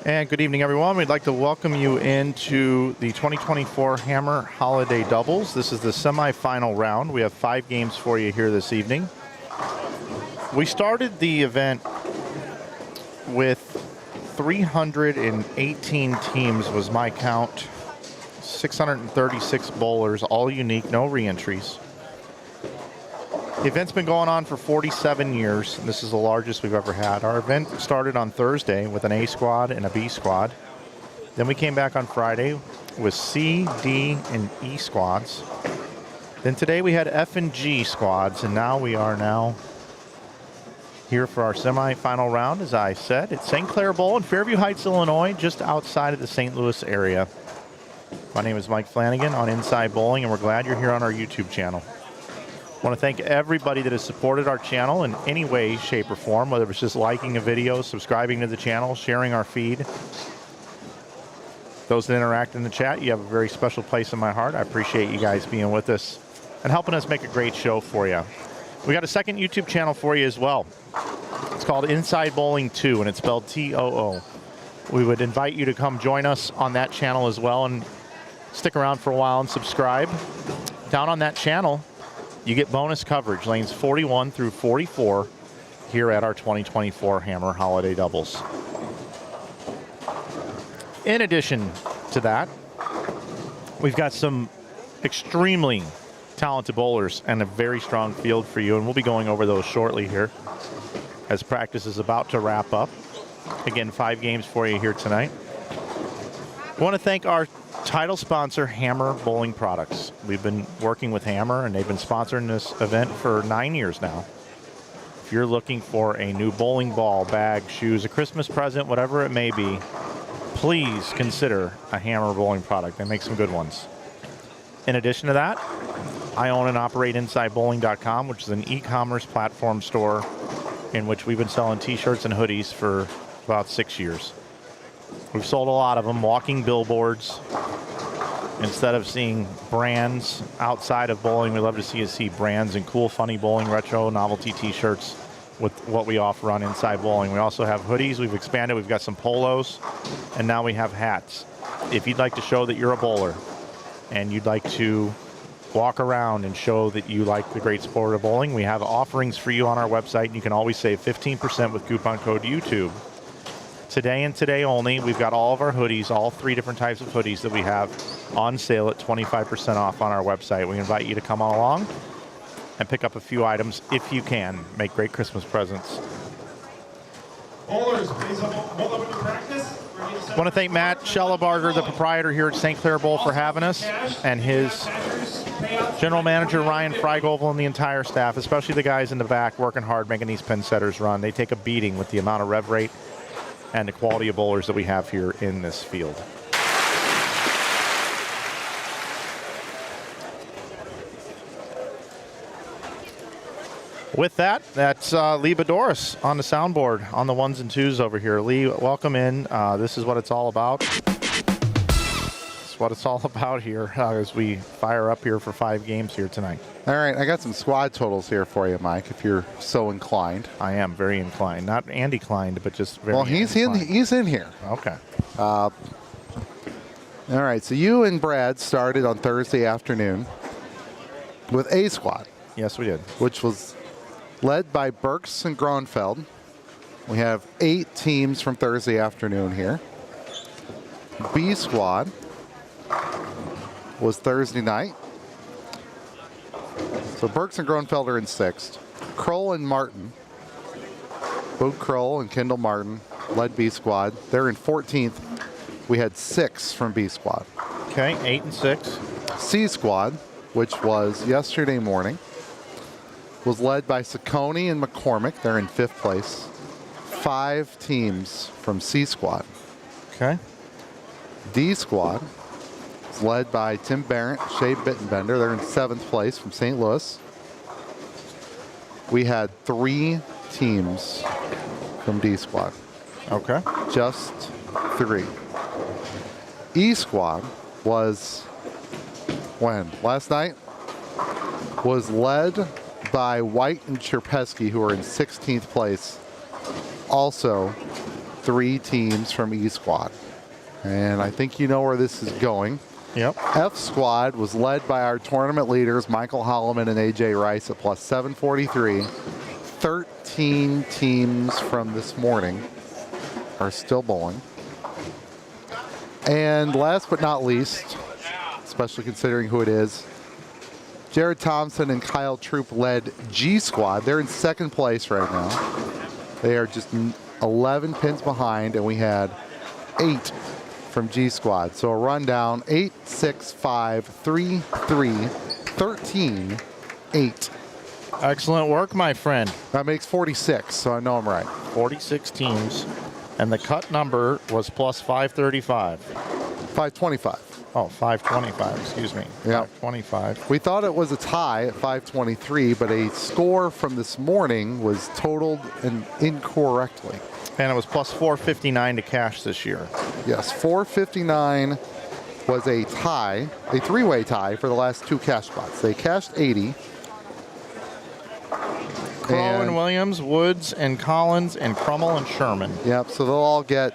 And good evening, everyone. We'd like to welcome you into the 2024 Hammer Holiday Doubles. This is the semifinal round. We have 5 games for you here this evening. We started the event with 318 teams was my count. 636 bowlers, all unique, no re-entries. The event's been going on for 47 years, and this is the largest we've ever had. Our event started on Thursday with an A squad and a B squad. Then we came back on Friday with C, D, and E squads. Then today we had F and G squads, and now we are here for our semifinal round. As I said, it's St. Clair Bowl in Fairview Heights, Illinois, just outside of the St. Louis area. My name is Mike Flanagan on Inside Bowling, and we're glad you're here on our YouTube channel. I want to thank everybody that has supported our channel in any way, shape, or form, whether it's just liking a video, subscribing to the channel, sharing our feed. Those that interact in the chat, you have a very special place in my heart. I appreciate you guys being with us and helping us make a great show for you. We got a second YouTube channel for you as well. It's called Inside Bowling 2, and it's spelled T-O-O. We would invite you to come join us on that channel as well and stick around for a while and subscribe. Down on that channel, you get bonus coverage, lanes 41 through 44 here at our 2024 Hammer Holiday Doubles. In addition to that, we've got some extremely talented bowlers and a very strong field for you, and we'll be going over those shortly here as practice is about to wrap up. Again, 5 games for you here tonight. I want to thank our title sponsor, Hammer Bowling Products. We've been working with Hammer, and they've been sponsoring this event for 9 years now. If you're looking for a new bowling ball, bag, shoes, a Christmas present, whatever it may be, please consider a Hammer Bowling product. They make some good ones. In addition to that, I own and operate InsideBowling.com, which is an e-commerce platform store in which we've been selling t-shirts and hoodies for about 6 years. We've sold a lot of them, walking billboards. Instead of seeing brands outside of bowling, we love to see brands and cool, funny bowling, retro, novelty t-shirts with what we offer on Inside Bowling. We also have hoodies. We've expanded. We've got some polos, and now we have hats. If you'd like to show that you're a bowler and you'd like to walk around and show that you like the great sport of bowling, we have offerings for you on our website, and you can always save 15% with coupon code YouTube. Today and today only, we've got all of our hoodies, all 3 different types of hoodies that we have on sale at 25% off on our website. We invite you to come on along and pick up a few items if you can. Make great Christmas presents. Bowlers, please hold up to practice. I want to thank Matt Schellebarger, the proprietor here at St. Clair Bowl, for having us, and his general manager, Ryan Freigovel, and the entire staff, especially the guys in the back working hard making these pin setters run. They take a beating with the amount of rev rate and the quality of bowlers that we have here in this field. With that, that's Lee Boudouris on the soundboard on the 1s and 2s over here. Lee, welcome in. This is what it's all about. It's what it's all about here as we fire up here for 5 games here tonight. All right, I got some squad totals here for you, Mike, if you're so inclined. I am very inclined. Not Andy-clind, but just very Well, he's in here. Okay. All right, so you and Brad started on Thursday afternoon with A squad. Yes, we did. Which was led by Burks and Gronfeld. We have 8 teams from Thursday afternoon here. B squad was Thursday night. So Burks and Gronfeld are in 6th. Kroll and Martin, both Kroll and Kendall Martin, led B squad. They're in 14th. We had 6 from B squad. Okay, 8 and 6. C squad, which was yesterday morning, was led by Saccone and McCormick. They're in 5th place. 5 teams from C squad. Okay. D squad is led by Tim Barrett, Shea Bittenbender. They're in 7th place from St. Louis. We had 3 teams from D squad. Okay. Just 3. E squad was, when? Last night? Was led by White and Cherpesky, who are in 16th place. Also, 3 teams from E squad. And I think you know where this is going. Yep. F squad was led by our tournament leaders, Michael Holloman and AJ Rice at plus 743. 13 teams from this morning are still bowling. And last but not least, especially considering who it is, Jared Thompson and Kyle Troop led G squad. They're in 2nd place right now. They are just 11 pins behind, and we had 8 from G squad. So a rundown: 8, 6, 5, 3, 3, 13-8. Excellent work, my friend. That makes 46, so I know I'm right. 46 teams. And the cut number was plus 535. 525. Oh, 525, excuse me. Yeah. 525. We thought it was a tie at 523, but a score from this morning was totaled incorrectly. And it was plus 459 to cash this year. Yes, 459 was a tie, a three-way tie for the last two cash spots. They cashed 80. Crow and Williams, Woods and Collins and Crummell and Sherman. Yep, so they'll all get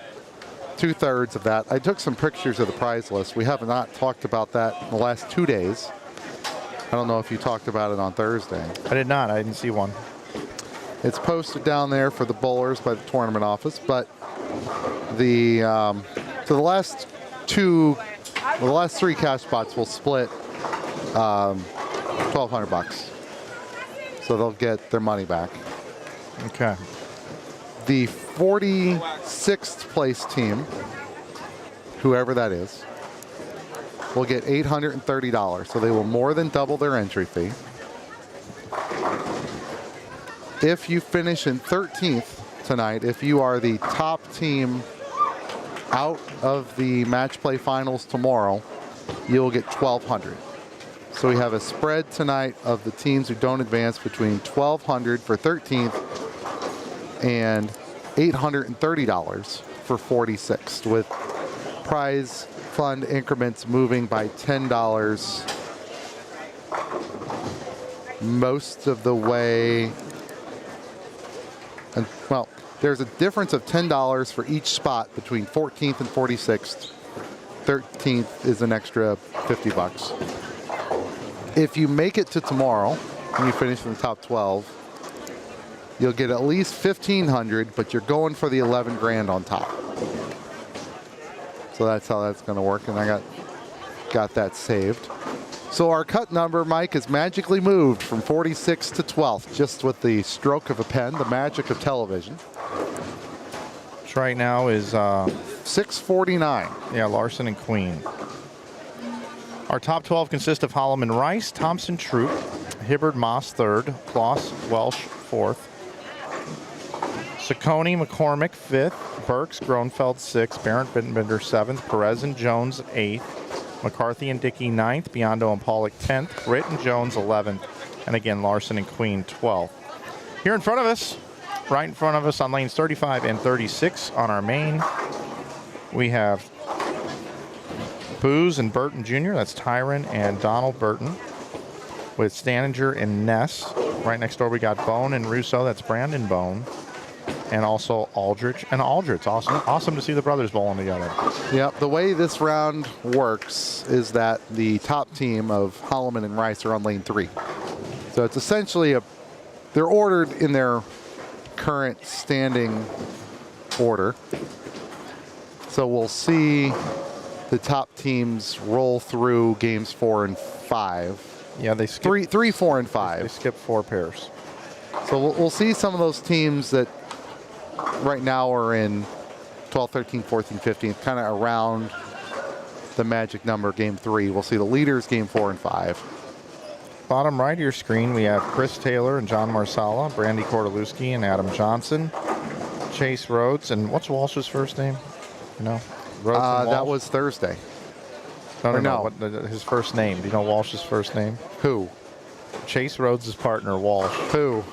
2/3 of that. I took some pictures of the prize list. We have not talked about that in the last 2 days. I don't know if you talked about it on Thursday. I did not. I didn't see one. It's posted down there for the bowlers by the tournament office, but the so the last three cash spots will split $1,200. So they'll get their money back. Okay. The 46th place team, whoever that is, will get $830. So they will more than double their entry fee. If you finish in 13th tonight, if you are the top team out of the match play finals tomorrow, you'll get $1,200. So we have a spread tonight of the teams who don't advance between $1,200 for 13th and $830 for 46th, with prize fund increments moving by $10 most of the way. And, well, there's a difference of $10 for each spot between 14th and 46th. 13th is an extra $50. If you make it to tomorrow and you finish in the top 12, you'll get at least $1,500, but you're going for the 11 grand on top. So that's how that's going to work, and I got that saved. So our cut number, Mike, is magically moved from 46th to 12th, just with the stroke of a pen, the magic of television. Which right now is 649. Yeah, Larson and Queen. Our top 12 consist of Holloman Rice, Thompson Troop, Hibbard Moss 3rd, Kloss Welsh 4th, Saccone McCormick 5th, Burks Gronfeld 6th, Barrett Bittenbender 7th, Perez and Jones 8th, McCarthy and Dickey 9th, Biondo and Pollock 10th, Britt and Jones 11th, and again Larson and Queen 12th. Here in front of us, right in front of us on lanes 35 and 36 on our main, we have Booz and Burton Jr., that's Tyron and Donald Burton, with Staninger and Ness. Right next door we got Bone and Russo, that's Brandon Bone, and also Aldrich and Aldrich. Awesome to see the brothers bowling together. Yeah, the way this round works is that the top team of Holloman and Rice are on lane 3. So it's essentially they're ordered in their current standing order. So we'll see the top teams roll through games 4 and 5. Yeah, they skip 3, 4, and 5. They skip 4 pairs. So we'll see some of those teams that right now are in 12th, 13th, 14th, 15th, kind of around the magic number game 3. We'll see the leaders game 4 and 5. Bottom right of your screen, we have Chris Taylor and John Marsala, Brandy Kordelewski and Adam Johnson, Chase Rhodes, and what's Walsh's first name? You know? Rhodes and That Walsh? was Thursday. No. What, his first name. Do you know Walsh's first name? Who? Chase Rhodes' partner, Walsh. Who?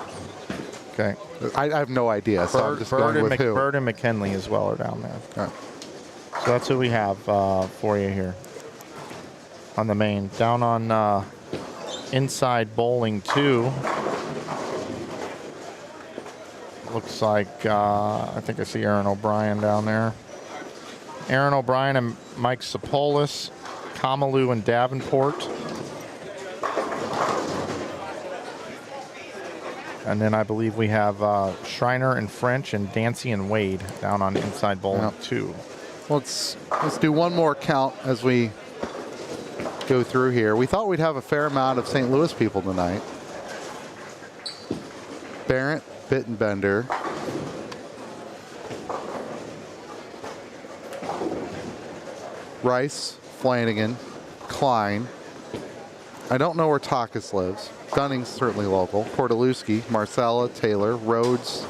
Okay. I have no idea, so I'm just going with who. Bird and McKinley as well are down there. Right. So that's who we have for you here on the main. Down on inside bowling 2. Looks like, I think I see Aaron O'Brien down there. Aaron O'Brien and Mike Sapolis, Kamalu and Davenport. And then I believe we have Schreiner and French and Dancy and Wade down on inside bowling 2. Let's do one more count as we go through here. We thought we'd have a fair amount of St. Louis people tonight. Barrett, Bittenbender, Rice, Flanagan, Klein, I don't know where Takis lives. Dunning's certainly local. Portalewski, Marcella, Taylor, Rhodes.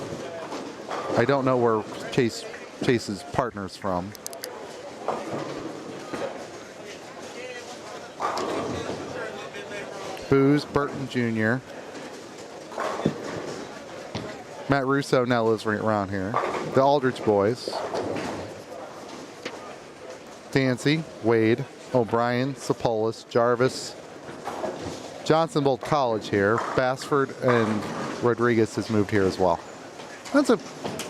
I don't know where Chase's partner's from. Booze, Burton Jr. Matt Russo now lives right around here. The Aldrich boys. Dancy, Wade, O'Brien, Sapolis, Jarvis, Johnson Bolt College here. Bassford and Rodriguez has moved here as well. That's a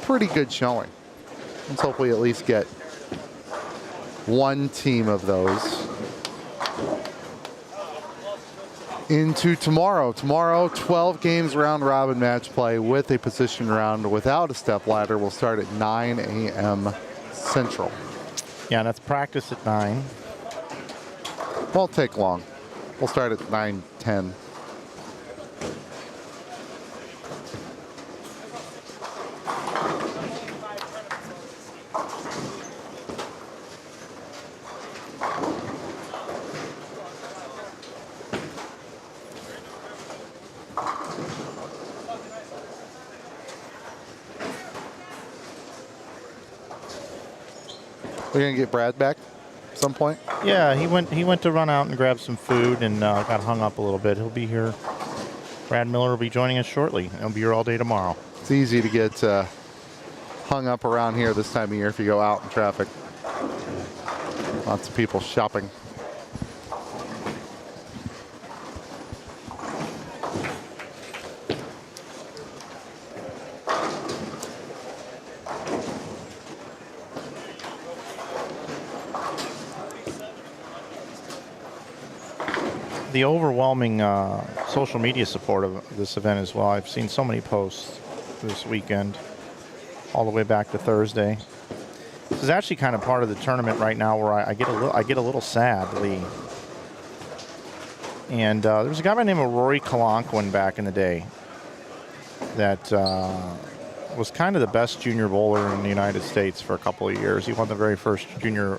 pretty good showing. Let's hope we at least get one team of those into tomorrow. Tomorrow, 12 games round robin match play with a position round without a step ladder will start at 9 a.m. Central. Yeah, and that's practice at 9. Won't take long. We'll start at 9:10. We're gonna get Brad back at some point. Yeah, he went to run out and grab some food and got hung up a little bit. He'll be here. Brad Miller will be joining us shortly. He'll be here all day tomorrow. It's easy to get hung up around here this time of year if you go out in traffic. Lots of people shopping. The overwhelming social media support of this event as well. I've seen so many posts this weekend, all the way back to Thursday. This is actually kind of part of the tournament right now where I get a little sad, Lee. And there was a guy by the name of Rory Kalanquin back in the day that was kind of the best junior bowler in the United States for a couple of years. He won the very first junior.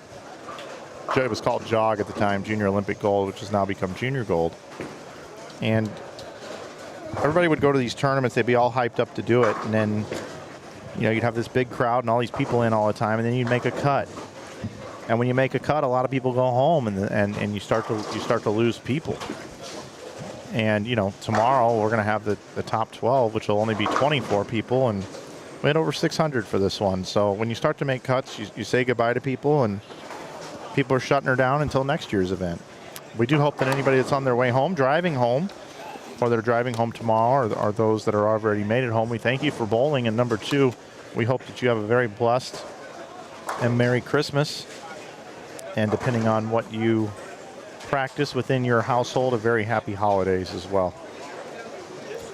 It was called JOG at the time, Junior Olympic Gold, which has now become Junior Gold. And everybody would go to these tournaments. They'd be all hyped up to do it. And then, you know, you'd have this big crowd and all these people in all the time. And then you'd make a cut. And when you make a cut, a lot of people go home and you start to lose people. And, you know, tomorrow we're going to have the top 12, which will only be 24 people. And we had over 600 for this one. So when you start to make cuts, you say goodbye to people, and people are shutting her down until next year's event. We do hope that anybody that's on their way home, driving home, or they're driving home tomorrow, or those that are already made it home, we thank you for bowling. And number 2, we hope that you have a very blessed and Merry Christmas. And depending on what you practice within your household, a very happy holidays as well.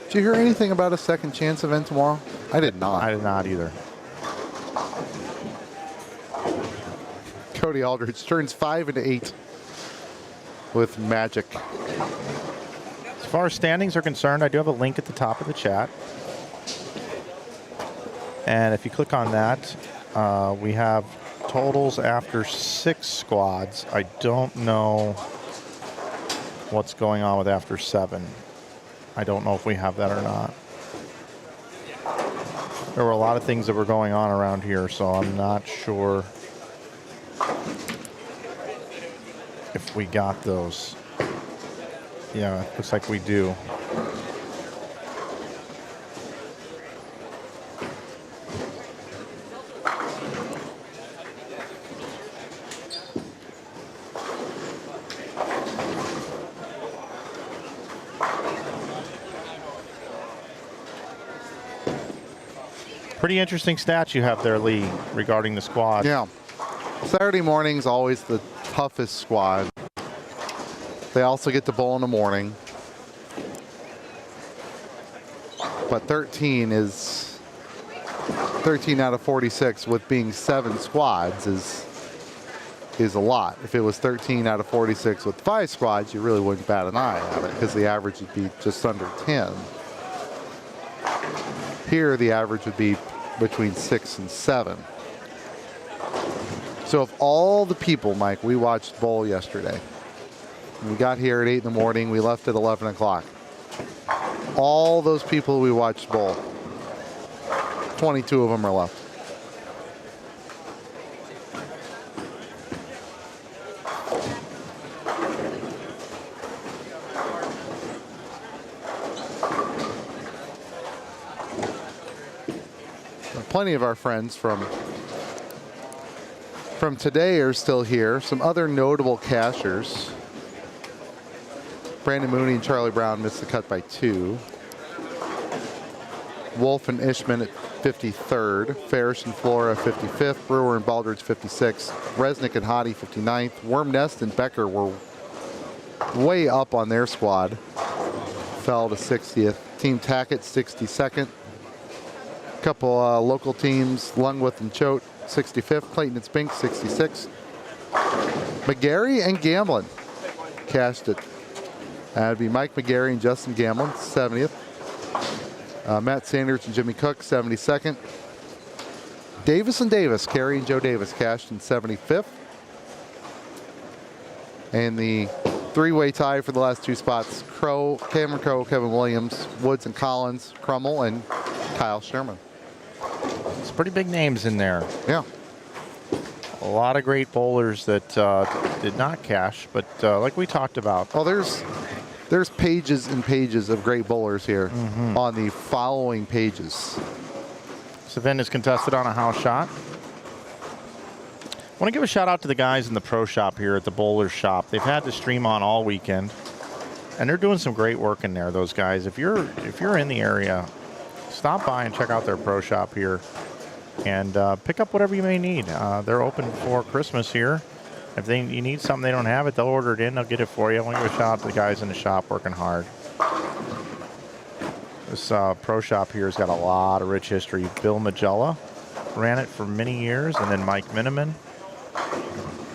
Did you hear anything about a second chance event tomorrow? I did not. I did not either. Cody Aldridge turns 5 and 8 with magic. As far as standings are concerned, I do have a link at the top of the chat. And if you click on that, we have totals after 6 squads. I don't know what's going on with after 7. I don't know if we have that or not. There were a lot of things that were going on around here, so I'm not sure if we got those. Yeah, it looks like we do. Pretty interesting stats you have there, Lee, regarding the squad. Yeah. Saturday morning's always the toughest squad. They also get to bowl in the morning. But 13 out of 46 with being 7 squads is a lot. If it was 13 out of 46 with 5 squads, you really wouldn't bat an eye at it because the average would be just under 10. Here, the average would be between 6 and 7. So of all the people, Mike, we watched bowl yesterday, We got here at 8 in the morning. We left at 11 o'clock. All those people we watched bowl, 22 of them are left. Plenty of our friends from today are still here. Some other notable cashers. Brandon Mooney and Charlie Brown missed the cut by 2. Wolf and Ishman at 53rd. Farish and Flora 55th. Brewer and Baldridge 56th. Resnick and Hottie 59th. Wormnest and Becker were way up on their squad. Fell to 60th. Team Tackett 62nd. Couple local teams, Lungwith and Choate 65th. Clayton and Spink 66th. McGarry and Gamblin cashed it. That'd be Mike McGarry and Justin Gamblin 70th. Matt Sanders and Jimmy Cook 72nd. Davis and Davis, Kerry and Joe Davis cashed in 75th. And the three-way tie for the last 2 spots, Cameron Crow, Kevin Williams, Woods and Collins, Crummel, and Kyle Sherman. It's pretty big names in there. Yeah. A lot of great bowlers that did not cash, but like we talked about. Well, there's pages and pages of great bowlers here on the following pages. This event is contested on a house shot. I want to give a shout out to the guys in the pro shop here at the Bowlers Shop. They've had the stream on all weekend, and they're doing some great work in there, those guys. If you're in the area, stop by and check out their pro shop here and pick up whatever you may need. They're open for Christmas here. If you need something they don't have it, they'll order it in. They'll get it for you. I want to give a shout out to the guys in the shop working hard. This pro shop here has got a lot of rich history. Bill Magella ran it for many years, and then Mike Miniman.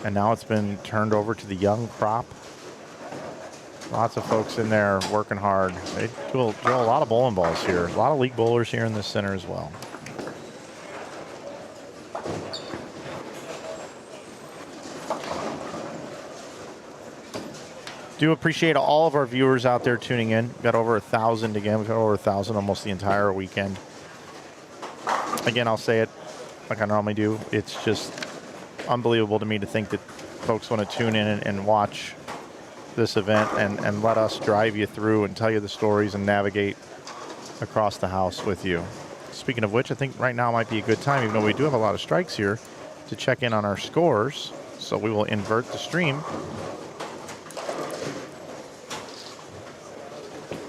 And now it's been turned over to the young crop. Lots of folks in there working hard. They drill a lot of bowling balls here. A lot of league bowlers here in this center as well. Do appreciate all of our viewers out there tuning in. We've got over 1,000 again. We've got over 1,000 almost the entire weekend. Again, I'll say it like I normally do. It's just unbelievable to me to think that folks want to tune in and watch this event and let us drive you through and tell you the stories and navigate across the house with you. Speaking of which, I think right now might be a good time, even though we do have a lot of strikes here, to check in on our scores. So we will invert the stream.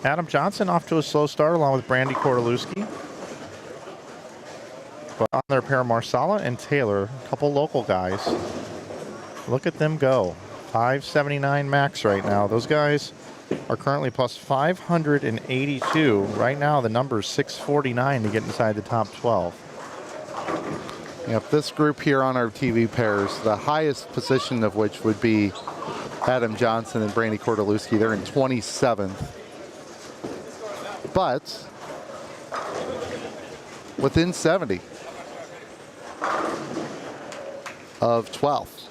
Adam Johnson off to a slow start along with Brandy Kordelewski. But on their pair, Marsala and Taylor, a couple local guys. Look at them go. 579 max right now. Those guys are currently plus 582. Right now, the number is 649 to get inside the top 12. Yep, this group here on our TV pairs, the highest position of which would be Adam Johnson and Brandy Kordelewski. They're in 27th. But within 70 of 12th.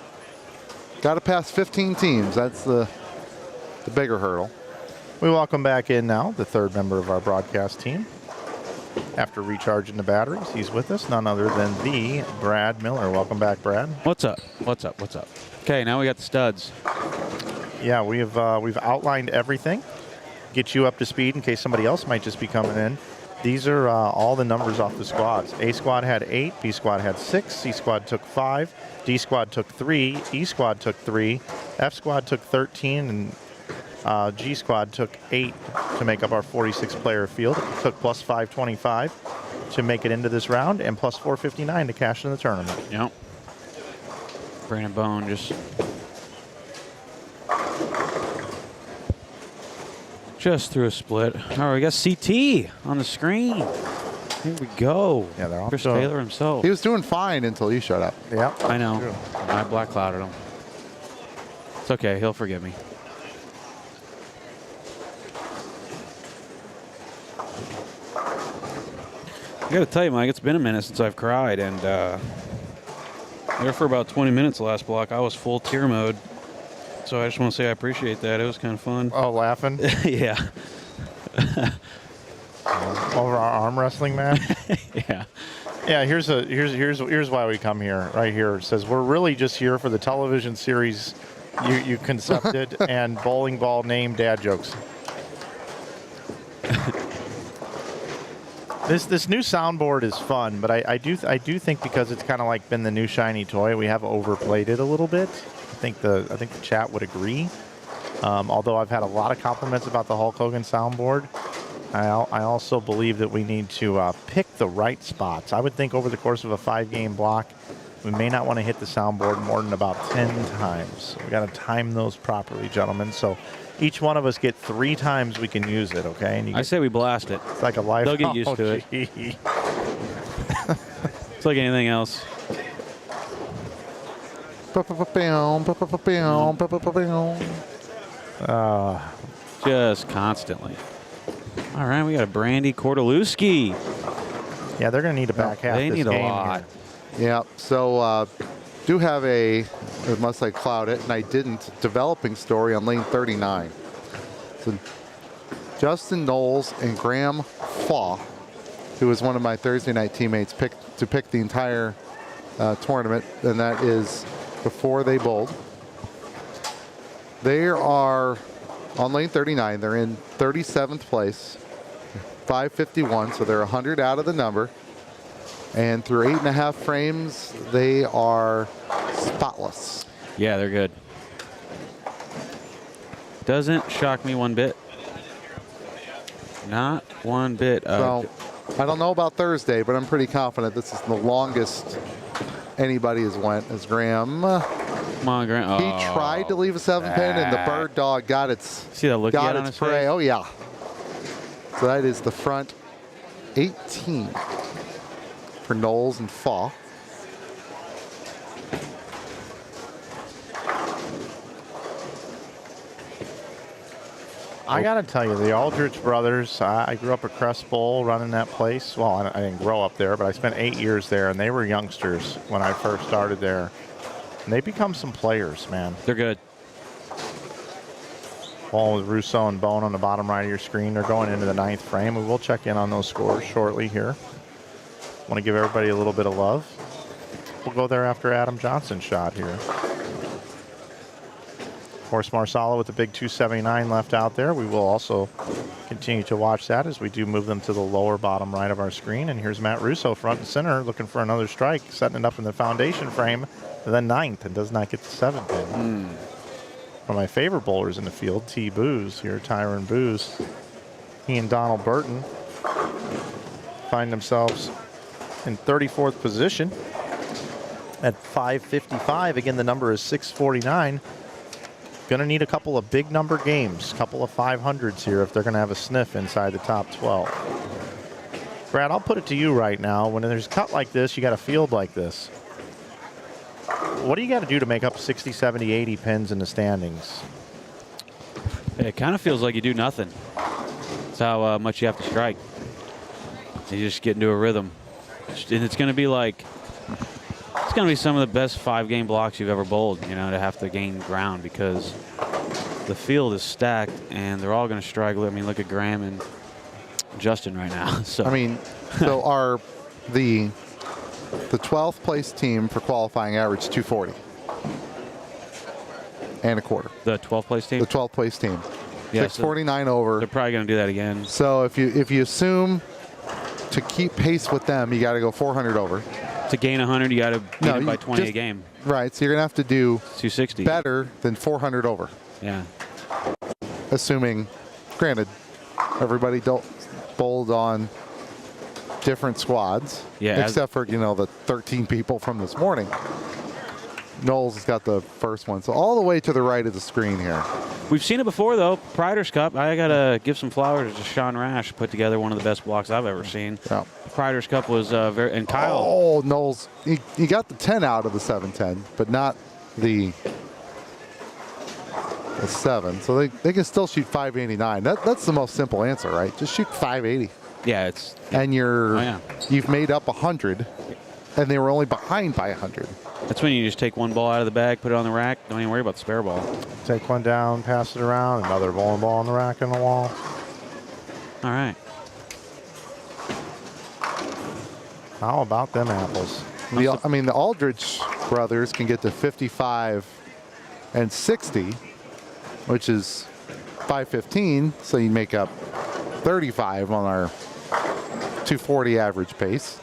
Got to pass 15 teams. That's the bigger hurdle. We welcome back in now the third member of our broadcast team. After recharging the batteries, he's with us, none other than the Brad Miller. Welcome back, Brad. What's up? What's up? What's up? Okay, now we got the studs. Yeah, we've outlined everything. Get you up to speed in case somebody else might just be coming in. These are all the numbers off the squads. A squad had 8, B squad had 6, C squad took 5, D squad took 3, E squad took 3, F squad took 13, and G squad took 8 to make up our 46-player field. It took plus 525 to make it into this round, and plus 459 to cash in the tournament. Yep. Brandon Bone just threw a split. All right, we got CT on the screen. Here we go. Yeah, they're all Chris Taylor himself. He was doing fine until you showed up. Yeah, I know. true. I black clouded him. It's okay. He'll forgive me. I got to tell you, Mike, it's been a minute since I've cried, and there for about 20 minutes the last block, I was full tear mode. So I just want to say I appreciate that. It was kind of fun. Oh, laughing Yeah. over our arm wrestling match. Yeah. Yeah, here's why we come here. Right here it says we're really just here for the television series you concepted and bowling ball name dad jokes. This new soundboard is fun, but I do think because it's kind of like been the new shiny toy, we have overplayed it a little bit. I think the chat would agree. Although I've had a lot of compliments about the Hulk Hogan soundboard, I also believe that we need to pick the right spots. I would think over the course of a 5-game block, we may not want to hit the soundboard more than about 10 times. We got to time those properly, gentlemen. So each one of us get 3 times we can use it, okay? And I say we blast it. it's like a life. They'll get used to it. it. It's like anything else. Just constantly. All right, we got a Brandy Kordeluski. Yeah, they're going to need a back half. They this need a game lot. here. Yeah, so do have unless I cloud it, and I didn't, developing story on lane 39. So Justin Knowles and Graham Faw, who was one of my Thursday night teammates, picked to pick the entire tournament, and that is before they bowled. They are on lane 39. They're in 37th place, 551, so they're 100 out of the number. And through 8.5 frames, they are spotless. Yeah, they're good. Doesn't shock me one bit. Not one bit. So I don't know about Thursday, but I'm pretty confident this is the longest anybody has went as Graham. Come on, Grant. He tried to leave a 7-pin, and the bird dog got its See that look he had on his prey. face? Oh yeah. So that is the front 18 for Knowles and Faw. I got to tell you, the Aldrich brothers, I grew up at Crest Bowl running that place. Well, I didn't grow up there, but I spent 8 years there, and they were youngsters when I first started there. And they become some players, man. They're good. Ball with Rousseau and Bone on the bottom right of your screen. They're going into the 9th frame. We will check in on those scores shortly here. Want to give everybody a little bit of love. We'll go there after Adam Johnson's shot here. Of course, Marsala with the big 279 left out there. We will also continue to watch that as we do move them to the lower bottom right of our screen. And here's Matt Russo front and center looking for another strike, setting it up in the foundation frame to the 9th and does not get the 7-pin. One of my favorite bowlers in the field, T. Booz here, Tyron Booz. He and Donald Burton find themselves in 34th position at 555. Again, the number is 649. Going to need a couple of big number games, couple of 500s here if they're going to have a sniff inside the top 12. Brad, I'll put it to you right now. When there's a cut like this, you got a field like this. What do you got to do to make up 60, 70, 80 pins in the standings? It kind of feels like you do nothing. That's how much you have to strike. You just get into a rhythm. And it's going to be like, it's going to be some of the best 5-game blocks you've ever bowled, you know, to have to gain ground because the field is stacked and they're all going to strike. I mean, look at Graham and Justin right now. So I mean, so our the 12th place team for qualifying average 240 and a quarter. The 12th place team? The 12th place team. Yeah, 649 over. They're probably going to do that again. So if you assume to keep pace with them, you got to go 400 over. To gain 100, you got to beat it by 20 a game. Right, so you're going to have to do 260. better than 400 over. Yeah. Assuming, granted, everybody bowled on different squads. Yeah. Except for, you know, the 13 people from this morning. Knowles has got the first one. So all the way to the right of the screen here. We've seen it before, though. Priders Cup. I got to give some flowers to Sean Rash. Put together one of the best blocks I've ever seen. Yeah. Priders Cup was very... And Kyle... Oh, Knowles. He got the 10 out of the 710, but not the 7. So they can still shoot 589. That's the most simple answer, right? Just shoot 580. Yeah, it's... And Oh, yeah. you've made up 100, and they were only behind by 100. That's when you just take one ball out of the bag, put it on the rack. Don't even worry about the spare ball. Take one down, pass it around, another bowling ball on the rack and the wall. All right. How about them apples? The Aldrich brothers can get to 55 and 60, which is 515. So you make up 35 on our 240 average pace.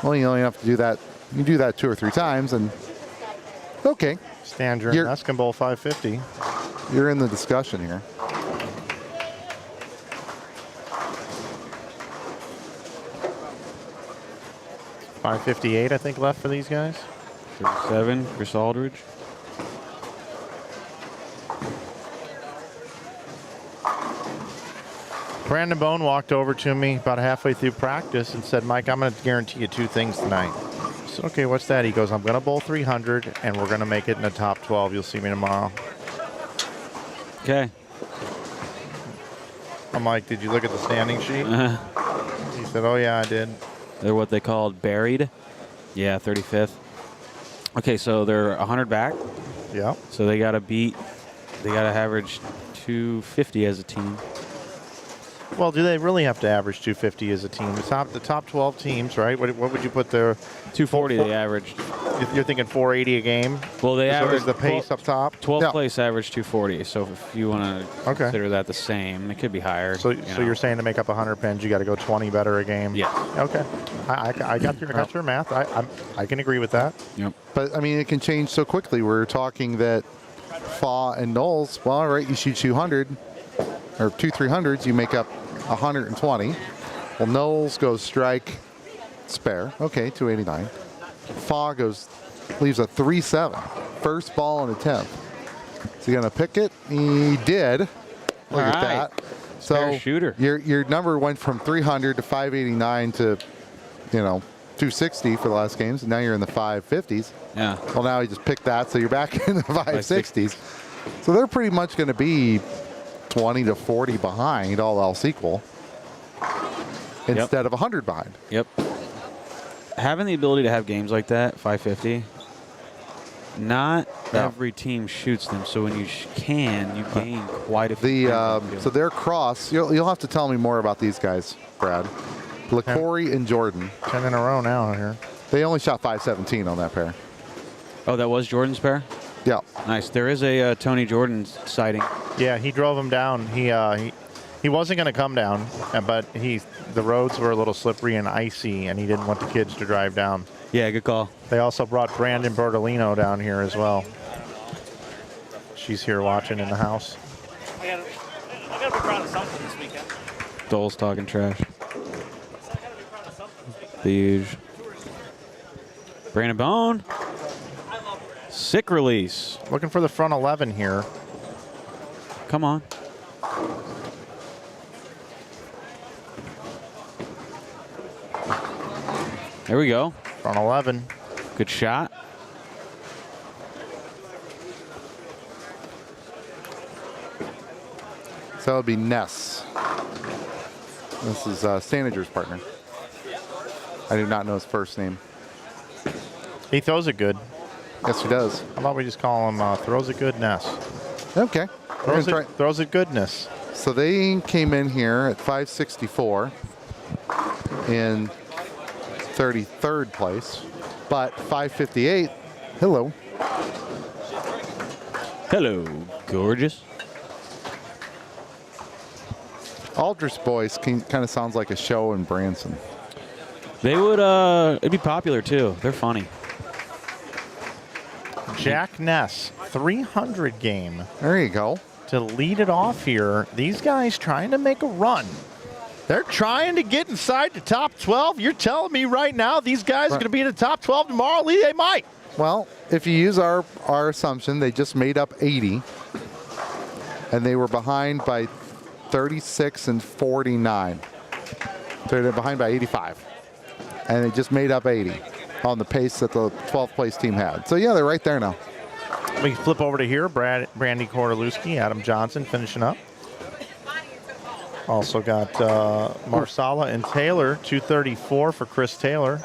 Well, you only have to do that. You do that 2 or 3 times, and okay. Stander and Ness can bowl 550. You're in the discussion here. $558, I think, left for these guys. 37, Chris Aldridge. Brandon Bone walked over to me about halfway through practice and said, Mike, I'm going to guarantee you 2 things tonight. I said, okay, what's that? He goes, I'm going to bowl 300, and we're going to make it in the top 12. You'll see me tomorrow. Okay. I'm like, did you look at the standing sheet? He said, oh, yeah, I did. They're what they called buried. Yeah, 35th. Okay, so they're 100 back. Yeah. So they got to average 250 as a team. Well, do they really have to average 250 as a team? The top 12 teams, right? What would you put there? 240 they averaged. You're thinking 480 a game? Well, they averaged the pace up top. 12th place averaged 240. So if you want to consider that the same, it could be higher. So you're saying to make up 100 pins, you got to go 20 better a game? Yeah. Okay. I got your math. I can agree with that. Yep. But I mean, it can change so quickly. We're talking that Faw and Knowles. Well, all right, you shoot 200 or 2 300s, you make up 120. Well, Knowles goes strike spare. Okay, 289. Faw leaves a 3-7. First ball in the 10th. Is he going to pick it? He did. Look at that. So Fair shooter. Your number went from 300 to 589 to 260 for the last games, and now you're in the 550s. Yeah. Well, now he just picked that, so you're back in the 560s. So they're pretty much going to be 20 to 40 behind, all else equal, instead of 100 behind. Yep. Having the ability to have games like that, 550, not every team shoots them. So when you can, you gain quite a few. So their cross, you'll have to tell me more about these guys, Brad. LaCory and Jordan. 10 in a row now here. They only shot 517 on that pair. Oh, that was Jordan's pair? Yeah. Nice. There is a Tony Jordan sighting. Yeah, he drove him down. He wasn't going to come down, but the roads were a little slippery and icy, and he didn't want the kids to drive down. Yeah, good call. They also brought Brandon Bertolino down here as well. She's here watching in the house. I gotta be proud of something this weekend. Dole's talking trash. Huge. Brandon Bone. Sick release. Looking for the front 11 here. Come on. There we go. Front 11. Good shot. So that would be Ness. This is Stanager's partner. I do not know his first name. He throws it good. Yes, he does. How about we just call him throws it good Ness? Okay. Throws it goodness. So they came in here at 564 in 33rd place, but 558. Hello. Hello, gorgeous. Aldrich Boys kind of sounds like a show in Branson. They would, it'd be popular too. They're funny. Jack Ness, 300 game. There you go. To lead it off here, these guys trying to make a run. They're trying to get inside the top 12. You're telling me right now these guys are going to be in the top 12 tomorrow? Lee, they might. Well, if you use our assumption, they just made up 80, and they were behind by 36 and 49. They're behind by 85, and they just made up 80 on the pace that the 12th place team had. So yeah, they're right there now. We flip over to here. Brandy Kordelewski, Adam Johnson finishing up. Also got Marsala and Taylor, 234 for Chris Taylor.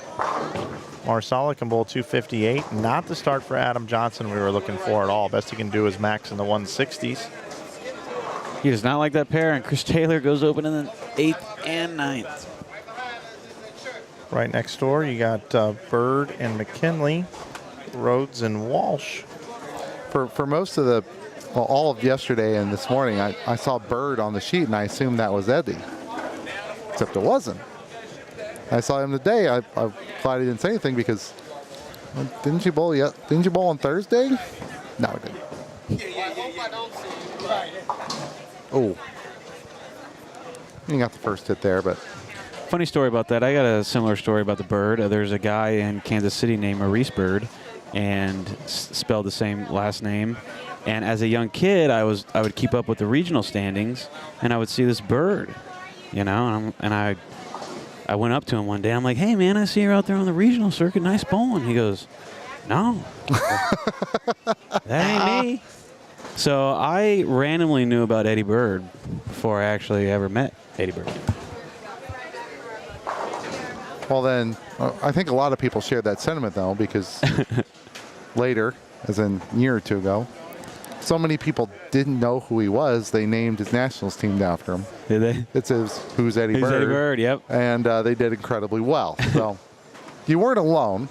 Marsala can bowl 258. Not the start for Adam Johnson we were looking for at all. Best he can do is max in the 160s. He does not like that pair, and Chris Taylor goes open in the 8th and 9th. Right next door, you got Bird and McKinley, Rhodes and Walsh. For most of the, well, all of yesterday and this morning, I saw Bird on the sheet, and I assumed that was Eddie. Except it wasn't. I saw him today. I'm glad he didn't say anything because didn't you bowl yet? Didn't you bowl on Thursday? No, I didn't. Oh, you got the first hit there, but Funny story about that. I got a similar story about the Bird. There's a guy in Kansas City named Maurice Bird, and spelled the same last name. And as a young kid, I would keep up with the regional standings, and I would see this Bird, you know, and I went up to him one day. I'm like, "Hey, man, I see you're out there on the regional circuit. Nice bowling." He goes, "No, that ain't me." So I randomly knew about Eddie Bird before I actually ever met Eddie Bird. well then, I think a lot of people shared that sentiment though, because later, as in a year or two ago, so many people didn't know who he was. They named his nationals team after him. Did they? It says, "Who's Eddie Who's Bird?" Eddie Bird? Yep. And they did incredibly well. So you weren't alone.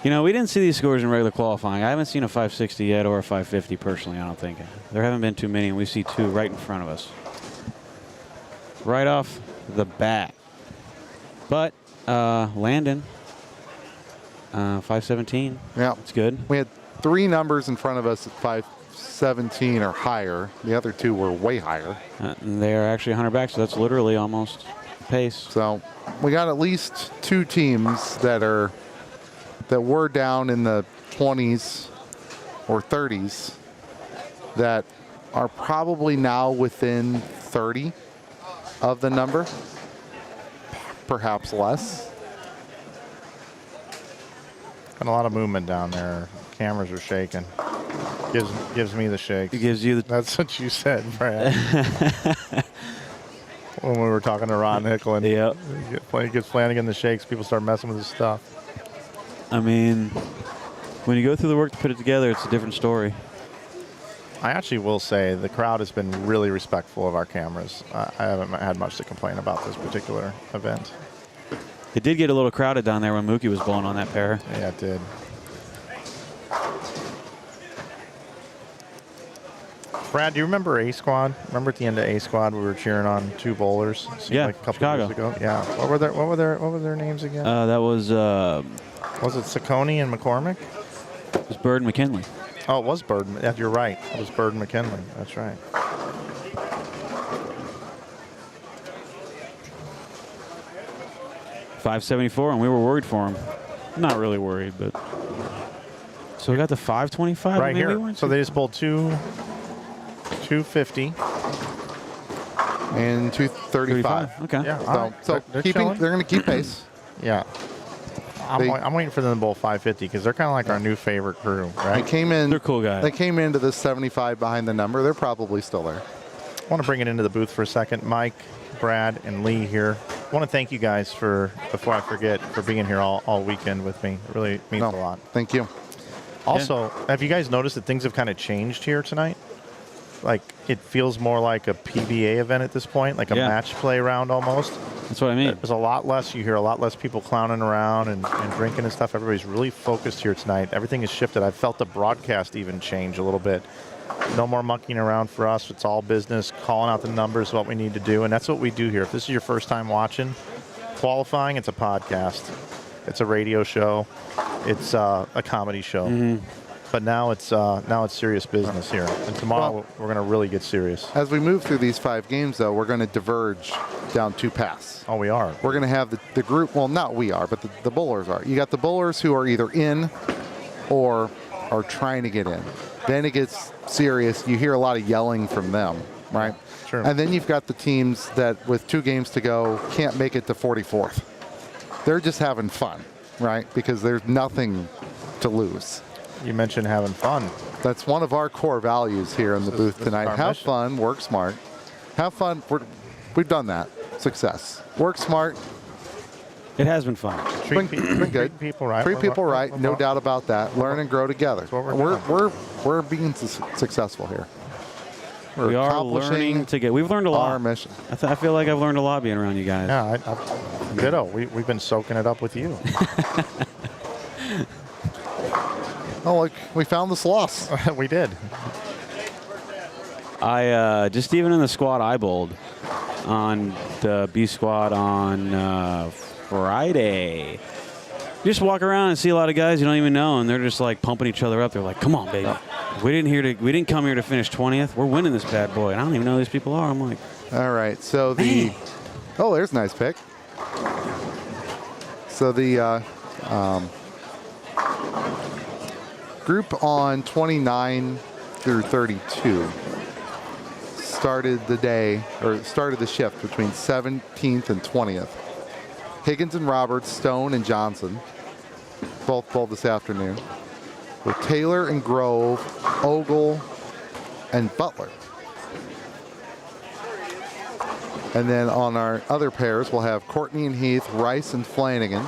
You know, we didn't see these scores in regular qualifying. I haven't seen a 560 yet or a 550 personally, I don't think. There haven't been too many, and we see two right in front of us. Right off the bat. But Landon, 517. Yeah. It's good. We had 3 numbers in front of us at 517 or higher. The other 2 were way higher. And they are actually 100 back, so that's literally almost pace. So we got at least 2 teams that were down in the 20s or 30s that are probably now within 30 of the number, perhaps less. Got a lot of movement down there. Cameras are shaking. Gives me the shakes. It gives you the... That's what you said, Brad. When we were talking to Ron Hicklin. Yep. He gives Flanagan the shakes. People start messing with his stuff. I mean, when you go through the work to put it together, it's a different story. I actually will say the crowd has been really respectful of our cameras. I haven't had much to complain about this particular event. It did get a little crowded down there when Mookie was blowing on that pair. Yeah, it did. Brad, do you remember A Squad? Remember at the end of A Squad we were cheering on 2 bowlers? Yeah, like a couple Chicago. years ago. Yeah. What were their names again? That was Was it Saccone and McCormick? it was Bird and McKinley. Oh, it was Bird. Yeah, you're right. It was Bird and McKinley. That's right. .574, and we were worried for him. Not really worried, but so we got the 525 Right maybe we here. weren't So they just pulled 250. And 235. Okay. Yeah. So, all right. so They're they're chilling. going to keep pace. Yeah. They- I'm waiting for them to bowl 550 because they're kind of like our new favorite crew, They right? came in. They're cool guys. They came into this 75 behind the number. They're probably still there. I want to bring it into the booth for a second. Mike, Brad, and Lee here. I want to thank you guys for, before I forget, for being here all weekend with me. It really means a lot. Thank you. Also, have you guys noticed that things have kind of changed here tonight? Like, it feels more like a PBA event at this point, like a match play round almost. That's what I mean. There's a lot less. You hear a lot less people clowning around and drinking and stuff. Everybody's really focused here tonight. Everything has shifted. I felt the broadcast even change a little bit. No more monkeying around for us. It's all business, calling out the numbers, what we need to do. And that's what we do here. If this is your first time watching qualifying, it's a podcast. It's a radio show. It's a comedy show. Mm-hmm. But now it's serious business here. And tomorrow we're going to really get serious. As we move through these 5 games, though, we're going to diverge down 2 paths. Oh, we are. We're going to have the group, well, not we are, but the bowlers are. You got the bowlers who are either in or are trying to get in. Then it gets serious. You hear a lot of yelling from them, right? Sure. And then you've got the teams that, with 2 games to go, can't make it to 44th. They're just having fun, right? Because there's nothing to lose. You mentioned having fun. That's one of our core values here in the booth This is tonight. our Have mission. fun, work smart. Have fun. We've done that. Success. Work smart. It has been fun. Been good. Treat people right. Treat people right, no doubt about that. Learn and grow together. what we're We're being successful here. We're We are accomplishing learning to get. We've learned a lot. our mission. I feel like I've learned a lot being around you guys. Yeah, ditto. We've been soaking it up with you. Oh, look, we found the sloths. We did. I just even in the squad I bowled on the B squad on Friday. You just walk around and see a lot of guys you don't even know, and they're just like pumping each other up. They're like, "Come on, baby! We didn't come here to finish 20th. We're winning this bad boy." And I don't even know who these people are. I'm like, All right, so the there's a nice pick. So the group on 29 through 32 started the shift between 17th and 20th. Higgins and Roberts, Stone and Johnson, both bowled this afternoon. With Taylor and Grove, Ogle and Butler. And then on our other pairs, we'll have Courtney and Heath, Rice and Flanagan,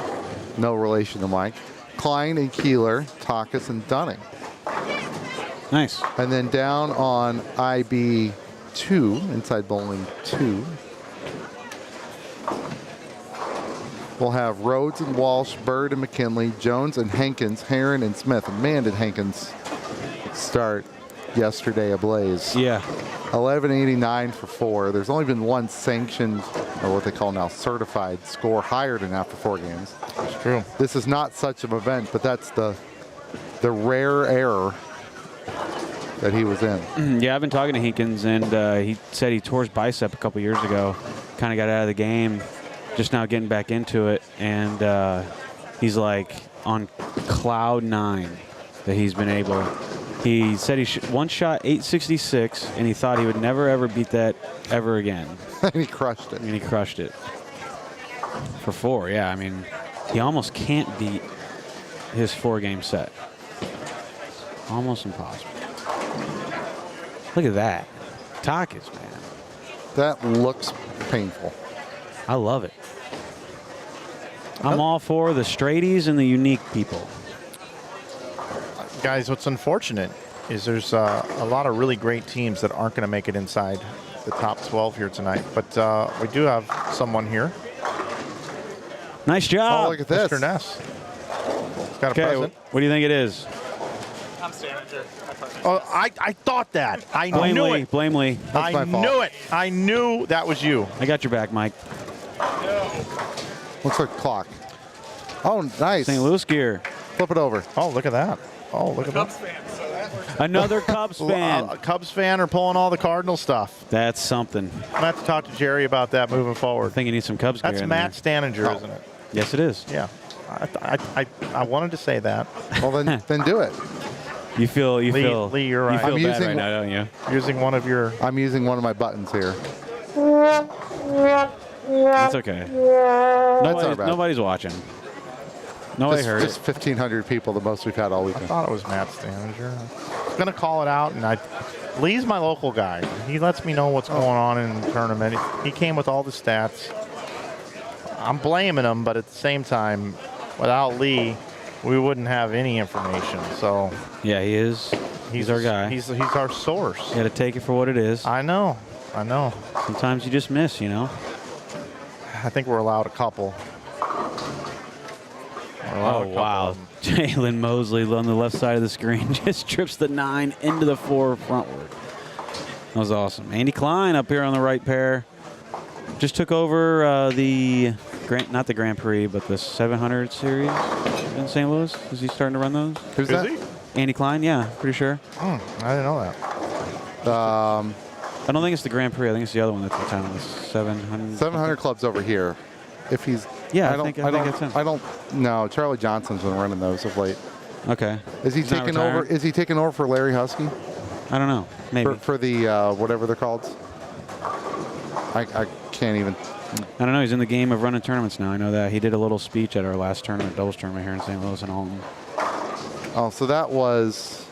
no relation to Mike, Klein and Keeler, Takas and Dunning. nice. And then down on IB2, inside bowling 2, we'll have Rhodes and Walsh, Bird and McKinley, Jones and Hankins, Heron and Smith. And man, did Hankins start yesterday ablaze. Yeah. 1189 for 4. There's only been one sanctioned, or what they call now certified, score higher than after 4 games. It's true. This is not such an event, but that's the rare error that he was in. Yeah, I've been talking to Hinkins, and he said he tore his bicep a couple years ago. Kind of got out of the game, just now getting back into it, and he's like on cloud 9 that he's been able. He said he one shot 866, and he thought he would never ever beat that ever again. And he crushed it. And he crushed it for 4. Yeah, I mean, he almost can't beat his 4-game set. Almost impossible. Look at that. Takas, man. That looks painful. I love it. I'm all for the straighties and the unique people. Guys, what's unfortunate is there's a lot of really great teams that aren't going to make it inside the top 12 here tonight. But we do have someone here. Nice job. Oh, look at this. Mr. Ness. He's got a Okay, present. what do you think it is? I'm Stanager. Oh, I thought that. I Blame knew Lee. it. Blame Lee. That's my I fault. knew it. I knew that was you. I got your back, Mike. Looks like a clock. Oh, nice. St. Louis gear. Flip it over. Oh, look at that. Oh, look at Cubs that. fan, so that works. Another Cubs fan. A Cubs fan are pulling all the Cardinal stuff. That's something. I'm going to have to talk to Jerry about that moving I forward. think you need some Cubs gear That's in Matt there. Staninger, Oh. isn't it? Yes, it is. Yeah. I wanted to say that. Well, then do it. You feel Lee, you're right. You feel I'm bad using- right now, don't you? Using one of your. I'm using one of my buttons here. That's okay. our bad. Nobody's watching. Nobody heard Just 1,500 people, the most we've had all I weekend. thought it was Matt Staninger. I was going to call it out, and Lee's my local guy. He lets me know what's going on in the tournament. He came with all the stats. I'm blaming him, but at the same time, without Lee, we wouldn't have any information. So it. Yeah, he is. He's our guy. He's our source. You got to take it for what it is. I know. Sometimes you just miss, you know. I think we're allowed a couple. Oh, wow. Jalen Mosley on the left side of the screen just trips the 9 into the 4 frontward. That was awesome. Andy Klein up here on the right pair. Just took over not the Grand Prix, but the 700 series in St. Louis. Is he starting to run those? Who's Is that? he? Andy Klein, yeah, pretty sure. I didn't know that. I don't think it's the Grand Prix. I think it's the other one that's in town. The 700. 700 clubs over here. If he's, Yeah, I don't, think it's him. I don't. No, Charlie Johnson's been running those of late. Okay. Is he He's not taking over? retired? Is he taking over for Larry Husky I don't know. Maybe. for the whatever they're called? I can't even. I don't know. He's in the game of running tournaments now. I know that. He did a little speech at our last tournament, doubles tournament here in St. Louis and Alton. Oh, so that was.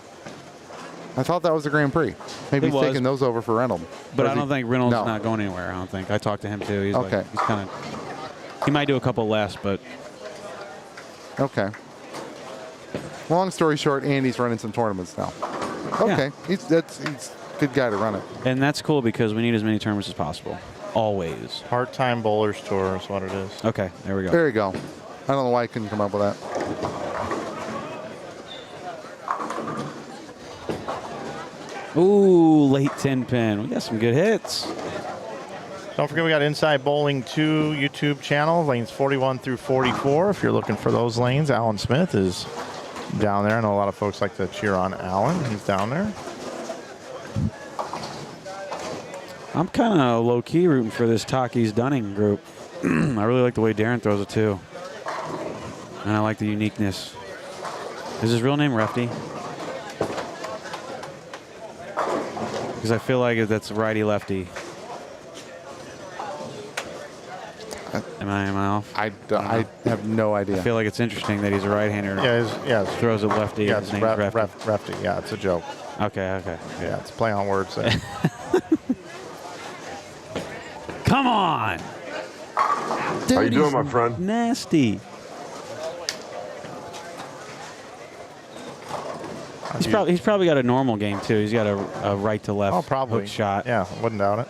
I thought that was the Grand Prix. Maybe It he's was. taking those over for Reynolds. But Or I is don't he- think Reynolds no. is not going anywhere. I don't think. I talked to him too. He's Okay. like, he's kind of. He might do a couple less, but Okay. Long story short, Andy's running some tournaments now. Okay. He's a good guy to run it. And that's cool because we need as many tournaments as possible. Always. Part-time bowlers tour is what it is. Okay, there we go. There you go. I don't know why I couldn't come up with that. Ooh, late 10 pin. We got some good hits. Don't forget we got Inside Bowling 2 YouTube channel, lanes 41 through 44. If you're looking for those lanes, Alan Smith is down there. I know a lot of folks like to cheer on Alan. He's down there. I'm kind of low-key rooting for this Takis Dunning group. I really like the way Darren throws it, too. And I like the uniqueness. Is his real name Refty? Because I feel like that's righty-lefty. Am I off? I have no idea. I feel like it's interesting that he's a right-hander. Yeah, Throws it lefty. yeah, and it's his name's Refty. Refty. Yeah, it's a joke. Okay. Yeah, it's a play on words there. Come on! How you doing, my friend? Nasty. He's probably got a normal game too. He's got a right to left Oh, probably. hook shot. Yeah, wouldn't doubt it.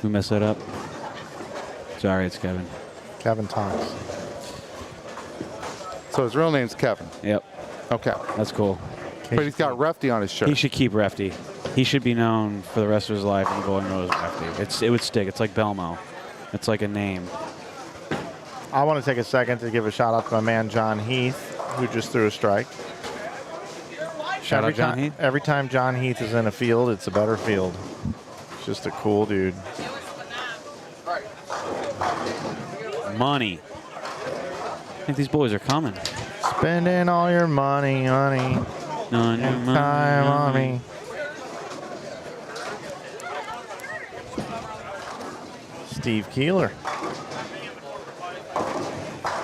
Who messed that up? Sorry, it's Kevin. Kevin Thomas. So his real name's Kevin. Yep, Okay. that's cool. But he's got Refty on his shirt. He should keep Refty. He should be known for the rest of his life and bowling knows Refty. It would stick. It's like Belmo. It's like a name. I want to take a second to give a shout out to my man John Heath, who just threw a strike. Shout out John Heath. Every time John Heath is in a field, it's a better field. He's just a cool dude. Money. I think these boys are coming. Spending all your money, honey, On your and time on me. Steve Keeler.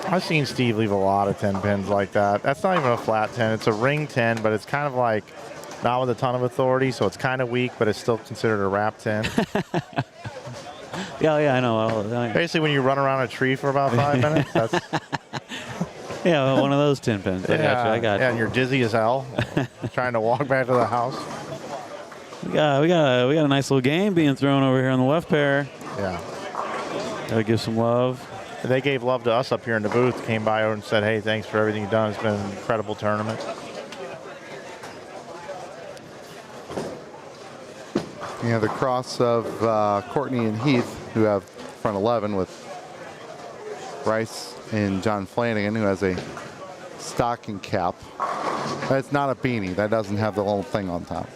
I've seen Steve leave a lot of 10 pins like that. That's not even a flat 10. It's a ring 10, but it's kind of like not with a ton of authority, so it's kind of weak, but it's still considered a wrap 10. Yeah, I know. Basically, when you run around a tree for about 5 minutes, that's Yeah, one of those 10 pins. I got you. and you're dizzy as hell, trying to walk back to the house. We got a nice little game being thrown over here on the left pair. Yeah. Gotta give some love. They gave love to us up here in the booth, came by and said, hey, thanks for everything you've done. It's been an incredible tournament. You have the cross of Courtney and Heath, who have front 11 with Rice and John Flanagan, who has a stocking cap. That's not a beanie. That doesn't have the little thing on top.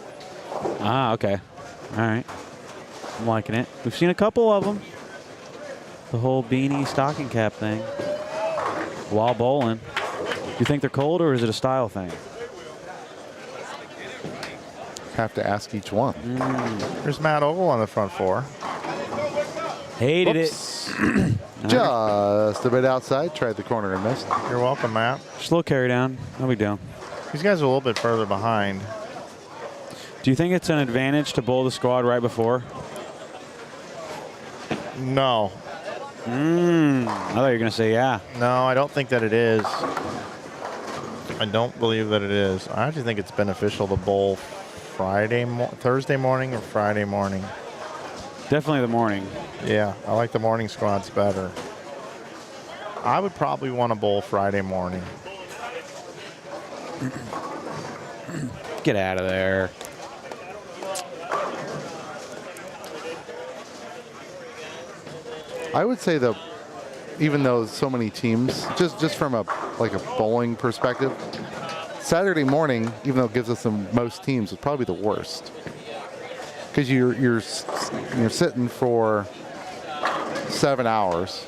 Ah, okay. All right. I'm liking it. We've seen a couple of them. The whole beanie stocking cap thing. While bowling. Do you think they're cold or is it a style thing? Have to ask each one. There's Matt Ogle on the front four. Hated Oops. Just a bit outside. Tried the corner and missed. You're welcome, Matt. it. Slow carry down. No big deal. These guys are a little bit further behind. Do you think it's an advantage to bowl the squad right before? No. I thought you were going to say yeah. No, I don't think that it is. I don't believe that it is. I actually think it's beneficial to bowl Thursday morning or Friday morning. Definitely the morning. Yeah, I like the morning squads better. I would probably want to bowl Friday morning. Get out of there. I would say that even though so many teams, just from a bowling perspective, Saturday morning, even though it gives us the most teams, is probably the worst because you're sitting for 7 hours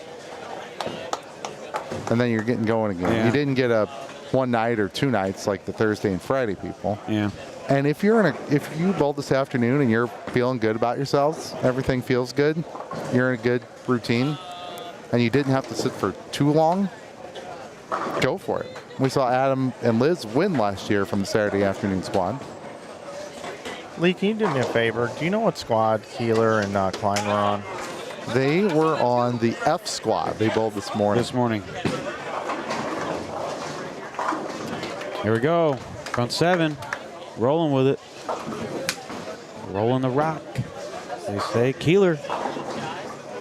and then you're getting going again. Yeah. You didn't get a one night or 2 nights like the Thursday and Friday people. Yeah. And if you bowl this afternoon and you're feeling good about yourselves, everything feels good, you're in a good routine, and you didn't have to sit for too long, go for it. We saw Adam and Liz win last year from the Saturday afternoon squad. Lee, can you do me a favor? Do you know what squad Keeler and Klein were on? They were on the F squad. They bowled this morning. Here we go. Front 7. Rolling with it. Rolling the rock. They say Keeler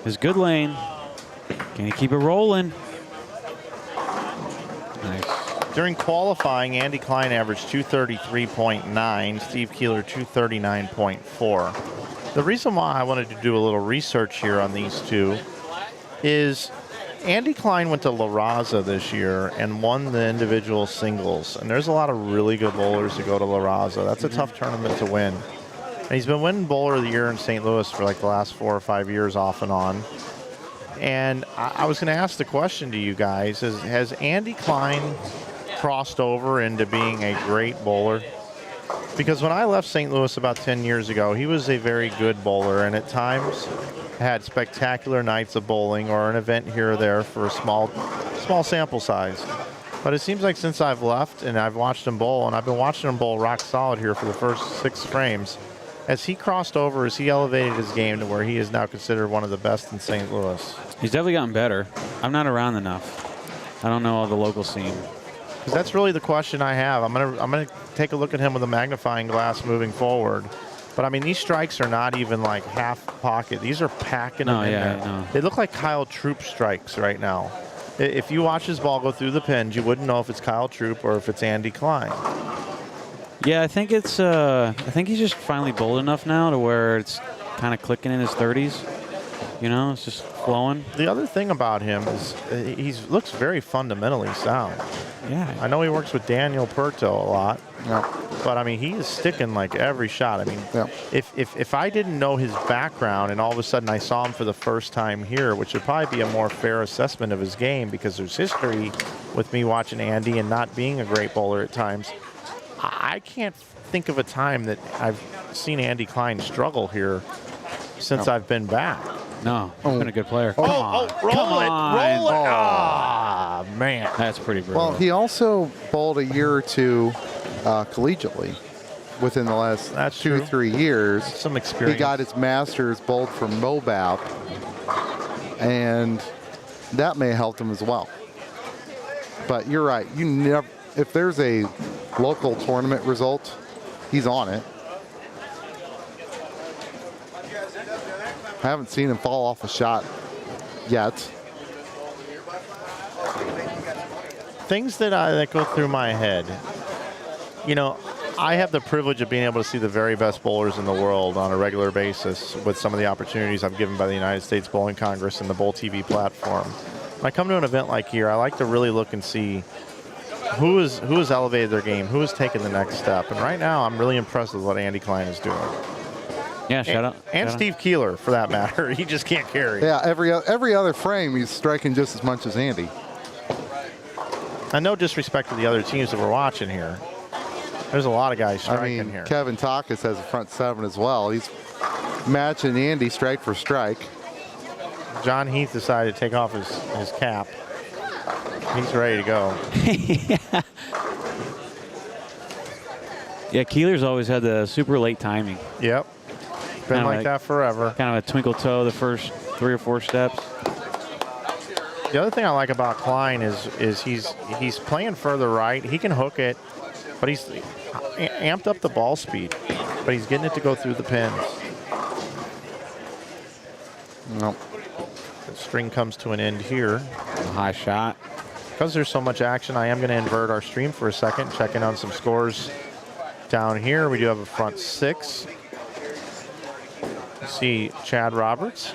is good lane. Can he keep it rolling? Nice. During qualifying, Andy Klein averaged 233.9, Steve Keeler 239.4. The reason why I wanted to do a little research here on these two is Andy Klein went to La Raza this year and won the individual singles. And there's a lot of really good bowlers that go to La Raza. That's a tough tournament to win. And he's been winning Bowler of the Year in St. Louis for like the last 4 or 5 years off and on. And I was going to ask the question to you guys, has Andy Klein crossed over into being a great bowler? Because when I left St. Louis about 10 years ago, he was a very good bowler and at times had spectacular nights of bowling or an event here or there for a small sample size. But it seems like since I've left and I've watched him bowl, and I've been watching him bowl rock solid here for the first 6 frames, as he crossed over, as he elevated his game to where he is now considered one of the best in St. Louis. He's definitely gotten better. I'm not around enough. I don't know all the local scene. Because that's really the question I have. I'm gonna take a look at him with a magnifying glass moving forward. But I mean, these strikes are not even like half pocket. These are packing them in there. No. They look like Kyle Troop strikes right now. If you watch his ball go through the pins, you wouldn't know if it's Kyle Troop or if it's Andy Klein. Yeah, I think it's. I think he's just finally bold enough now to where it's kind of clicking in his 30s. You know, it's just flowing. The other thing about him is he looks very fundamentally sound. Yeah. I know he works with Daniel Perto a lot. Yeah. But I mean, he is sticking like every shot. I mean, Yeah. if I didn't know his background and all of a sudden I saw him for the first time here, which would probably be a more fair assessment of his game because there's history with me watching Andy and not being a great bowler at times, I can't think of a time that I've seen Andy Klein struggle here since I've been back. No, he's been a good player. Roll Come it. on. Ah, man. That's pretty brutal. Well, he also bowled a year or two collegiately within the last That's 2 or true. 3 years. Some experience. He got his master's bowled from Mobap, and that may have helped him as well. But you're right. You never, if there's a local tournament result, he's on it. I haven't seen him fall off a shot yet. Things that go through my head. You know, I have the privilege of being able to see the very best bowlers in the world on a regular basis with some of the opportunities I'm given by the United States Bowling Congress and the Bowl TV platform. When I come to an event like here, I like to really look and see who has elevated their game, who has taken the next step. And right now, I'm really impressed with what Andy Klein is doing. yeah, shout out. And shout Steve Keeler, for that matter. He just can't carry. Yeah, every other frame, he's striking just as much as Andy. And no disrespect to the other teams that we're watching here. There's a lot of guys striking I mean, here. Kevin Takas has a front 7 as well. He's matching Andy strike for strike. John Heath decided to take off his cap. He's ready to go. Yeah, Keeler's always had the super late timing. Yep. Been Kinda like that forever. Kind of a twinkle toe the first 3 or 4 steps. The other thing I like about Klein is he's playing further right. He can hook it, but he's amped up the ball speed, but he's getting it to go through the pins. No. The string comes to an end here. A high shot. Because there's so much action, I am going to invert our stream for a second, check in on some scores down here. We do have a front 6. You see Chad Roberts.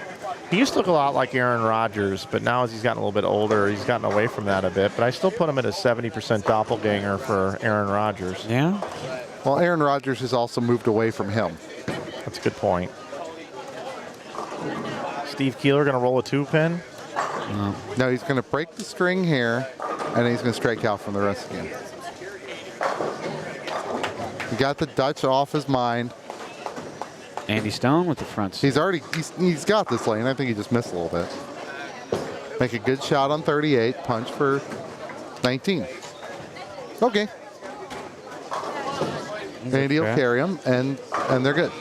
He used to look a lot like Aaron Rodgers, but now as he's gotten a little bit older, he's gotten away from that a bit. But I still put him at a 70% doppelganger for Aaron Rodgers. Yeah. Well, Aaron Rodgers has also moved away from him. That's a good point. Steve Keeler going to roll a 2-pin. Now he's going to break the string here, and then he's going to strike out from the rest again. He got the Dutch off his mind. Andy Stone with the front. He's got this lane. I think he just missed a little bit. Make a good shot on 38. Punch for 19. Okay. Andy will carry him, and they're good.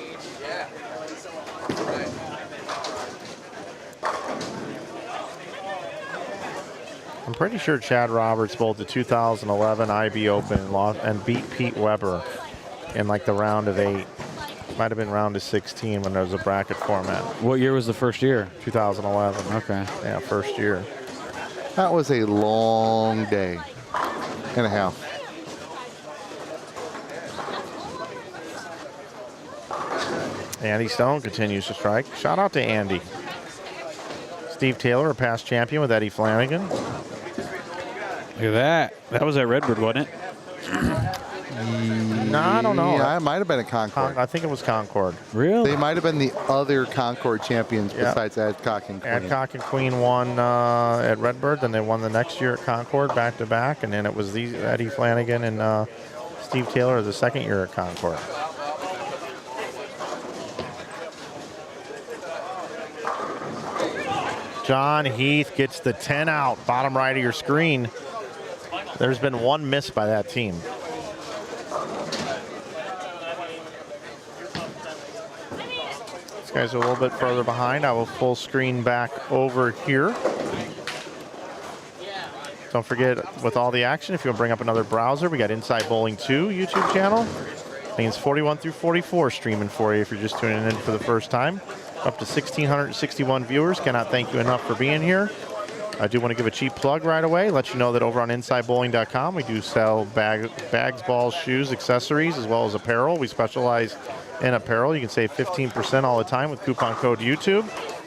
I'm pretty sure Chad Roberts bowled the 2011 IB Open and beat Pete Weber in like the round of 8. Might have been round of 16 when there was a bracket format. What year was the first year? 2011. Okay. Yeah, first year. That was a long day and a half. Andy Stone continues to strike. Shout out to Andy. Steve Taylor, a past champion with Eddie Flanagan. Look at that. That was at Redbird, wasn't it? No, I don't know. Yeah, it might have been a Concord. I think it was Concord. Really? They might have been the other Concord champions besides Adcock and Queen. Adcock and Queen won at Redbird, then they won the next year at Concord back to back, and then it was Eddie Flanagan and Steve Taylor the second year at Concord. John Heath gets the 10 out, bottom right of your screen. There's been one miss by that team. These guys are a little bit further behind. I will full screen back over here. Don't forget, with all the action, if you'll bring up another browser, we got Inside Bowling 2 YouTube channel. Lanes 41 through 44 streaming for you if you're just tuning in for the first time. Up to 1,661 viewers. Cannot thank you enough for being here. I do want to give a cheap plug right away. Let you know that over on InsideBowling.com, we do sell bags, balls, shoes, accessories, as well as apparel. We specialize in apparel. You can save 15% all the time with coupon code YouTube.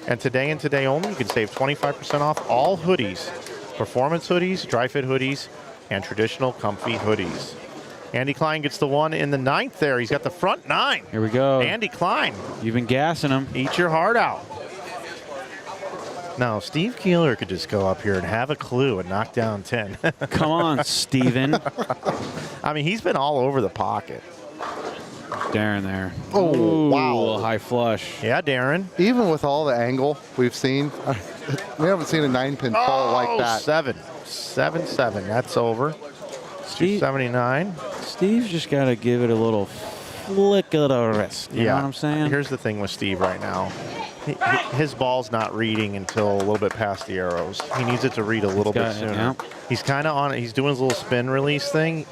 And today and today only, you can save 25% off all hoodies. Performance hoodies, dry fit hoodies, and traditional comfy hoodies. Andy Klein gets the one in the 9th there. He's got the front 9. Here we go. Andy Klein. You've been gassing him. Eat your heart out. Now, Steve Keeler could just go up here and have a clue and knock down 10. Come on, Steven. I mean, he's been all over the pocket. Darren there. Oh, Ooh, wow. A little high flush. Yeah, Darren. Even with all the angle we've seen, we haven't seen a 9-pin fall like that. 7-7. That's over. Steve, 279. Steve's just got to give it a little flick of the wrist. You know what I'm saying? Here's the thing with Steve right now. His ball's not reading until a little bit past the arrows. He needs it to read a little bit sooner. Yeah. He's kind of on it. He's doing his little spin release thing.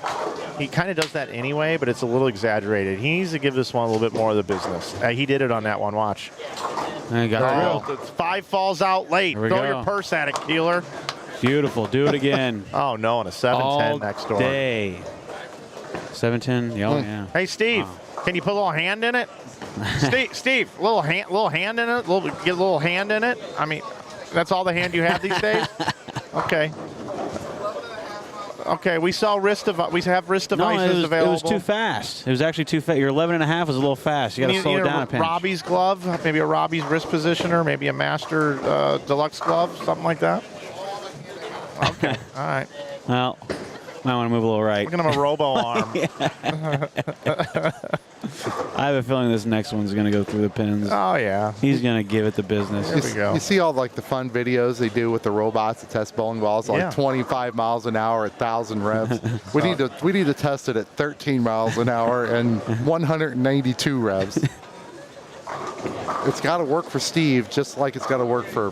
He kind of does that anyway, but it's a little exaggerated. He needs to give this one a little bit more of the business. He did it on that one. Watch. I got Oh, 5 falls out late. Throw your purse at it, Keeler. Beautiful. Do it again. Oh, no, and a 7-10 next door. Day. 7-10. Oh, yeah. Hey, Steve, can you put a little hand in it? Steve, little hand in it? Get a little hand in it? I mean, that's all the hand you have these days? Okay. Okay, we have wrist devices available. It was too fast. It was actually too fast. Your 11.5 was a little fast. You got to slow it down a pinch. Robbie's glove, maybe a Robbie's wrist positioner, maybe a Master Deluxe glove, something like that. Okay, all right. Well, might want to move a little right. Look at him, a robo arm. I have a feeling this next one's going to go through the pins. Oh, yeah. He's going to give it the business. There we go. You see all like the fun videos they do with the robots that test bowling balls, like 25 miles an hour, 1,000 revs. We need to test it at 13 miles an hour and 192 revs. It's got to work for Steve, just like it's got to work for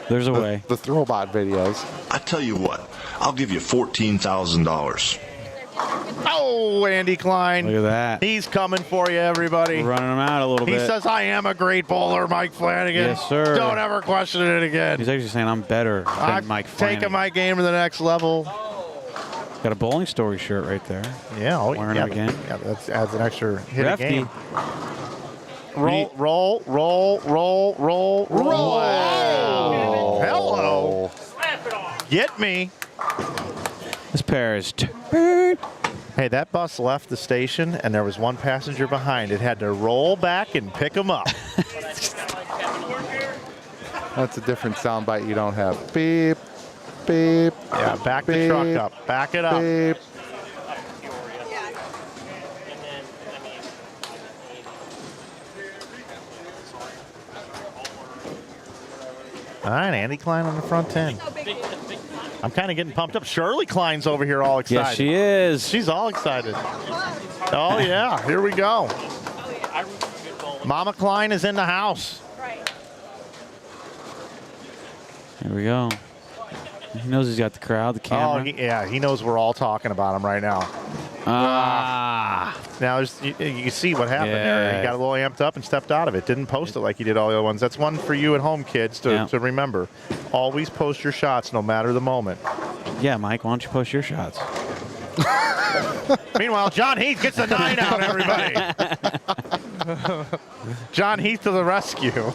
There's a way. the Throwbot videos. I tell you what, I'll give you $14,000. Oh, Andy Klein. Look at that. He's coming for you, everybody. We're running him out a little bit. He says, I am a great bowler, Mike Flanagan. Yes, sir. Don't ever question it again. He's actually saying I'm better than Mike Flanagan. Taking my game to the next level. Got a Bowling Story shirt right there. Yeah. Wearing it again. Yeah, that adds an extra hit a Refty. game. Roll. Wow. Hello. Get me. This pair is Hey, that bus left the station, and there was one passenger behind. It had to roll back and pick him up. That's a different soundbite you don't have. Beep, beep. Yeah, back the truck up. Back it up. Beep. All right, Andy Klein on the front 10. I'm kind of getting pumped up. Shirley Klein's over here all excited. Yes, she is. She's all excited. Oh, yeah. Here we go. Mama Klein is in the house. Here we go. He knows he's got the crowd, the camera. Oh, yeah. He knows we're all talking about him right now. Now, you can see what happened there. He got a little amped up and stepped out of it. Didn't post it like he did all the other ones. That's one for you at home, kids, to remember. Always post your shots no matter the moment. Yeah, Mike, why don't you post your shots? Meanwhile, John Heath gets a 9 out, everybody. John Heath to the rescue.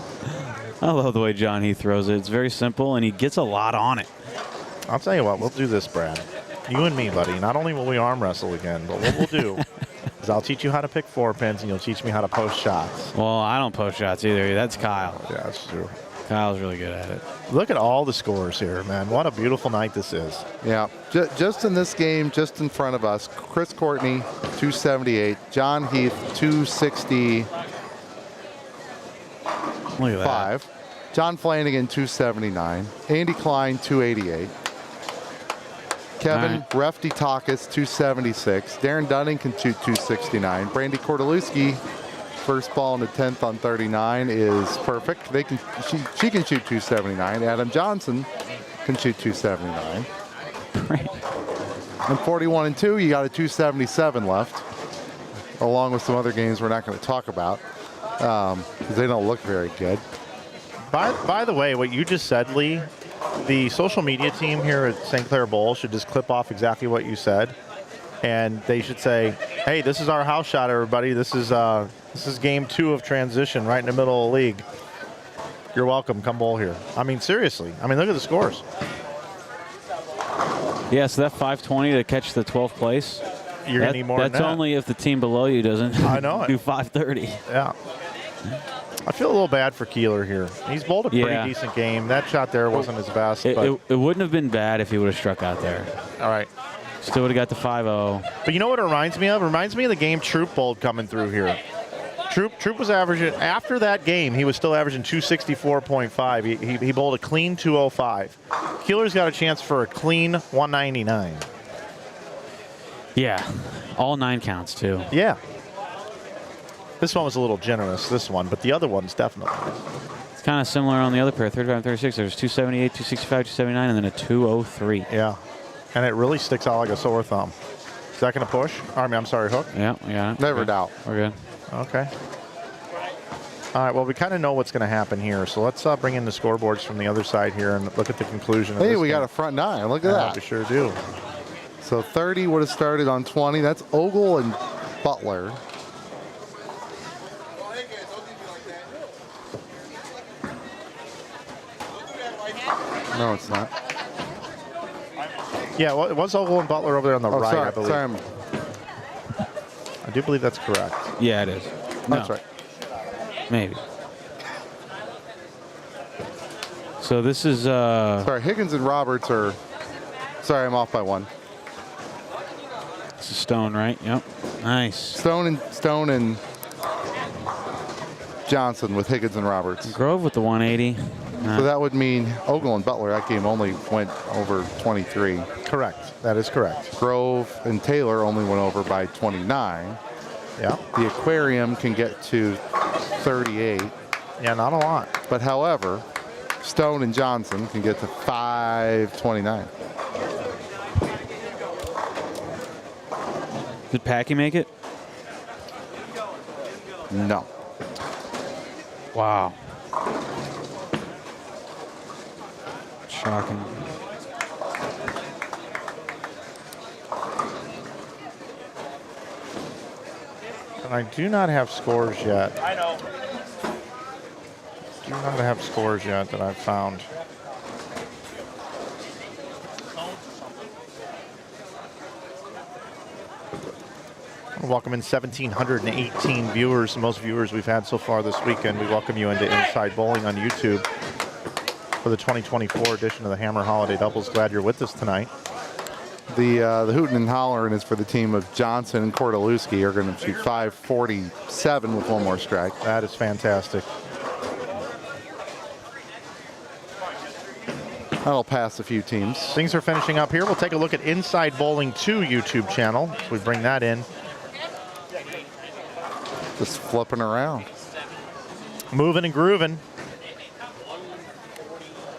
I love the way John Heath throws it. It's very simple, and he gets a lot on it. I'll tell you what, we'll do this, Brad. You and me, buddy. Not only will we arm wrestle again, but what we'll do is I'll teach you how to pick 4 pins, and you'll teach me how to post shots. Well, I don't post shots either. That's Kyle. Yeah, that's true. Kyle's really good at it. Look at all the scores here, man. What a beautiful night this is. Yeah, just in this game, just in front of us, Chris Courtney, 278. John Heath, 265. Look at that. John Flanagan, 279. Andy Klein, 288. Kevin Refty Takis, 276. Darren Dunning can shoot 269. Brandy Kordelewski, first ball in the 10th on 39 is perfect. She can shoot 279. Adam Johnson can shoot 279. And 41 and 2, you got a 277 left, along with some other games we're not going to talk about because they don't look very good. By the way, what you just said, Lee, the social media team here at St. Clair Bowl should just clip off exactly what you said, and they should say, "Hey, this is our house shot, everybody. This is game 2 of transition, right in the middle of the league. You're welcome. Come bowl here." I mean, seriously. I mean, look at the scores. Yeah, so that 520 to catch the 12th place. You're gonna need more than that. That's only if the team below you doesn't I know do 530. Yeah. I feel a little bad for Keeler here. He's bowled a pretty decent game. That shot there wasn't his best. It wouldn't have been bad if he would have struck out there. All right. Still would have got the 5-0. But you know what it reminds me of? It reminds me of the game Troop bowled coming through here. Troop was averaging, after that game, he was still averaging 264.5. He bowled a clean 205. Keeler's got a chance for a clean 199. Yeah. All 9 counts, too. Yeah. This one was a little generous, this one, but the other one's definitely. It's kind of similar on the other pair, 35 and 36. There's 278, 265, 279, and then a 203. Yeah. And it really sticks out like a sore thumb. Is that going to push? I'm sorry, Hook? Yeah, we got it. Never doubt. We're good. Okay. All right, well, we kind of know what's going to happen here, so let's bring in the scoreboards from the other side here and look at the conclusion of Hey, this we game. got a front 9. Look at that. We sure do. So 30 would have started on 20. That's Ogle and Butler. No, it's not. Yeah, well, it was Ogle and Butler over there on the right, sorry, I believe. sorry. I do believe that's correct. Yeah, it is. That's right. Maybe. So this is... Sorry, Higgins and Roberts are... Sorry, I'm off by 1. This is Stone, right? Yep. Nice. Stone and Johnson with Higgins and Roberts. Grove with the 180. So that would mean Ogle and Butler, that game only went over 23. Correct. That is correct. Grove and Taylor only went over by 29. Yeah. The Aquarium can get to 38. Yeah, not a lot. But however, Stone and Johnson can get to 529. Did Packy make it? No. Wow. Shocking. And I do not have scores yet. I know. Do not have scores yet that I've found. Welcome in 1,718 viewers, the most viewers we've had so far this weekend. We welcome you into Inside Bowling on YouTube for the 2024 edition of the Hammer Holiday Doubles. Glad you're with us tonight. The hootin' and hollering is for the team of Johnson and Kordelewski are going to shoot 547 with 1 more strike. That is fantastic. That'll pass a few teams. Things are finishing up here. We'll take a look at Inside Bowling 2 YouTube channel. We bring that in. Just flipping around. Moving and grooving.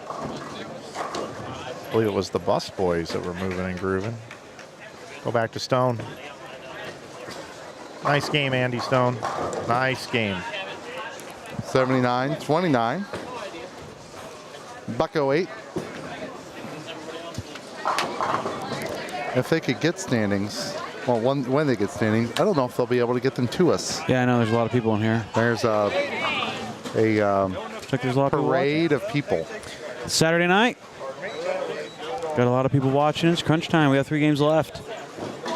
I believe it was the Bus Boys that were moving and grooving. Go back to Stone. Nice game, Andy Stone. Nice game. 79-29. Bucko 8. If they could get standings, well, when they get standings, I don't know if they'll be able to get them to us. Yeah, I know there's a lot of people in here. There's Looks like there's a lot of parade of people. Saturday night. Got a lot of people watching. It's crunch time. We got 3 games left.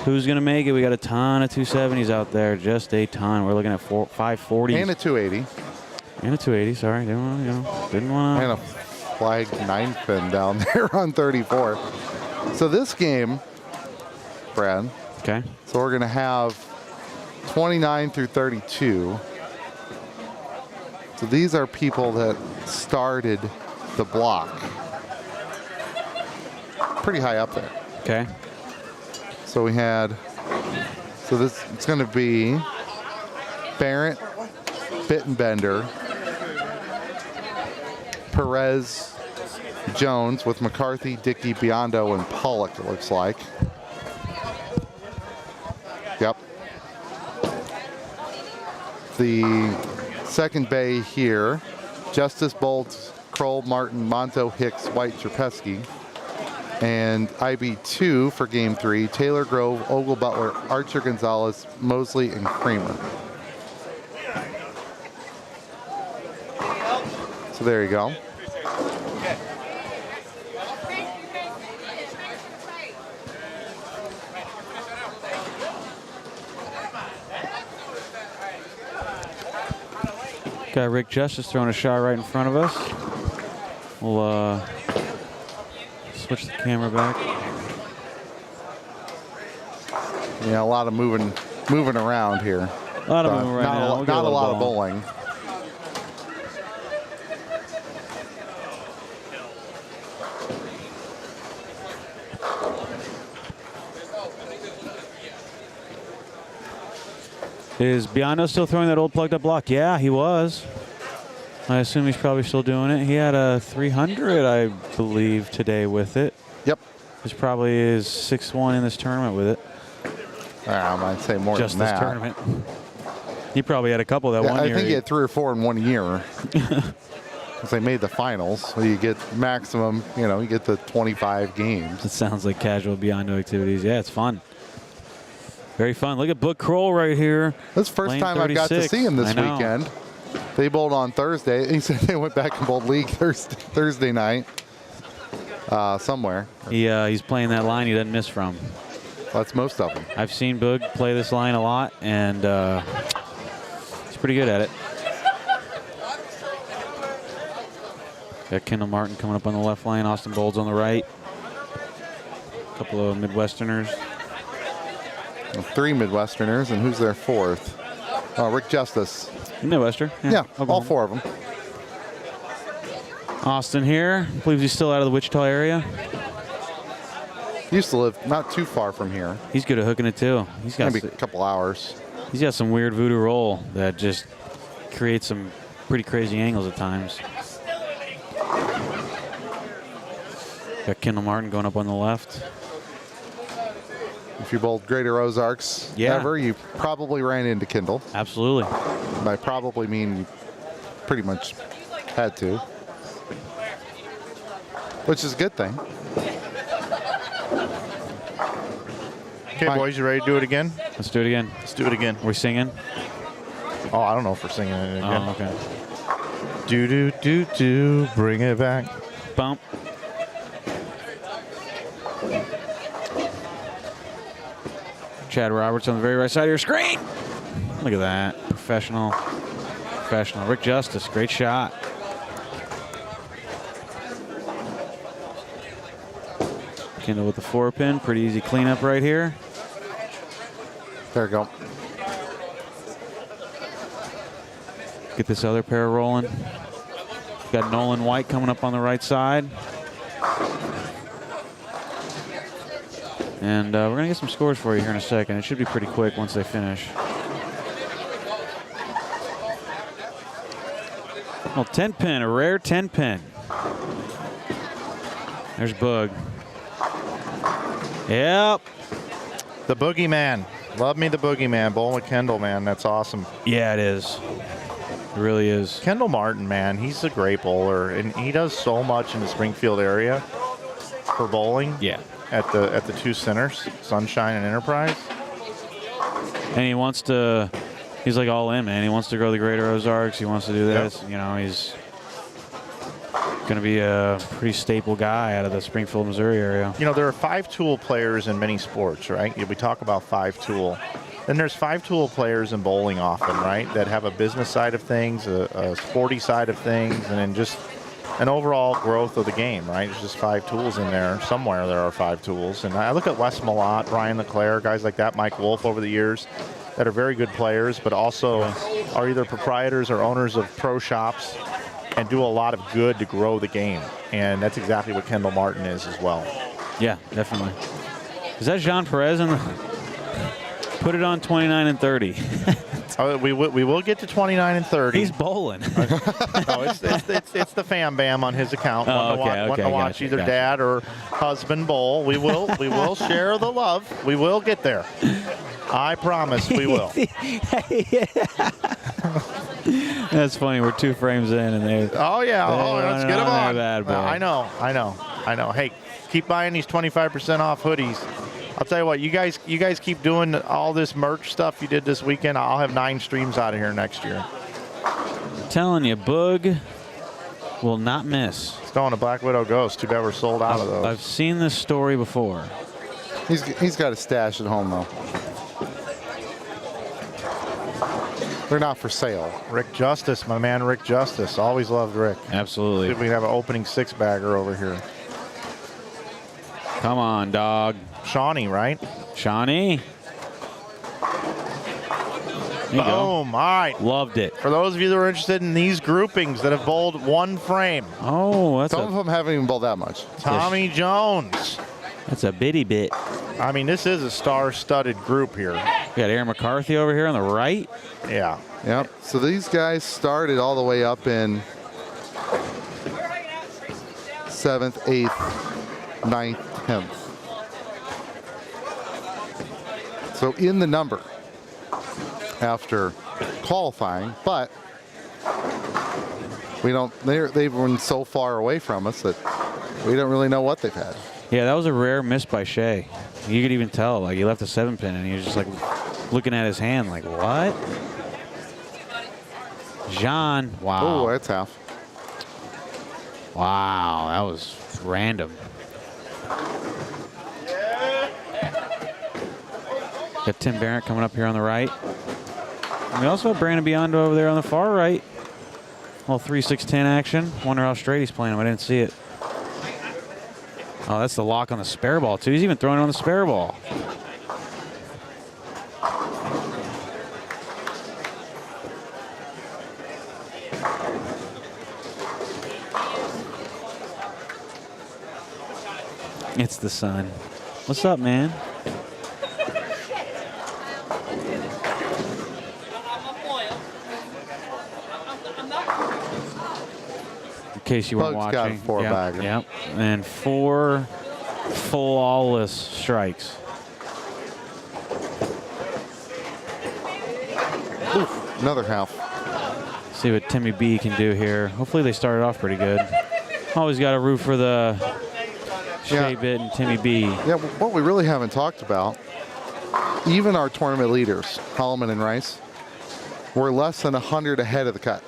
Who's going to make it? We got a ton of 270s out there. Just a ton. We're looking at 540s. And a 280. And a 280. Sorry. Didn't want to. And a flag 9-pin down there on 34. So this game, Brad. Okay. So we're going to have 29 through 32. So these are people that started the block. Pretty high up there. Okay. So we had, so this, it's going to be Barrett, Bittenbender, Perez, Jones with McCarthy, Dickey, Biondo, and Pollock, it looks like. Yep. The second bay here, Justice, Bolts, Kroll, Martin, Monto, Hicks, White, Trapesky. And IB2 for game 3, Taylor, Grove, Ogle, Butler, Archer, Gonzalez, Mosley, and Kramer. So there you go. Got Rick Justice throwing a shot right in front of us. We'll switch the camera back. Yeah, a lot of moving around here. A lot of moving right now. Not a lot of bowling. Is Biondo still throwing that old plugged up block? Yeah, he was. I assume he's probably still doing it. He had a 300, I believe, today with it. Yep. This probably is 6-1 in this tournament with it. I might say more Just than this that. tournament. He probably had a couple that one I year. think he had 3 or 4 in 1 year. Because they made the finals, so you get maximum, you get the 25 games. It sounds like casual Biondo activities. Yeah, it's fun. Very fun. Look at Book Kroll right here. This is the first Lane time I got to 36. see him this I know. weekend. They bowled on Thursday. He said they went back and bowled league Thursday night somewhere. He's playing that line he doesn't miss from. That's most of them. I've seen Boog play this line a lot, and he's pretty good at it. Got Kendall Martin coming up on the left line. Austin Bowles on the right. A couple of Midwesterners. 3 Midwesterners, and who's their 4th? Oh, Rick Justice. Midwestern. Yeah, all Oklahoma. 4 of them. Austin here. Believes he's still out of the Wichita area. Used to live not too far from here. He's good at hooking it too. He's got Maybe a couple hours. He's got some weird voodoo roll that just creates some pretty crazy angles at times. Got Kendall Martin going up on the left. If you bowled Greater Ozarks ever, you probably ran into Kendall. Absolutely. By probably mean you pretty much had to. Which is a good thing. Okay, boys, you ready to do it again? Let's do it again. Let's do it again. We're singing? Oh, I don't know if we're singing it again. Oh, okay. Do, do, do, do, bring it back. Bump. Chad Roberts on the very right side of your screen. Look at that. Professional. Professional. Rick Justice, great shot. Kendall with the 4-pin. Pretty easy cleanup right here. There you go. Get this other pair rolling. Got Nolan White coming up on the right side. And we're going to get some scores for you here in a second. It should be pretty quick once they finish. Well, 10-pin, a rare 10-pin. There's Boog. Yep. The boogeyman. Love me the boogeyman. Bowling with Kendall, man. That's awesome. Yeah, it is. It really is. Kendall Martin, man, he's a great bowler, and he does so much in the Springfield area for bowling. Yeah. At the two centers, Sunshine and Enterprise. And he wants to, he's like all in, man. He wants to grow the Greater Ozarks. He wants to do this. Yep. You know, he's going to be a pretty staple guy out of the Springfield, Missouri area. You know, there are 5-tool players in many sports, right? We talk about 5-tool. Then there's 5-tool players in bowling often, right? That have a business side of things, a sporty side of things, and then just an overall growth of the game, right? There's just 5 tools in there. Somewhere there are 5 tools. And I look at Wes Malott, Brian LeClaire, guys like that, Mike Wolf over the years that are very good players, but also are either proprietors or owners of pro shops and do a lot of good to grow the game. And that's exactly what Kendall Martin is as well. Yeah, definitely. Is that Jean Perez in the... Put it on 29 and 30. We will get to 29 and 30. He's bowling. No, it's the Fam Bam on his account. Oh, Want to watch either dad or husband bowl. We will share the love. We will get there. I promise we will. That's funny. We're 2 frames in, and they. Oh yeah. Let's get them on. Bad boy. I know. Hey, keep buying these 25% off hoodies. I'll tell you what, you guys keep doing all this merch stuff you did this weekend. I'll have 9 streams out of here next year. I'm telling you, Boog will not miss. It's going to Black Widow Ghost. Too bad we're sold out of those. I've seen this story before. He's got a stash at home, though. They're not for sale. Rick Justice, my man Rick Justice. Always loved Rick. Absolutely. See if we can have an opening 6-bagger over here. Come on, dog. Shawnee, right? Shawnee. Boom. All right. Loved it. For those of you that are interested in these groupings that have bowled 1 frame. Oh, that's Some of them haven't even bowled that much. Tommy Jones. That's a bitty bit. I mean, this is a star-studded group here. We got Aaron McCarthy over here on the right. Yeah. Yep. So these guys started all the way up in 7th, 8th, 9th, 10th. So in the number after qualifying, but we don't. They've been so far away from us that we don't really know what they've had. Yeah, that was a rare miss by Shea. You could even tell, like, he left a 7-pin and he was just like looking at his hand, like, what? Jean, wow. Oh, that's half. Wow, that was random. Got Tim Barrett coming up here on the right. And we also have Brandon Biondo over there on the far right. Little 3-6-10 action. Wonder how straight he's playing him. I didn't see it. Oh, that's the lock on the spare ball, too. He's even throwing it on the spare ball. It's the sun. What's up, man? In case you weren't Bug's watching. got a 4-bagger. Yep. And 4 flawless strikes. Oof, another half. See what Timmy B can do here. Hopefully they started off pretty good. Always got to root for the Shea Bit and Timmy B. Yeah, what we really haven't talked about, even our tournament leaders, Holloman and Rice, were less than 100 ahead of the cut.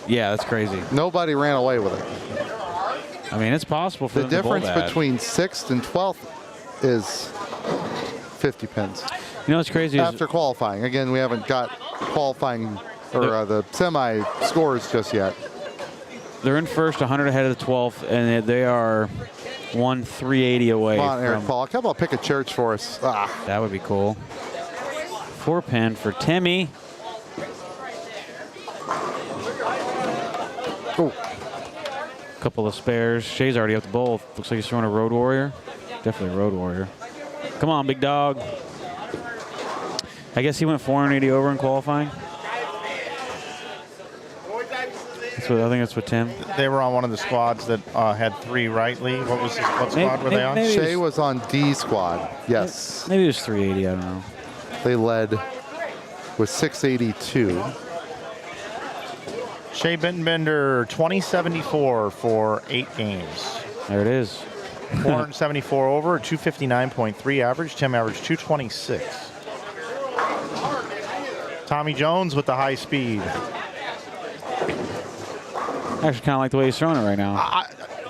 Yeah, that's crazy. Nobody ran away with it. I mean, it's possible for The them to bowl difference that. between 6th and 12th is 50 pins. You know what's crazy is After qualifying. Again, we haven't got qualifying or the semi scores just yet. they're in first, 100 ahead of the 12th, and they are 380 away. Come on, Eric from, Paul. How about pick a church for us? Ah. That would be cool. 4-pin for Timmy. Ooh. Couple of spares. Shea's already up the bowl. Looks like he's throwing a Road Warrior. Definitely a road warrior. Come on, big dog. I guess he went 480 over in qualifying. I think that's what Tim. They were on one of the squads that had 3, right, Lee? What squad were they on? Shea was on D squad. Yes. Maybe it was 380. I don't know. They led with 682. Shea Bittenbender, 2074 for 8 games. There it is. 474 over, 259.3 average. Tim averaged 226. Tommy Jones with the high speed. I actually kind of like the way he's throwing it right now.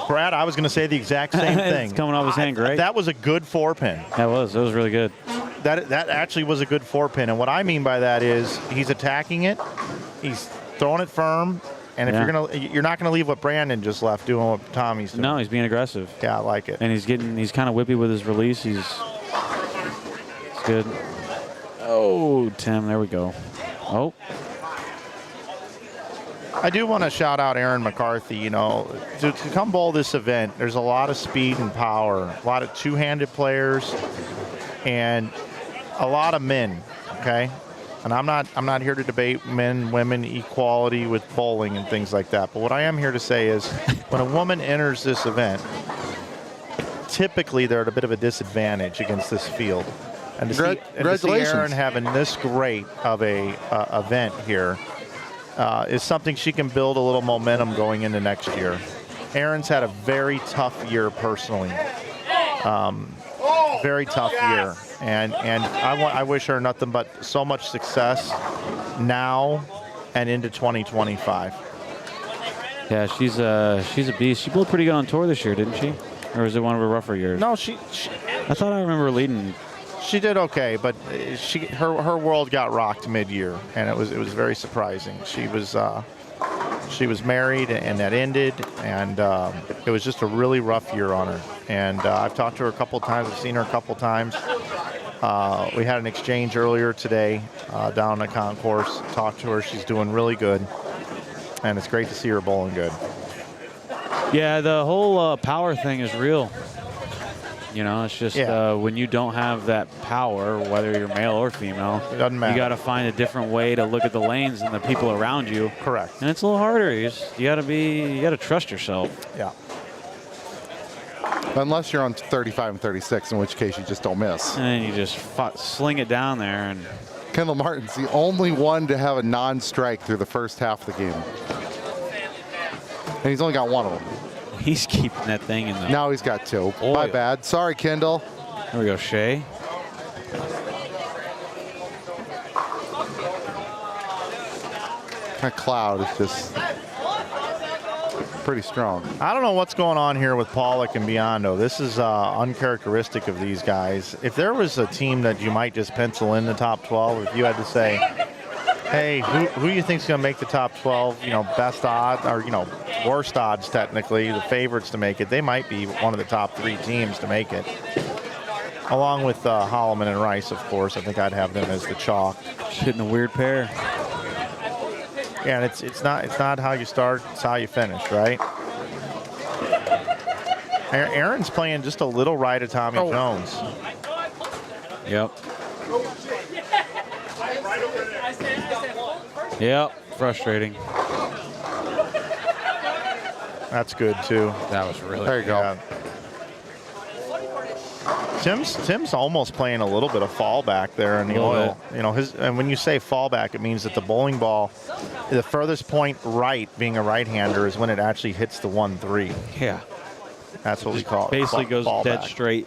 Brad, I was going to say the exact same thing. It's coming off his hand great. That was a good 4-pin. That was really good. That actually was a good 4-pin. And what I mean by that is he's attacking it, he's throwing it firm, and if you're not gonna leave what Brandon just left doing what Tommy's doing. No, he's being aggressive. Yeah, I like it. And he's kind of whippy with his release. It's good. Oh, Tim, there we go. Oh. I do want to shout out Aaron McCarthy. You know, to come bowl this event, there's a lot of speed and power, a lot of two-handed players, and a lot of men. Okay, and I'm not here to debate men, women, equality with bowling and things like that. But what I am here to say is, when a woman enters this event, typically they're at a bit of a disadvantage against this field. And to see Aaron having this great of a event here. Is something she can build a little momentum going into next year. Aaron's had a very tough year personally, very tough year, and I wish her nothing but so much success now and into 2025. Yeah, she's a beast. She bowled pretty good on tour this year, didn't she? Or was it one of her rougher years? No, I thought I remember leading. She did okay, but her world got rocked mid-year, and it was very surprising. She was married, and that ended, and it was just a really rough year on her. And I've talked to her a couple of times. I've seen her a couple of times. We had an exchange earlier today down in the concourse. Talked to her. She's doing really good, and it's great to see her bowling good. Yeah, the whole power thing is real. You know, it's just when you don't have that power, whether you're male or female, it doesn't matter. You got to find a different way to look at the lanes and the people around you. Correct. And it's a little harder. You got to trust yourself. Yeah. Unless you're on 35 and 36, in which case you just don't miss. And then you just sling it down there. And Kendall Martin's the only one to have a non-strike through the first half of the game. And he's only got one of them. He's keeping that thing in the... Now he's got 2. Oil. My bad. Sorry, Kendall. There we go, Shea. That cloud is just pretty strong. I don't know what's going on here with Pollock and Biondo. This is uncharacteristic of these guys. If there was a team that you might just pencil in the top 12, if you had to say, hey, who you think's going to make the top 12, you know, best odds, or, you know, worst odds technically, the favorites to make it, they might be one of the top 3 teams to make it. Along with Holloman and Rice, of course. I think I'd have them as the chalk. Hitting a weird pair. Yeah, and it's not how you start, it's how you finish, right? Aaron's playing just a little right of Tommy Jones. Yep. Yep, frustrating. That's good too. That was really There you go. Yeah. Tim's almost playing a little bit of fallback there in the oil. You know, and when you say fallback, it means that the bowling ball, the furthest point right, being a right-hander, is when it actually hits the 1-3. Yeah. That's what we call it. Basically goes fallback. dead straight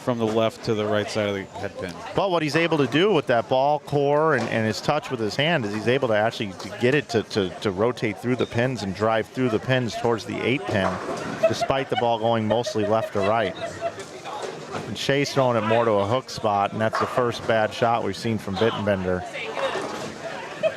from the left to the right side of the head pin. But what he's able to do with that ball core and his touch with his hand is he's able to actually get it to rotate through the pins and drive through the pins towards the 8-pin, despite the ball going mostly left to right. And Shea's throwing it more to a hook spot, and that's the first bad shot we've seen from Bittenbender.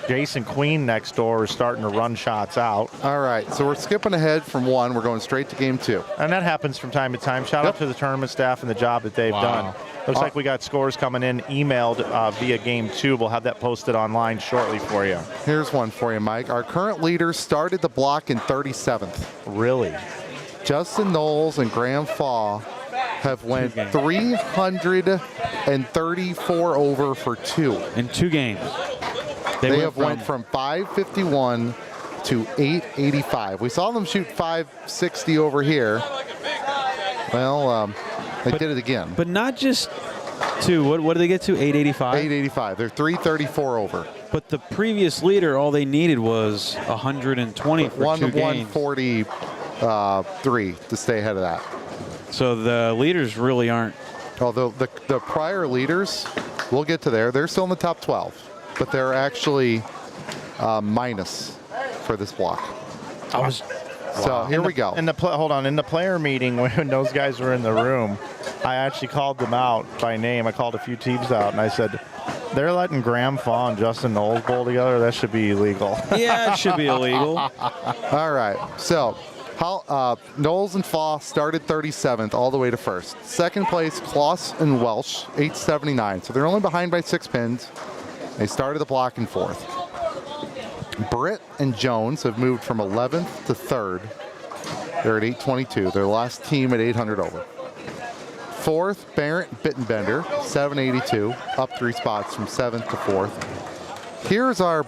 Jason Queen next door is starting to run shots out. All right, so we're skipping ahead from 1. We're going straight to game 2. And that happens from time to time. Shout out to the tournament staff and the job that they've done. Looks like we got scores coming in, emailed via game 2. We'll have that posted online shortly for you. Here's one for you, Mike. Our current leaders started the block in 37th. Really? Justin Knowles and Graham Faw have went games. 334 over for 2. In 2 games. They have went from 551 to 885. We saw them shoot 560 over here. Well, they did it again. But not just 2. What did they get to? 885? 885. They're 334 over. But the previous leader, all they needed was 120 for 2 games. 143 to stay ahead of that. So the leaders really aren't. Although the prior leaders, we'll get to there. They're still in the top 12, but they're actually minus for this block. So here we go. In the player meeting when those guys were in the room, I actually called them out by name. I called a few teams out, and I said, they're letting Graham Faw and Justin Knowles bowl together. That should be illegal. Yeah, it should be illegal. All right. So Knowles and Faw started 37th all the way to first. Second place, Kloss and Welsh, 879. So they're only behind by 6 pins. They started the block in 4th. Britt and Jones have moved from 11th to 3rd. They're at 822. They're the last team at 800 over. 4th, Barrett Bittenbender, 782, up 3 spots from 7th to 4th. Here's our,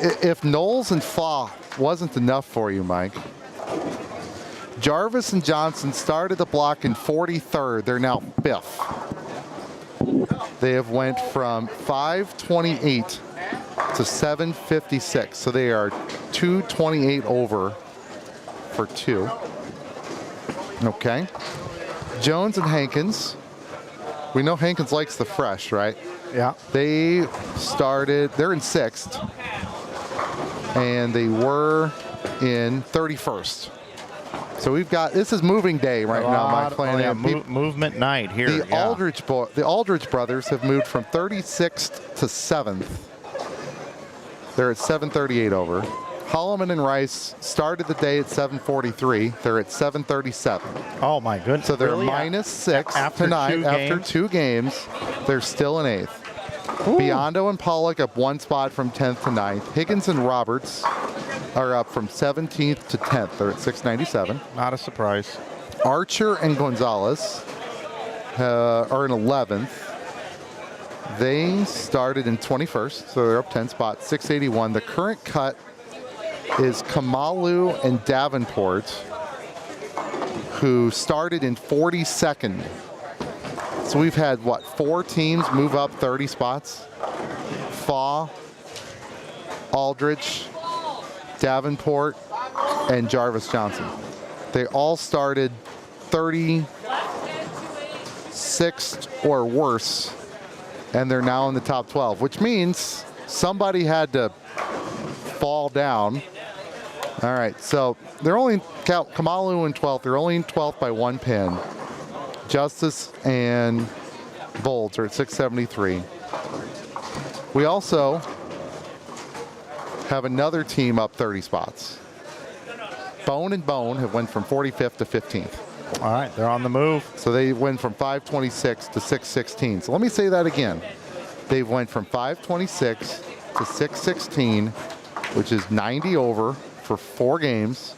if Knowles and Faw wasn't enough for you, Mike, Jarvis and Johnson started the block in 43rd. They're now 5th. They have went from 528 to 756. So they are 228 over for 2. Okay. Jones and Hankins. We know Hankins likes the fresh, right? Yeah. They started, they're in 6th. And they were in 31st. So we've got, this is moving day right now, Mike Flanagan. Movement night here. The Aldridge brothers have moved from 36th to 7th. They're at 738 over. Holloman and Rice started the day at 743. They're at 737. Oh my goodness. So they're really? minus 6 after tonight. 2 After games? 2 games, they're still in 8th. Biondo and Pollock up 1 spot from 10th to 9th. Higgins and Roberts are up from 17th to 10th. They're at 697. Not a surprise. Archer and Gonzalez are in 11th. They started in 21st, so they're up 10 spots, 681. The current cut is Kamalu and Davenport, who started in 42nd. So we've had, 4 teams move up 30 spots? Faw, Aldridge, Davenport, and Jarvis Johnson. They all started 36th or worse, and they're now in the top 12, which means somebody had to fall down. All right, so they're only, Kamalu in 12th, they're only in 12th by 1 pin. Justice and Bolds are at 673. We also have another team up 30 spots. Bone and Bone have went from 45th to 15th. All right, they're on the move. So they went from 526 to 616. So let me say that again. They've went from 526 to 616, which is 90 over for 4 games,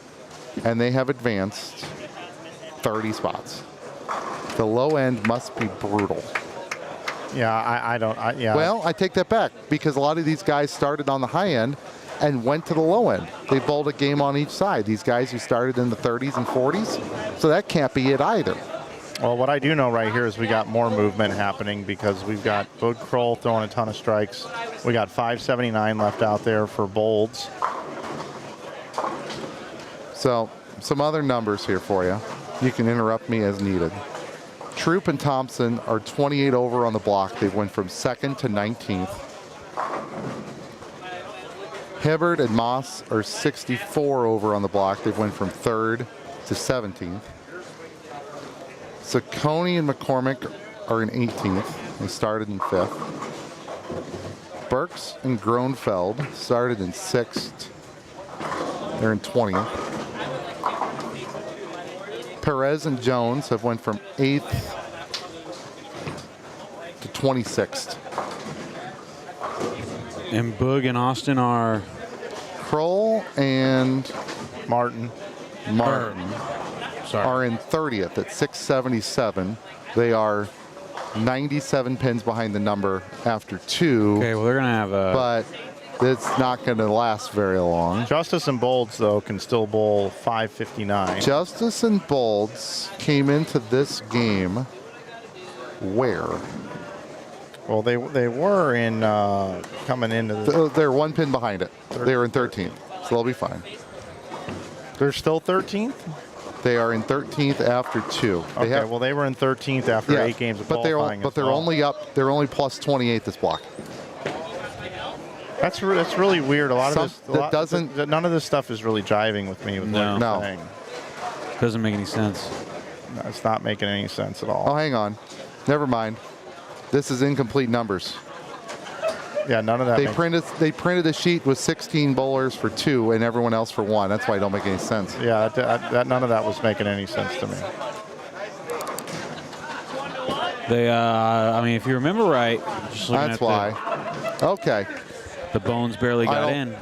and they have advanced 30 spots. The low end must be brutal. Yeah, yeah. Well, I take that back because a lot of these guys started on the high end and went to the low end. They bowled a game on each side. These guys who started in the 30s and 40s, so that can't be it either. Well, what I do know right here is we got more movement happening because we've got Bode Kroll throwing a ton of strikes. We got 579 left out there for Bolds. So some other numbers here for you. You can interrupt me as needed. Troop and Thompson are 28 over on the block. They went from 2nd to 19th. Hibbard and Moss are 64 over on the block. They've went from 3rd to 17th. Saccone and McCormick are in 18th. They started in 5th. Burks and Gronfeld started in 6th. They're in 20th. Perez and Jones have went from 8th to 26th. And Boog and Austin are Kroll and Martin. sorry. are in 30th at 677. They are 97 pins behind the number after 2. Okay, well, they're going to have a... But it's not going to last very long. Justice and Bolds, though, can still bowl 559. Justice and Bolds came into this game where? Well, they were in coming into the. They're 1 pin behind it. They were in 13th, so they'll be fine. They're still 13th? They are in 13th after 2. Okay, well, they were in 13th after 8 games of qualifying. But they're only up. They're only plus 28 this block. That's really weird. A lot of none of this stuff is really jiving with me. With what you're saying. Doesn't make any sense. No, it's not making any sense at all. Oh, hang on. Never mind. This is incomplete numbers. Yeah, none of that. They printed a sheet with 16 bowlers for 2 and everyone else for 1. That's why it don't make any sense. Yeah, none of that was making any sense to me. They, I mean, if you remember right, just looking That's at why. Okay. The Bones barely got in.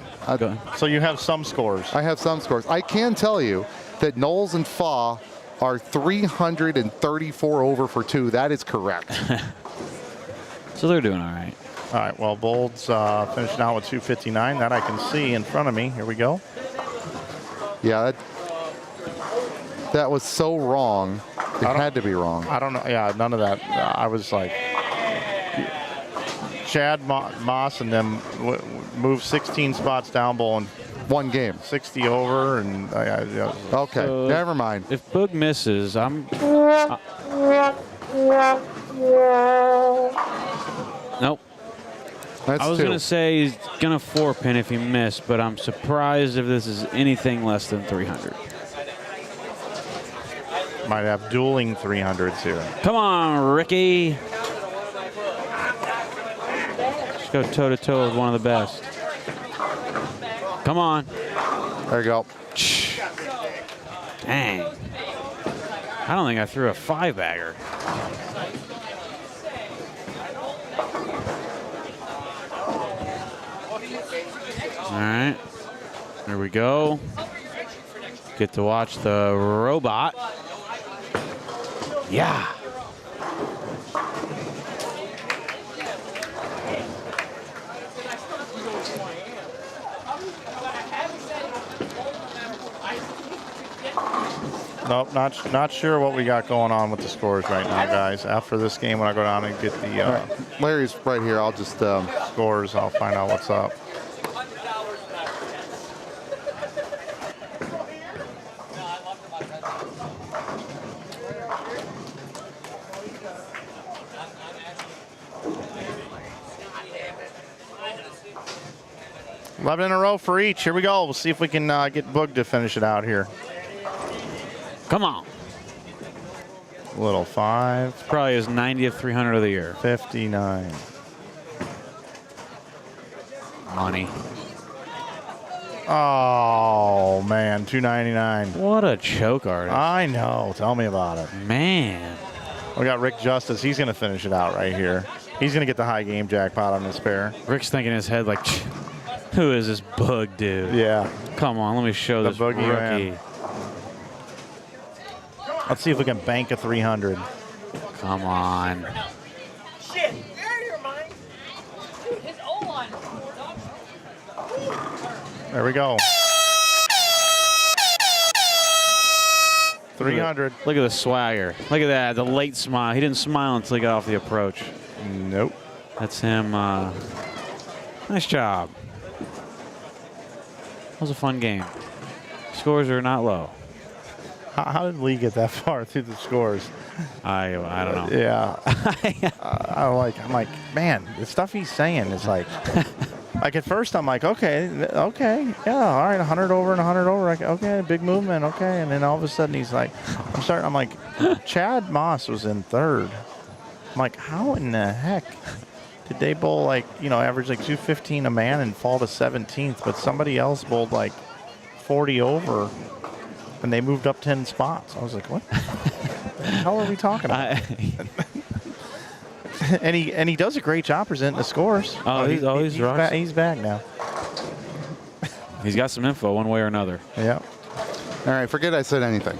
So you have some scores. I have some scores. I can tell you that Knowles and Faw are 334 over for 2. That is correct. So they're doing all right. All right, well, Bolds finishing out with 259. That I can see in front of me. Here we go. Yeah, that was so wrong. It had to be wrong. I don't know. Yeah, none of that. I was like, Chad Moss and them moved 16 spots down bowling 1 game. 60 over. And okay, So never mind. If Boog misses, nope. That's I was 2. going to say he's going to 4-pin if he missed, but I'm surprised if this is anything less than 300. Might have dueling 300s here. Come on, Ricky. Just go toe-to-toe with one of the best. Come on. There you go. Dang. I don't think I threw a 5-bagger. All right. There we go. Get to watch the robot. Yeah. Nope, not sure what we got going on with the scores right now, guys. After this game, when I go down and get the All right. Larry's right here. I'll just scores, I'll find out what's up. $11 in a row for each. Here we go. We'll see if we can get Boog to finish it out here. Come on. Little 5. Probably his 90th 300 of the year. 59. Money. Oh, man. 299. What a choke artist. I know. Tell me about it. Man. We got Rick Justice. He's going to finish it out right here. He's going to get the high game jackpot on this pair. Rick's thinking in his head like, who is this Boog dude? Yeah. Come on, let me show this boogie rookie. man. Let's see if we can bank a 300. Come on. Shit, you're out of your mind. Dude, his O-line. There we go. 300. Look at the swagger. Look at that, the late smile. He didn't smile until he got off the approach. Nope. That's him. Nice job. That was a fun game. Scores are not low. How did Lee get that far through the scores? I don't know. Yeah. I'm like, man, the stuff he's saying is like, like at first I'm like, okay, yeah, all right, 100 over and 100 over, okay, big movement, okay, and then all of a sudden he's like, I'm like, Chad Moss was in 3rd. I'm like, how in the heck did they bowl like, average like 215 a man and fall to 17th, but somebody else bowled like 40 over and they moved up 10 spots. I was like, what the hell are we talking about? And he does a great job presenting the scores. He's back now. He's got some info one way or another. Yeah. All right, forget I said anything.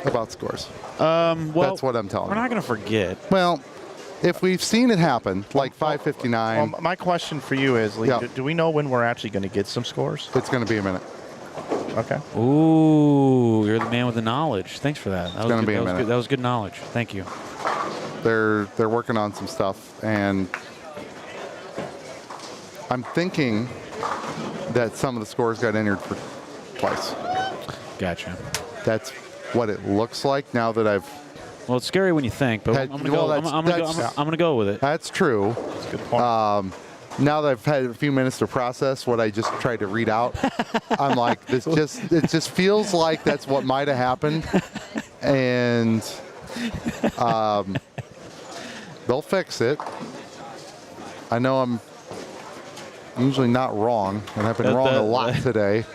about scores. Well, That's what I'm telling we're you. not going to forget. Well, if we've seen it happen, like 5:59, Well, my question for you is, Lee, Yeah. do we know when we're actually going to get some scores? it's going to be a minute. Okay. Ooh, you're the man with the knowledge. Thanks for that. That was gonna good. be a That was minute. good. That was good knowledge. Thank you. They're working on some stuff, and I'm thinking that some of the scores got entered for twice. Gotcha. That's what it looks like now that I've. Well, it's scary when you think, but Had- I'm going to well, go. that's- I'm going that's- to go with it. That's true. That's a good point. Now that I've had a few minutes to process what I just tried to read out, I'm like, it just feels like that's what might have happened, and they'll fix it. I know I'm usually not wrong, and I've been wrong a lot today.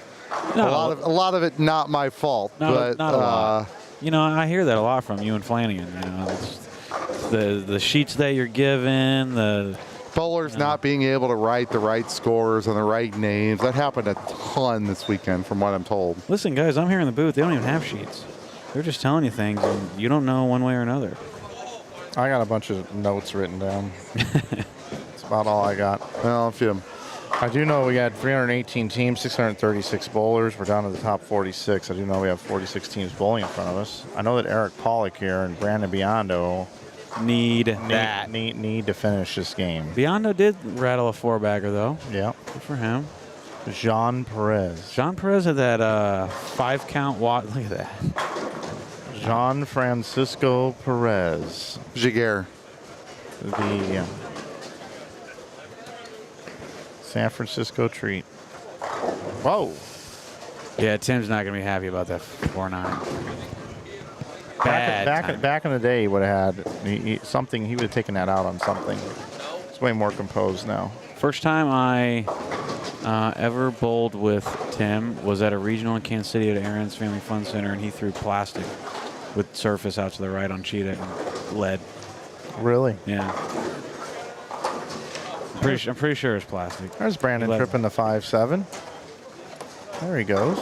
No, A lot of it not my fault, but not a lot. You know, I hear that a lot from you and Flanagan. You know, it's the sheets that you're given, the bowlers not being able to write the right scores and the right names. That happened a ton this weekend, from what I'm told. Listen, guys, I'm here in the booth. They don't even have sheets. They're just telling you things, and you don't know one way or another. I got a bunch of notes written down. That's about all I got. Well, if you I do know we had 318 teams, 636 bowlers. We're down to the top 46. I do know we have 46 teams bowling in front of us. I know that Eric Pollock here and Brandon Biondo Need to finish this game. Biondo did rattle a four-bagger, though. Yeah. Good for him. Jean Perez. John Perez had that 5-count walk. Look at that. Jean Francisco Perez. Jaguar. The San Francisco treat. Whoa. Yeah, Tim's not going to be happy about that 4-9. Bad Back in the day, he would have had something. He would have taken that out on something. It's way more composed now. First time I ever bowled with Tim was at a regional in Kansas City at Aaron's Family Fun Center, and he threw plastic with surface out to the right on cheetah and lead. Really? Yeah. I'm pretty sure it's plastic. There's Brandon 11. tripping the 5-7. There he goes.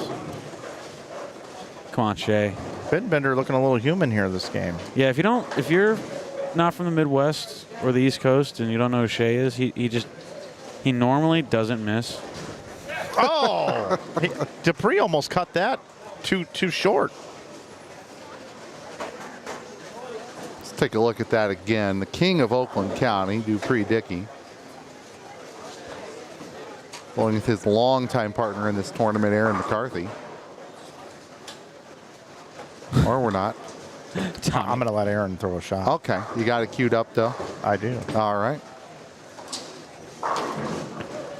Come on, Shay. Bittenbender looking a little human here this game. Yeah, if you're not from the Midwest or the East Coast and you don't know who Shay is, he normally doesn't miss. Oh! Dupree almost cut that too short. Let's take a look at that again. The king of Oakland County, Dupree Dickey, bowling with his longtime partner in this tournament, Aaron McCarthy. Or we're not. I'm going to let Aaron throw a shot. Okay, you got it queued up though. I do. All right.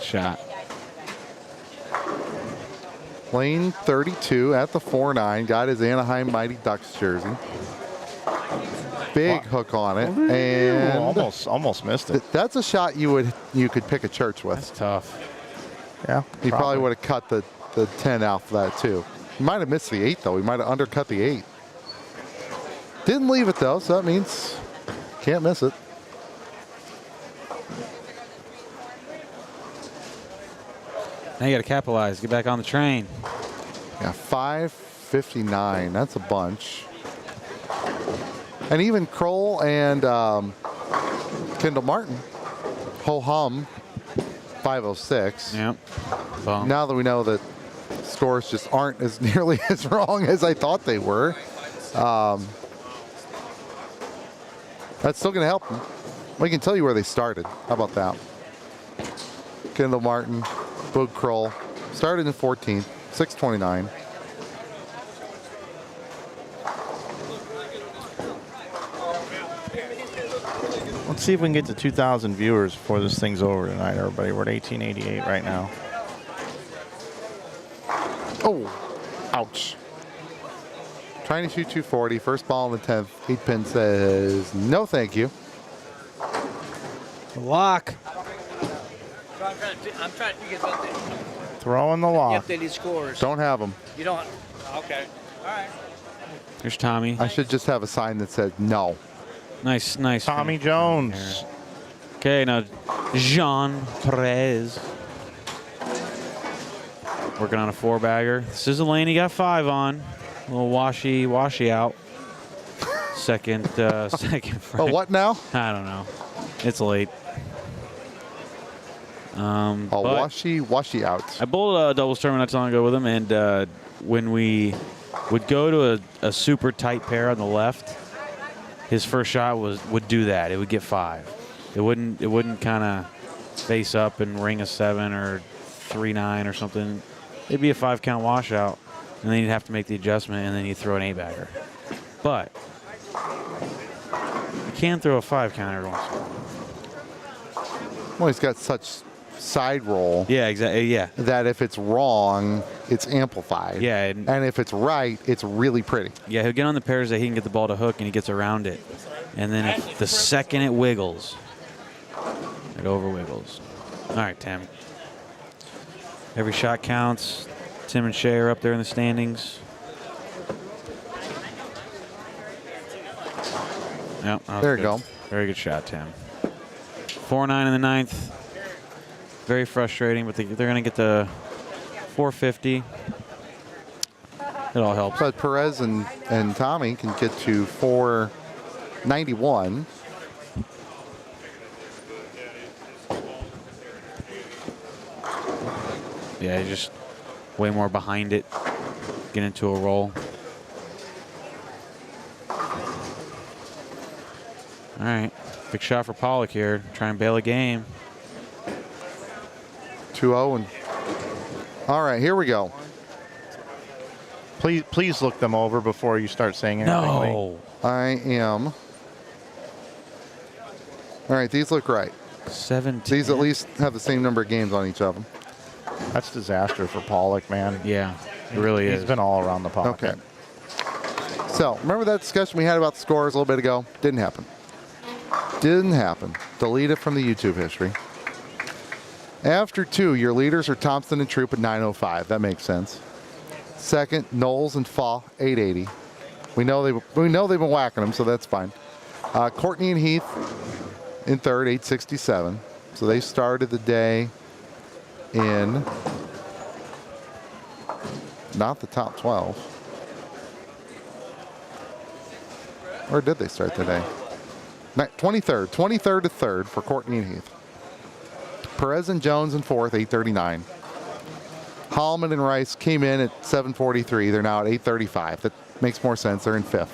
Shot. Lane 32 at the 4-9. Got his Anaheim Mighty Ducks jersey. Big hook on it, and almost missed it. that's a shot you could pick a church with. That's tough. Yeah, He probably would have cut the 10 out for that too. He might have missed the 8 though. He might have undercut the 8. Didn't leave it though, so that means can't miss it. Now you got to capitalize. Get back on the train. Yeah, 5:59. That's a bunch. And even Kroll and Kendall Martin, ho hum, 5:06. Yep. Bum. Now that we know that scores just aren't as nearly as wrong as I thought they were, that's still going to help them. We can tell you where they started. How about that? Kendall Martin, Boog Kroll, started in 14th, 6:29. Let's see if we can get to 2,000 viewers before this thing's over tonight, everybody. We're at 1888 right now. Oh, ouch. Trying to shoot 240, first ball in the 10th. 8-pin says, no thank you. Lock. I'm trying to get something. Throwing the lock. Updated scores. Don't have them. You don't. Okay. All right. Here's Tommy. I should just have a sign that said no. Nice. Tommy finish. Jones. Okay, now Jean Perez. Working on a 4-bagger. This is a lane he got 5 on. A little washy out. Second frame. Oh, what now? I don't know. It's late. A washy out. I bowled a doubles tournament not too long ago with him, and when we would go to a super tight pair on the left, his first shot would do that. It would get 5. It wouldn't kind of face up and ring a 7 or 3-9 or something. It'd be a 5-count washout, and then you'd have to make the adjustment, and then you'd throw an 8-bagger. But you can throw a 5-count every once in a while. Well, he's got such side roll. Yeah, exactly. Yeah. That if it's wrong, it's amplified. Yeah. And if it's right, it's really pretty. Yeah, he'll get on the pairs that he can get the ball to hook, and he gets around it. And then if the second it wiggles, it over wiggles. All right, Tim. Every shot counts. Tim and Shea are up there in the standings. Yep, There you go. Very good shot, Tim. 4-9 in the ninth. Very frustrating, but they're going to get the 450. It all helps. But Perez and Tommy can get to 491. Yeah, just way more behind it. Get into a roll. All right, big shot for Pollock here. Try and bail a game. 2-0. And all right, here we go. Please look them over before you start saying anything. No. I am. All right, these look right. 17. These at least have the same number of games on each of them. That's disaster for Pollock, man. Yeah, it really is. He's been all around the pocket. Okay. So remember that discussion we had about the scores a little bit ago? Didn't happen. Didn't happen. Delete it from the YouTube history. After 2, your leaders are Thompson and Troop at 905. That makes sense. Second, Knowles and Faw, 880. We know they've been whacking them, so that's fine. Courtney and Heath in third, 867. So they started the day in not the top 12. Or did they start the day? 23rd. 23rd to 3rd for Courtney and Heath. Perez and Jones in 4th, 839. Hallman and Rice came in at 743. They're now at 835. That makes more sense. They're in 5th.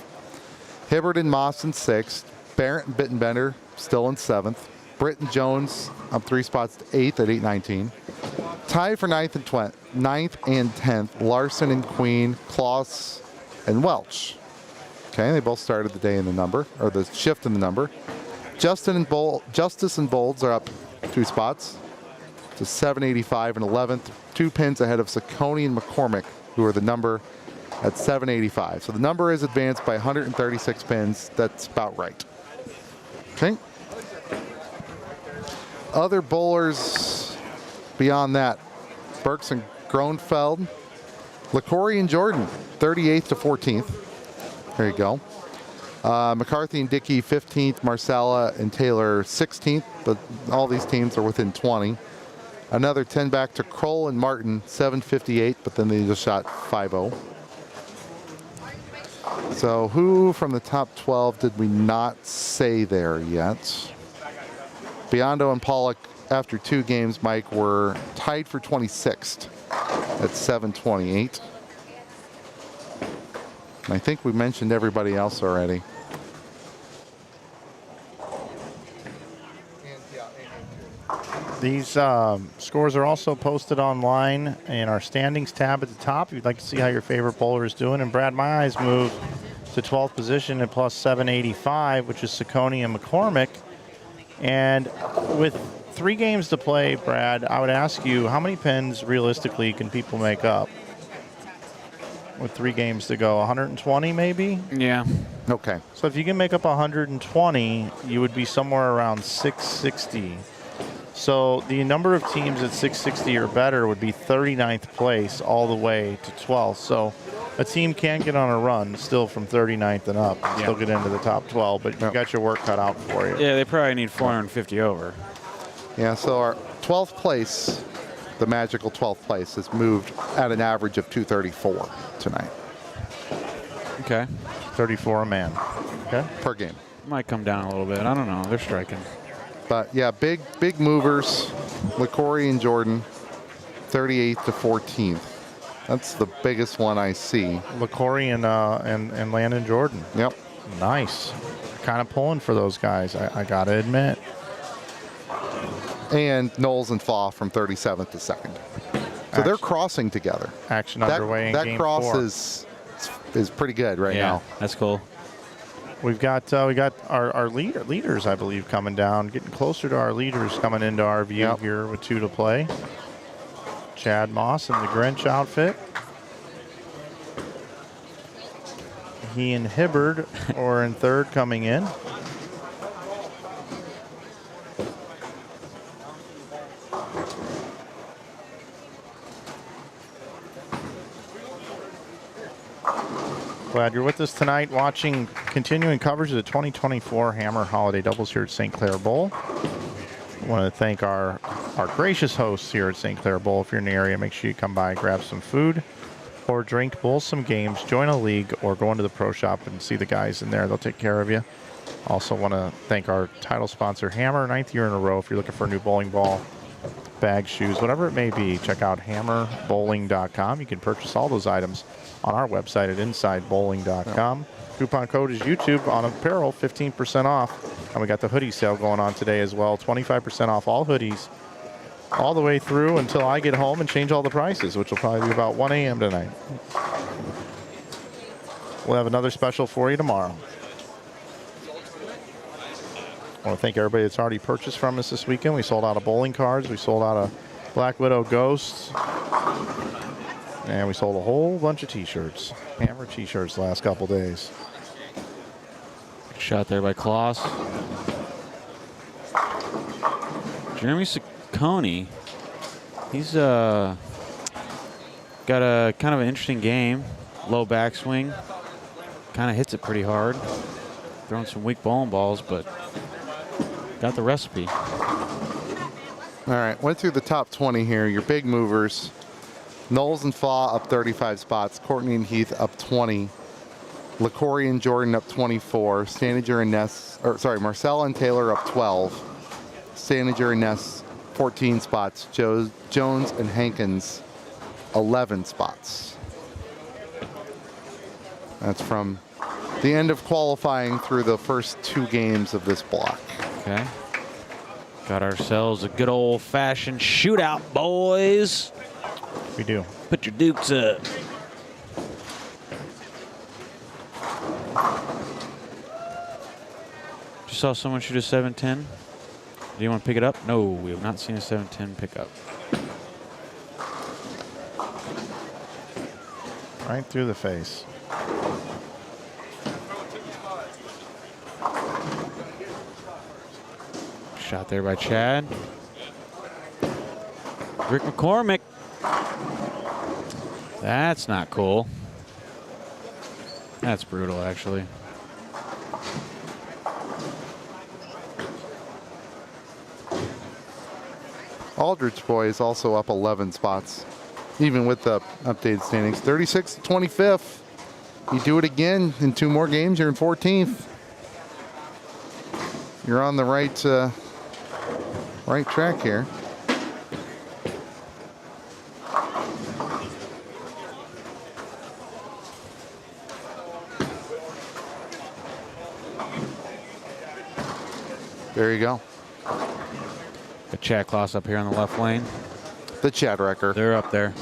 Hibbert and Moss in 6th. Barrett and Bittenbender still in 7th. Britt and Jones up 3 spots to 8th at 819. Tied for 9th and 10th. Larson and Queen, Kloss and Welch. Okay, they both started the day in the number, or the shift in the number. Justice and Bolds are up 2 spots to 785 and 11th. 2 pins ahead of Saccone and McCormick, who are the number at 785. So the number is advanced by 136 pins. That's about right. Okay. Other bowlers beyond that, Burks and Gronfeld, LaCory and Jordan, 38th to 14th. There you go. McCarthy and Dickey, 15th. Marcella and Taylor, 16th. But all these teams are within 20. Another 10 back to Kroll and Martin, 758, but then they just shot 5-0. So who from the top 12 did we not say there yet? Biondo and Pollock, after 2 games, Mike, were tied for 26th at 728. And I think we mentioned everybody else already. These scores are also posted online in our standings tab at the top. If you'd like to see how your favorite bowler is doing. And Brad, my eyes moved to 12th position at plus 785, which is Saccone and McCormick. And with 3 games to play, Brad, I would ask you, how many pins realistically can people make up? With 3 games to go, 120 maybe? Yeah. Okay. So if you can make up 120, you would be somewhere around 660. So the number of teams at 660 or better would be 39th place all the way to 12th. So a team can get on a run still from 39th and up, and still get into the top 12, but you got your work cut out for you. Yeah, they probably need 450 over. Yeah, so our 12th place, the magical 12th place, has moved at an average of 234 tonight. Okay. 34 a man. Okay. per game. Might come down a little bit. I don't know. They're striking. But yeah, big movers. LaCory and Jordan, 38th to 14th. That's the biggest one I see. LaCory and Landon Jordan. Yep. Nice. Kind of pulling for those guys, I got to admit. And Knowles and Faw from 37th to 2nd. So they're crossing together. Action underway in that game cross 4. is pretty good right Yeah, now. that's cool. We got our leaders, I believe, coming down, getting closer to our leaders coming into our view here with 2 to play. Chad Moss in the Grinch outfit. He and Hibbard are in 3rd coming in. Glad you're with us tonight watching continuing coverage of the 2024 Hammer Holiday Doubles here at St. Clair Bowl. I want to thank our gracious hosts here at St. Clair Bowl. If you're in the area, make sure you come by, grab some food or drink, bowl some games, join a league, or go into the pro shop and see the guys in there. They'll take care of you. Also want to thank our title sponsor, Hammer, 9th year in a row. If you're looking for a new bowling ball, bag, shoes, whatever it may be, check out hammerbowling.com. You can purchase all those items on our website at insidebowling.com. Coupon code is YouTube on apparel, 15% off. And we got the hoodie sale going on today as well, 25% off all hoodies all the way through until I get home and change all the prices, which will probably be about 1 a.m. tonight. We'll have another special for you tomorrow. I want to thank everybody that's already purchased from us this weekend. We sold out of bowling cards. We sold out of Black Widow Ghosts. And we sold a whole bunch of T-shirts. Hammer T-shirts the last couple days. Shot there by Kloss. Jeremy Ciccone. He's got a kind of an interesting game. Low backswing. Kind of hits it pretty hard. Throwing some weak bowling balls, but got the recipe. All right, went through the top 20 here. Your big movers. Knowles and Faw up 35 spots. Courtney and Heath up 20. LaCory and Jordan up 24. Staniger and Marcella and Taylor up 12. Staniger and Ness 14 spots. Jones and Hankins 11 spots. That's from the end of qualifying through the first 2 games of this block. Okay. Got ourselves a good old-fashioned shootout, boys. We do. Put your dukes up. Just saw someone shoot a 710. Do you want to pick it up? No, we have not seen a 710 pickup. Right through the face. Shot there by Chad. Rick McCormick. That's not cool. That's brutal, actually. Aldridge boys also up 11 spots, even with the updated standings. 36th to 25th. You do it again in 2 more games, you're in 14th. You're on the right track here. There you go. The Chad Kloss up here on the left lane. The Chad Wrecker. They're up there.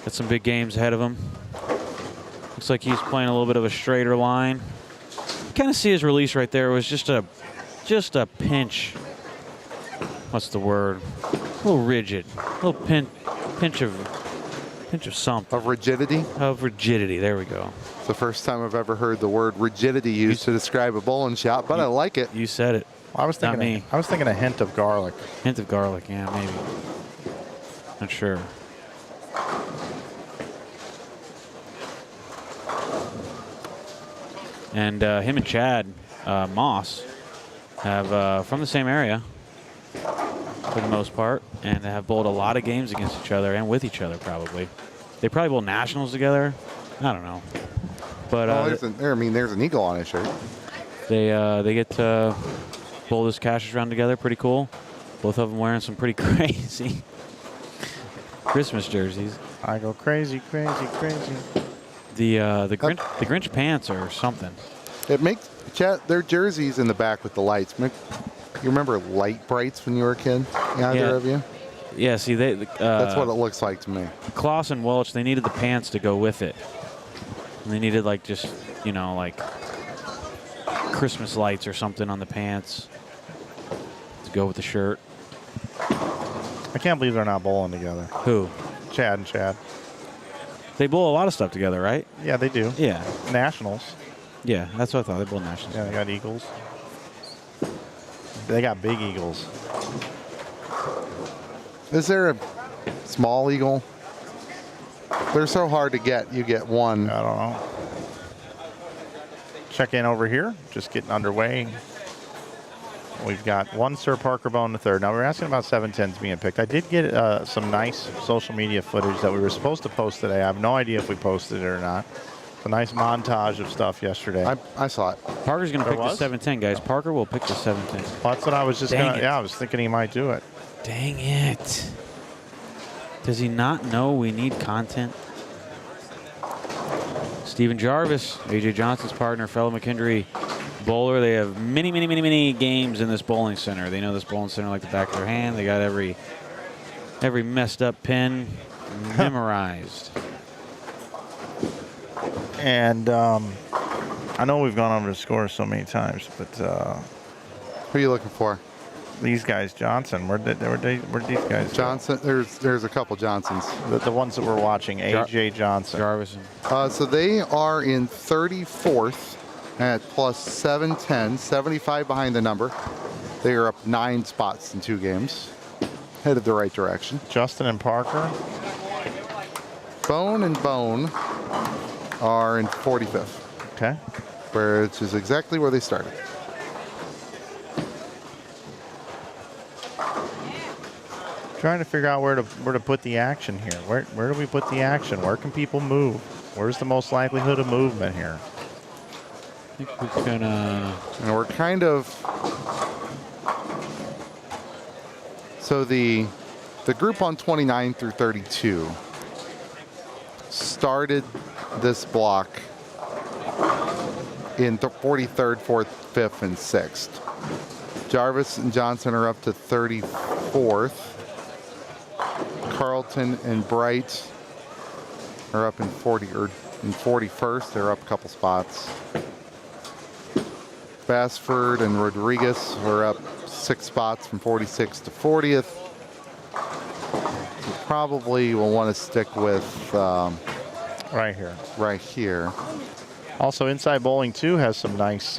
Got some big games ahead of him. Looks like he's playing a little bit of a straighter line. You kind of see his release right there. It was just a pinch. What's the word? A little rigid. A little pinch of something. Of rigidity? Of rigidity. There we go. It's the first time I've ever heard the word rigidity used to describe a bowling shot, but I like it. You said it. Well, I was Not thinking. me. I was thinking a hint of garlic. Hint of garlic. Yeah, maybe. Not sure. And him and Chad Moss have from the same area for the most part, and have bowled a lot of games against each other and with each other probably. They probably bowl nationals together. I don't know. But there's an eagle on his shirt. they get to pull this cash round together. Pretty cool. Both of them wearing some pretty crazy Christmas jerseys. I go crazy, crazy, crazy. The Grinch pants or something. It makes their jerseys in the back with the lights. You remember light brights when you were a kid? Either of you? Yeah. See, That's what it looks like to me. Klaus and Welch, they needed the pants to go with it. And they needed like just like Christmas lights or something on the pants to go with the shirt. I can't believe they're not bowling together. Who? Chad and Chad. They bowl a lot of stuff together, right? Yeah, they do. Yeah. Nationals. Yeah, that's what I thought. They bowl nationals. Yeah, they got eagles. They got big eagles. Is there a small eagle? They're so hard to get. You get one. I don't know. Check in over here. Just getting underway. We've got one Sir Parker bow in the third. Now we're asking about 710s being picked. I did get some nice social media footage that we were supposed to post today. I have no idea if we posted it or not. It's a nice montage of stuff yesterday. I saw it. Parker's going to pick the was? 710, guys. Parker will pick the 710. Well, that's what I was just Dang going to. it. Yeah, I was thinking he might do it. Dang it. Does he not know we need content? Stephen Jarvis, A.J. Johnson's partner, fellow McKendree bowler. They have many games in this bowling center. They know this bowling center like the back of their hand. They got every messed up pin memorized. And I know we've gone over the score so many times, but Who are you looking for? these guys, Johnson, where did these guys go? Johnson. There's a couple Johnsons. The ones that we're watching, A.J. Johnson. Jarvis. And So they are in 34th at plus 710, 75 behind the number. They are up 9 spots in 2 games. Headed the right direction. Justin and Parker. Bone and Bone are in 45th, Okay. which is exactly where they started. Trying to figure out where to put the action here. Where do we put the action? Where can people move? Where's the most likelihood of movement here? I think we're gonna. And we're kind of. So the group on 29 through 32 started this block in the 43rd, 4th, 5th, and 6th. Jarvis and Johnson are up to 34th. Carlton and Bright are up in 41st. They're up a couple spots. Bassford and Rodriguez are up 6 spots from 46th to 40th. You probably will want to stick with Right here. right here. Also, Inside Bowling 2 has some nice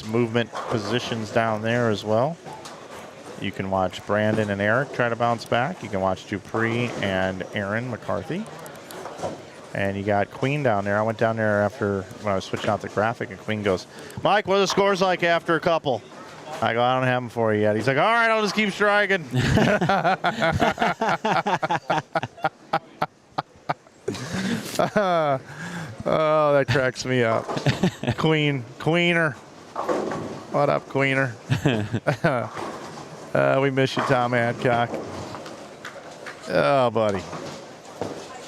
movement positions down there as well. You can watch Brandon and Eric try to bounce back. You can watch Dupree and Aaron McCarthy. And you got Queen down there. I went down there when I was switching out the graphic, and Queen goes, "Mike, what are the scores like after a couple?" I go, "I don't have them for you yet." He's like, "All right, I'll just keep striking." Oh, that cracks me up. Queener. What up, Queener? We miss you, Tom Adcock. Oh, buddy.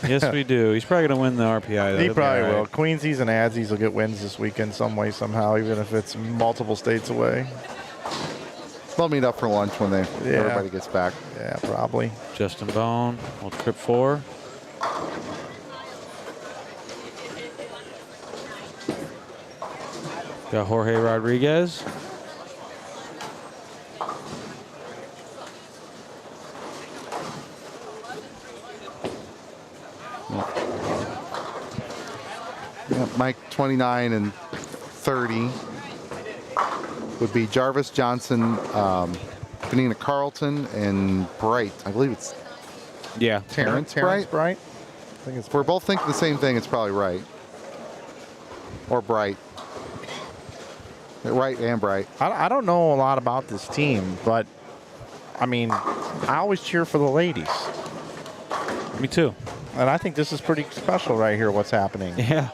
Yes, we do. He's probably going to win the RPI, though. He He'll be probably all will. right. Queensies and Adsies will get wins this weekend some way, somehow, even if it's multiple states away. They'll meet up for lunch when everybody gets back. Yeah, probably. Justin Bone, old Trip 4. Got Jorge Rodriguez. Yeah, Mike 29 and 30 would be Jarvis, Johnson, Vanina Carlton, and Bright. I believe it's Yeah. Terrence Terrence Bright. Bright. I think it's If we're both thinking the same thing, it's probably right. Or Bright. Right and Bright. I don't know a lot about this team, but I mean, I always cheer for the ladies. Me too. And I think this is pretty special right here, what's happening. Yeah.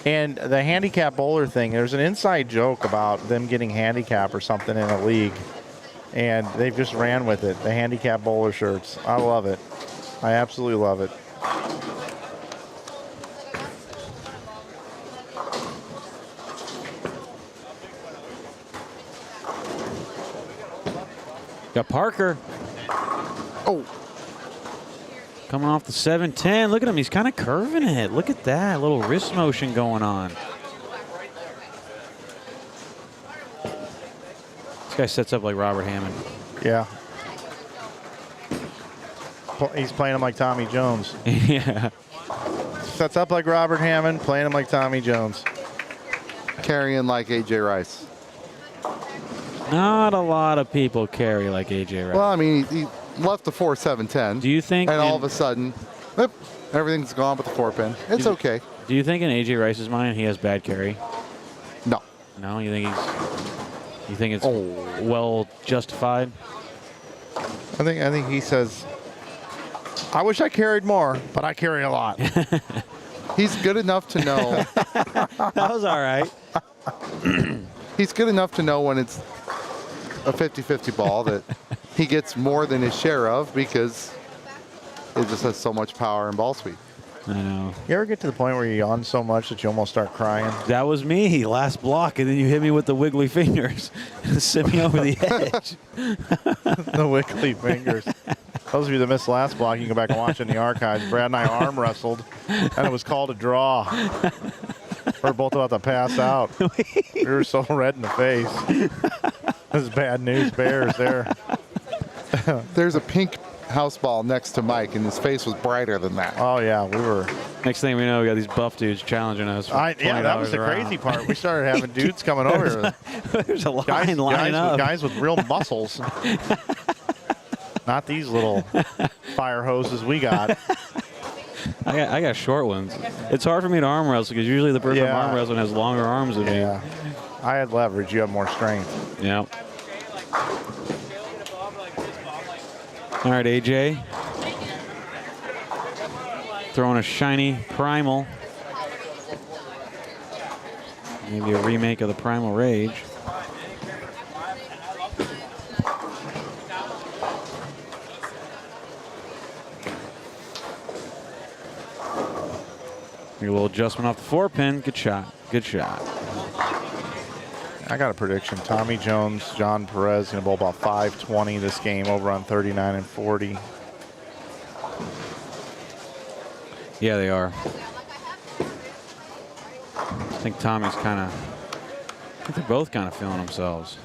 And the handicap bowler thing, there's an inside joke about them getting handicap or something in a league. And they've just ran with it, the handicap bowler shirts. I love it. I absolutely love it. Got Parker. Oh, Coming off the 710. Look at him. He's kind of curving it. Look at that. Little wrist motion going on. This guy sets up like Robert Hammond. Yeah. He's playing him like Tommy Jones. Yeah. Sets up like Robert Hammond, playing him like Tommy Jones. carrying like AJ Rice. Not a lot of people carry like AJ Rice. Well, I mean, he left the 4-7-10. Do you think? And all of a sudden, whoop, everything's gone but the 4-pin. It's okay. Do you think in AJ Rice's mind he has bad carry? No. No, you think it's well justified? I think he says, I wish I carried more, but I carry a lot. He's good enough to know. That was all right. He's good enough to know when it's a 50-50 ball that he gets more than his share of because it just has so much power and ball speed. I know. You ever get to the point where you yawn so much that you almost start crying? That was me last block, and then you hit me with the wiggly fingers and sent me over the edge. The wiggly fingers. Those of you that missed last block, you can go back and watch in the archives. Brad and I arm wrestled, and it was called a draw. We're both about to pass out. We were so red in the face. This is bad news bears there. There's a pink house ball next to Mike, and his face was brighter than that. Oh, yeah, we were. Next thing we know, we got these buff dudes challenging us. For Yeah, that was the $20 a round. crazy part. We started having dudes coming over. There's a line lining up. Guys with real muscles. Not these little fire hoses we got. I got short ones. It's hard for me to arm wrestle because usually the person arm wrestling has longer arms than me. Yeah. I had leverage. You have more strength. Yeah. All right, AJ. Throwing a shiny Primal. Maybe a remake of the Primal Rage. A little adjustment off the 4-pin. Good shot. Good shot. I got a prediction. Tommy Jones, John Perez going to bowl about 520 this game, over on 39 and 40. Yeah, they are. I think Tommy's I think they're both kind of feeling themselves.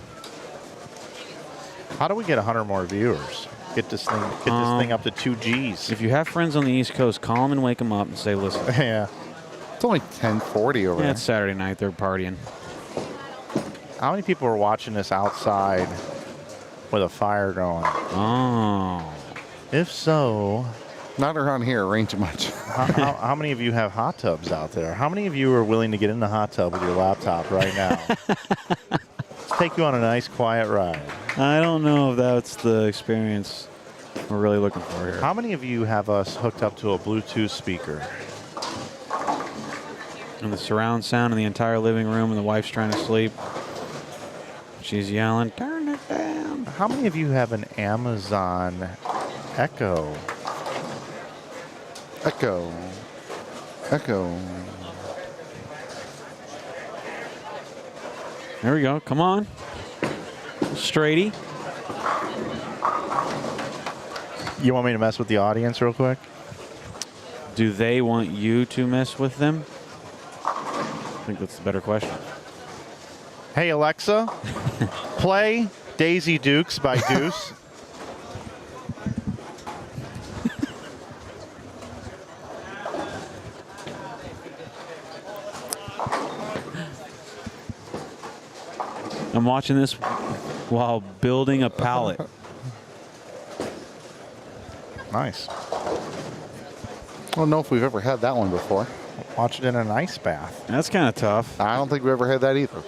How do we get 100 more viewers? Get this thing up to 2 Gs. If you have friends on the East Coast, call them and wake them up and say, listen. Yeah. It's only 10:40 over Yeah, there. it's Saturday night. They're partying. How many people are watching this outside with a fire going? Oh. If so, Not around here, range much. how many of you have hot tubs out there? How many of you are willing to get in the hot tub with your laptop right now? Let's take you on a nice, quiet ride. I don't know if that's the experience we're really looking for here. How many of you have us hooked up to a Bluetooth speaker? And the surround sound in the entire living room, and the wife's trying to sleep. She's yelling, turn it down. How many of you have an Amazon Echo? Echo. Echo. There we go. Come on. Straighty. You want me to mess with the audience real quick? Do they want you to mess with them? I think that's the better question. Hey, Alexa, play Daisy Dukes by Deuce. I'm watching this while building a pallet. Nice. I don't know if we've ever had that one before. Watch it in an ice bath. That's kind of tough. I don't think we ever had that either.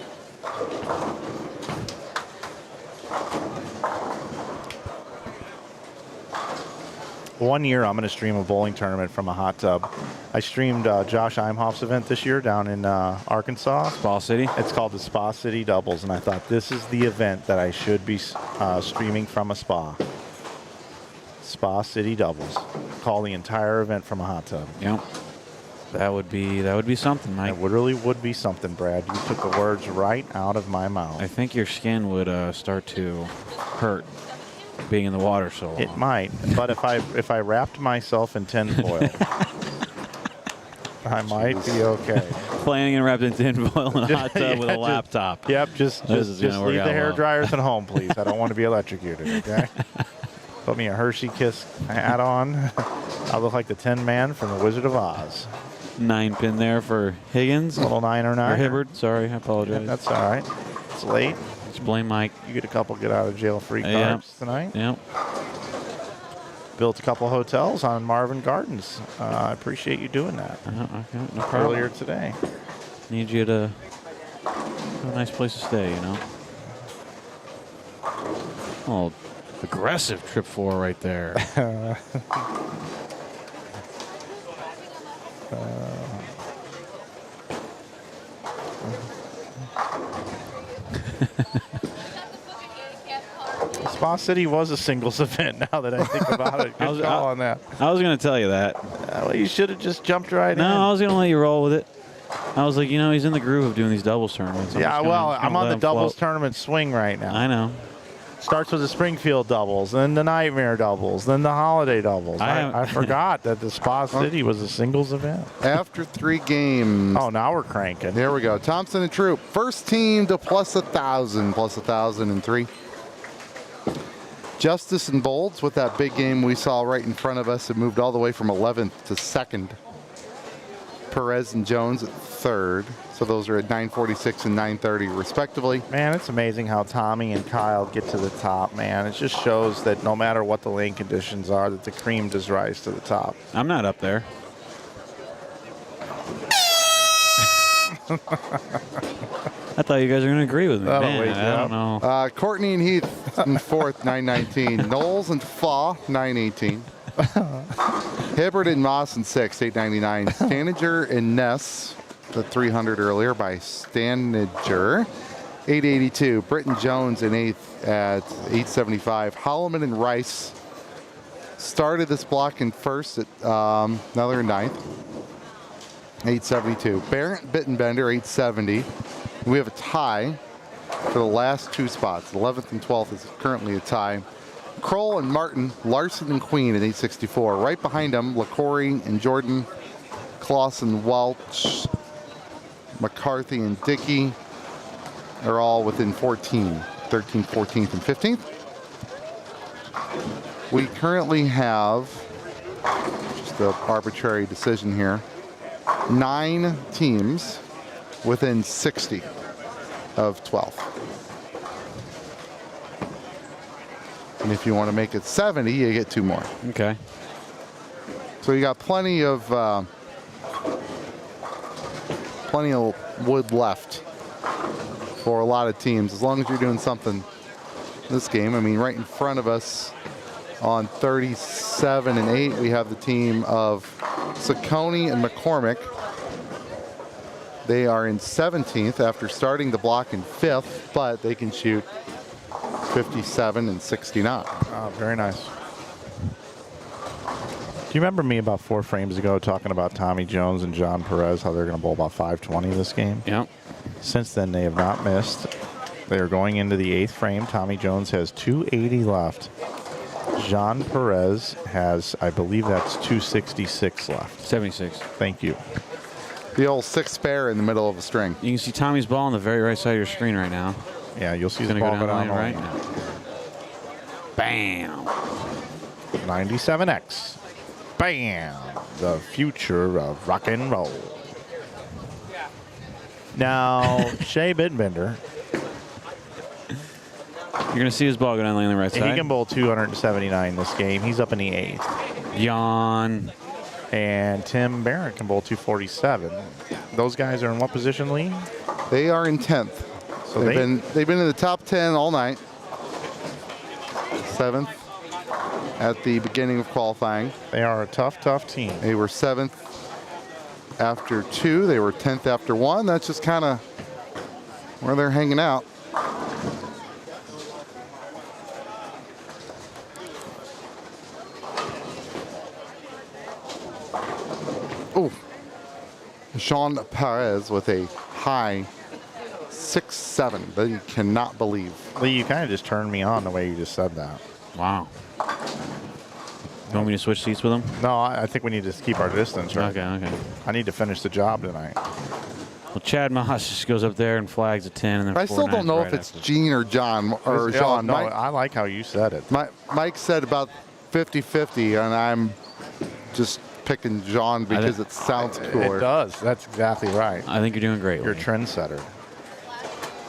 One year, I'm going to stream a bowling tournament from a hot tub. I streamed Josh Imhoff's event this year down in Arkansas. Spa City? It's called the Spa City Doubles, and I thought this is the event that I should be streaming from a spa. Spa City Doubles. Call the entire event from a hot tub. Yep. That would be something, Mike. It really would be something, Brad. You took the words right out of my mouth. I think your skin would start to hurt being in the water so long. It might, but if I wrapped myself in tinfoil, I might be okay. Flanagan wrapped in tinfoil in a hot tub with a laptop. Yep, just leave the hair dryers at home, please. I don't want to be electrocuted, okay? Put me a Hershey Kiss hat on. I'll look like the Tin Man from The Wizard of Oz. 9-pin there for Higgins. A little 9 or 9. Or Hibbard, sorry, I apologize. That's all right. It's late. Just blame Mike. You get a couple get out of jail free cards tonight. Yep. Built a couple hotels on Marvin Gardens. I appreciate you doing that. Okay, no problem. Earlier today. Need you to have a nice place to stay, you know. Oh, aggressive trip 4 right there. Spa City was a singles event now that I think about it. Good call on that. I was going to tell you that. Well, you should have just jumped right in. No, I was going to let you roll with it. I was like, you know, he's in the groove of doing these doubles tournaments. I'm on the doubles tournament swing right now. I know. Starts with the Springfield doubles, then the Nightmare doubles, then the Holiday doubles. I forgot that the Spa City was a singles event. After 3 games. Oh, now we're cranking. There we go. Thompson and Troop. First team to plus 1,000. Plus 1,003. Justice and Bolds with that big game we saw right in front of us. It moved all the way from 11th to 2nd. Perez and Jones at 3rd. So those are at 946 and 930 respectively. Man, it's amazing how Tommy and Kyle get to the top, man. It just shows that no matter what the lane conditions are, that the cream does rise to the top. I'm not up there. I thought you guys were going to agree with me. Man, I don't know. Courtney and Heath in 4th, 919. Knowles and Faw, 918. Hibbard and Moss in 6th, 899. Stanager and Ness, the 300 earlier by Stanager, 882. Britton Jones in 8th at 875. Holloman and Rice started this block in 1st at now they're in 9th, 872. Barrett Bittenbender, 870. We have a tie for the last 2 spots. 11th and 12th is currently a tie. Kroll and Martin, Larson and Queen at 864. Right behind them, LaCory and Jordan, Clausen, Welch, McCarthy and Dickey are all within 14, 13th, 14th, and 15th. We currently have, just an arbitrary decision here, 9 teams within 60 of 12th. And if you want to make it 70, you get 2 more. Okay. So you got plenty of wood left for a lot of teams, as long as you're doing something this game. I mean, right in front of us on 37 and 8, we have the team of Saccone and McCormick. They are in 17th after starting the block in 5th, but they can shoot 57 and 69. Oh, very nice. Do you remember me about 4 frames ago talking about Tommy Jones and John Perez, how they're going to bowl about 520 this game? Yep. Since then, they have not missed. They are going into the 8th frame. Tommy Jones has 280 left. John Perez has, I believe that's 266 left. 76. Thank you. The old 6 spare in the middle of a string. You can see Tommy's ball on the very right side of your screen right now. Yeah, you'll see He's the going to ball go down go the down lane right now. Bam. 97X. Bam. The future of rock and roll. Now, Shea Bittenbender. You're going to see his ball go down the lane on the right side. He can bowl 279 this game. He's up in the 8th. Yawn. And Tim Barrett can bowl 247. Those guys are in what position, Lee? They are in 10th. So they've been in the top 10 all night. 7th, at the beginning of qualifying. They are a tough, tough team. They were 7th after 2. They were 10th after 1. That's just kind of where they're hanging out. Oh, Jean Perez with a high 6-7 that you cannot believe. Lee, you kind of just turned me on the way you just said that. Wow. You want me to switch seats with him? No, I think we need to keep our distance, right? Okay. I need to finish the job tonight. Well, Chad Moss just goes up there and flags a 10. And then I still don't know if it's Gene or John or Yeah, Jean. no, Mike, I like how you said it. Mike said about 50-50, and I'm just picking Jean because it sounds cooler. It does. That's exactly right. I think you're doing great. You're a Lee. trendsetter.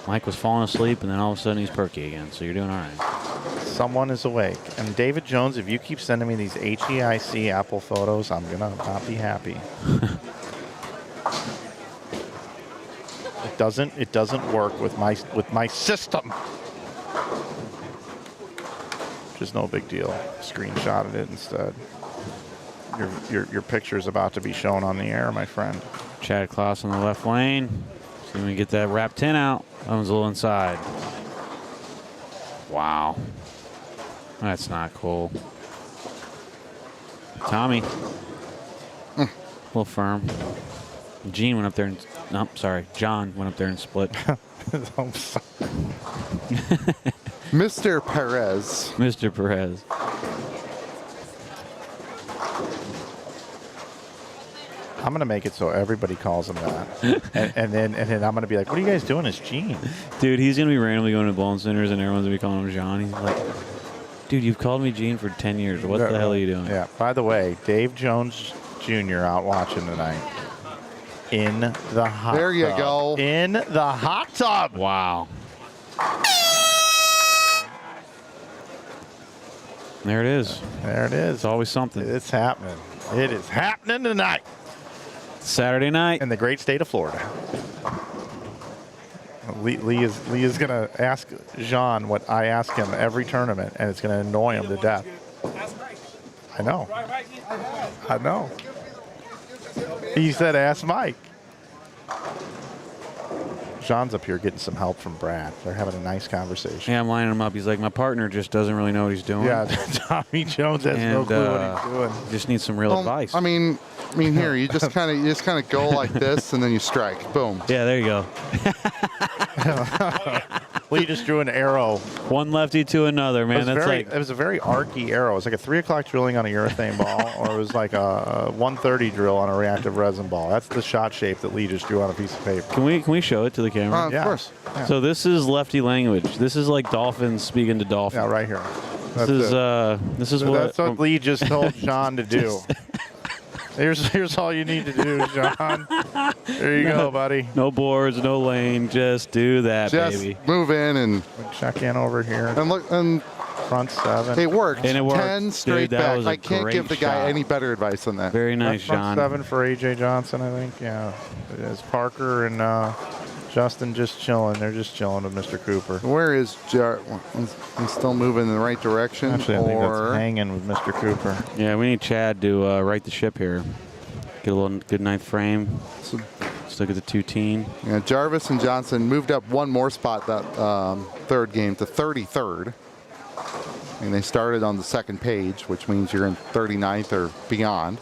Mike was falling asleep, and then all of a sudden he's perky again, so you're doing all right. Someone is awake. And David Jones, if you keep sending me these HEIC Apple photos, I'm going to not be happy. It doesn't work with my system. Just no big deal. Screenshotted it instead. Your picture is about to be shown on the air, my friend. Chad Klaus on the left lane. See if we can get that wrap 10 out. That one's a little inside. Wow. That's not cool. Tommy. A little firm. Gene went up there and... No, sorry. John went up there and split. I'm sorry. Mr. Perez. Mr. Perez. I'm gonna make it so everybody calls him that, and then I'm gonna be like, "What are you guys doing?" It's Gene. Dude, he's going to be randomly going to bowling centers and everyone's going to be calling him John. He's like, dude, you've called me Gene for 10 years. What the hell are you doing? Yeah. By the way, Dave Jones Jr. out watching tonight. In the hot There you tub. go. In the hot tub. Wow. There it is. There it is. It's always something. It's happening. It is happening tonight Saturday night. in the great state of Florida. Lee is going to ask Jean what I ask him every tournament, and it's going to annoy him to death. I know. I know. He said, ask Mike. Jean's up here getting some help from Brad. They're having a nice conversation. Yeah, I'm lining him up. He's like, my partner just doesn't really know what he's doing. Yeah, Tommy Jones has no clue what he's doing. Just needs some real advice. I mean, here you just kind of go like this, and then you strike. Boom. Yeah, there you go. Lee just drew an arrow. One lefty to another, man. It was a very arcy arrow. It was like a 3 o'clock drilling on a urethane ball, or it was like a 130 drill on a reactive resin ball. That's the shot shape that Lee just drew on a piece of paper. Can we show it to the camera? Yeah. Of course. Yeah. So this is lefty language. This is like dolphins speaking to dolphins. Yeah, right here. This is That's what Lee just told John to do. Here's all you need to do, John. There you go, buddy. No boards, no lane. Just do that, Just baby. move in and Check in over here. look, and Front 7. it worked. And it worked. 10 straight Dude, that back. was a I can't great give the guy shot. any better advice than that. Very nice, Front John. 7 for A.J. Johnson, I think. Yeah. It is Parker and Justin just chilling. They're just chilling with Mr. Cooper. Where is Jar? He's still moving in the right direction. Actually, I think that's hanging with Mr. Cooper. Yeah, we need Chad to right the ship here. Get a little good ninth frame. Let's look at the 2-teen. Yeah, Jarvis and Johnson moved up one more spot that third game to 33rd. And they started on the second page, which means you're in 39th or beyond.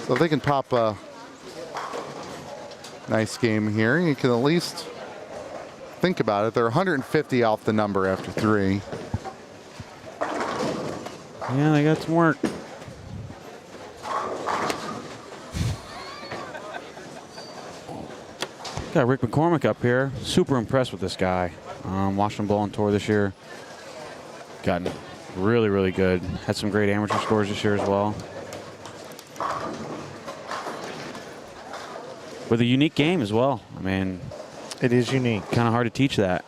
So if they can pop a nice game here, you can at least think about it. They're 150 off the number after 3. Yeah, they got some work. Got Rick McCormick up here. Super impressed with this guy. Watched him bowl on tour this year. Gotten really, really good. Had some great amateur scores this year as well. With a unique game as well. I mean, It is unique. kind of hard to teach that.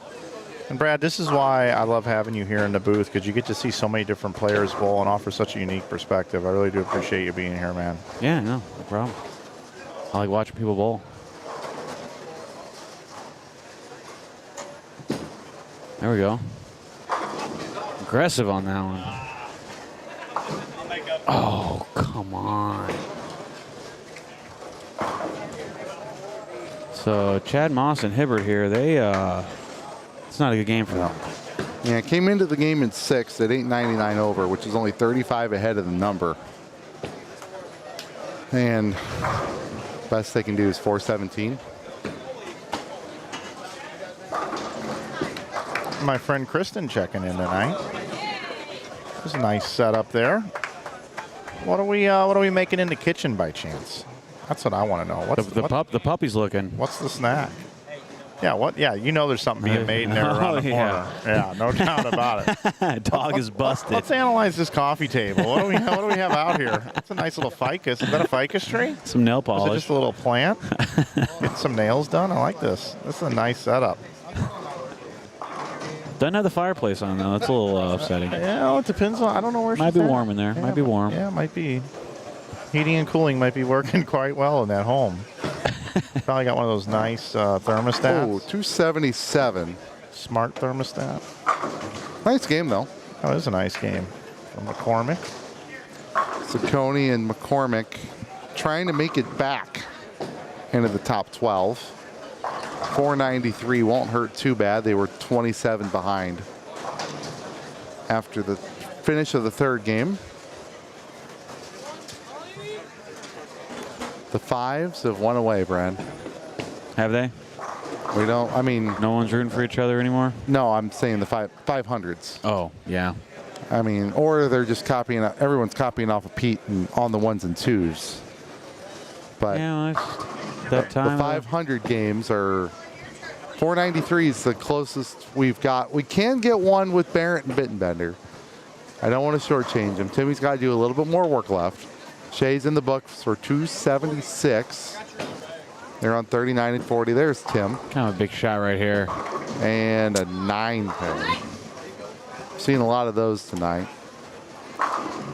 And Brad, this is why I love having you here in the booth, because you get to see so many different players bowl and offer such a unique perspective. I really do appreciate you being here, man. Yeah, no problem. I like watching people bowl. There we go. Aggressive on that one. Oh, come on. So Chad Moss and Hibbert here, it's not a good game for them. Yeah, came into the game in 6th at 899 over, which is only 35 ahead of the number. And best they can do is 417. My friend Kristen checking in tonight. There's a nice setup there. What are we making in the kitchen by chance? That's what I want to know. The puppy's looking. What's the snack? Yeah, what? Yeah, you know there's something being made in there around the corner. Yeah, no doubt about it. Dog is busted. Let's analyze this coffee table. What do we have out here? That's a nice little ficus. Is that a ficus tree? Some nail Is it polish. just a little plant? Getting some nails done. I like this. This is a nice setup. Doesn't have the fireplace on though. That's a little upsetting. Yeah, well, it depends on. I don't know where. Might she's be at. warm in there. Yeah, Might be warm. Yeah, might be. Heating and cooling might be working quite well in that home. Probably got one of those nice thermostats. Oh, 277. Smart thermostat. Nice game, though. That was a nice game from McCormick. Saccone and McCormick trying to make it back into the top 12. 493 won't hurt too bad. They were 27 behind after the finish of the 3rd game. The 5s have won away, Brad. Have they? We don't, I mean. No one's rooting for each other anymore? No, I'm saying the 500s. Oh, yeah. I mean, or they're just copying, everyone's copying off of Pete and on the 1s and 2s. But Yeah, well, that time. the 500 games are 493 is the closest we've got. We can get one with Barrett and Bittenbender. I don't want to shortchange him. Timmy's got to do a little bit more work left. Shay's in the books for 276. They're on 39 and 40. There's Tim. Kind of a big shot right here. And a 9 pin. Seen a lot of those tonight.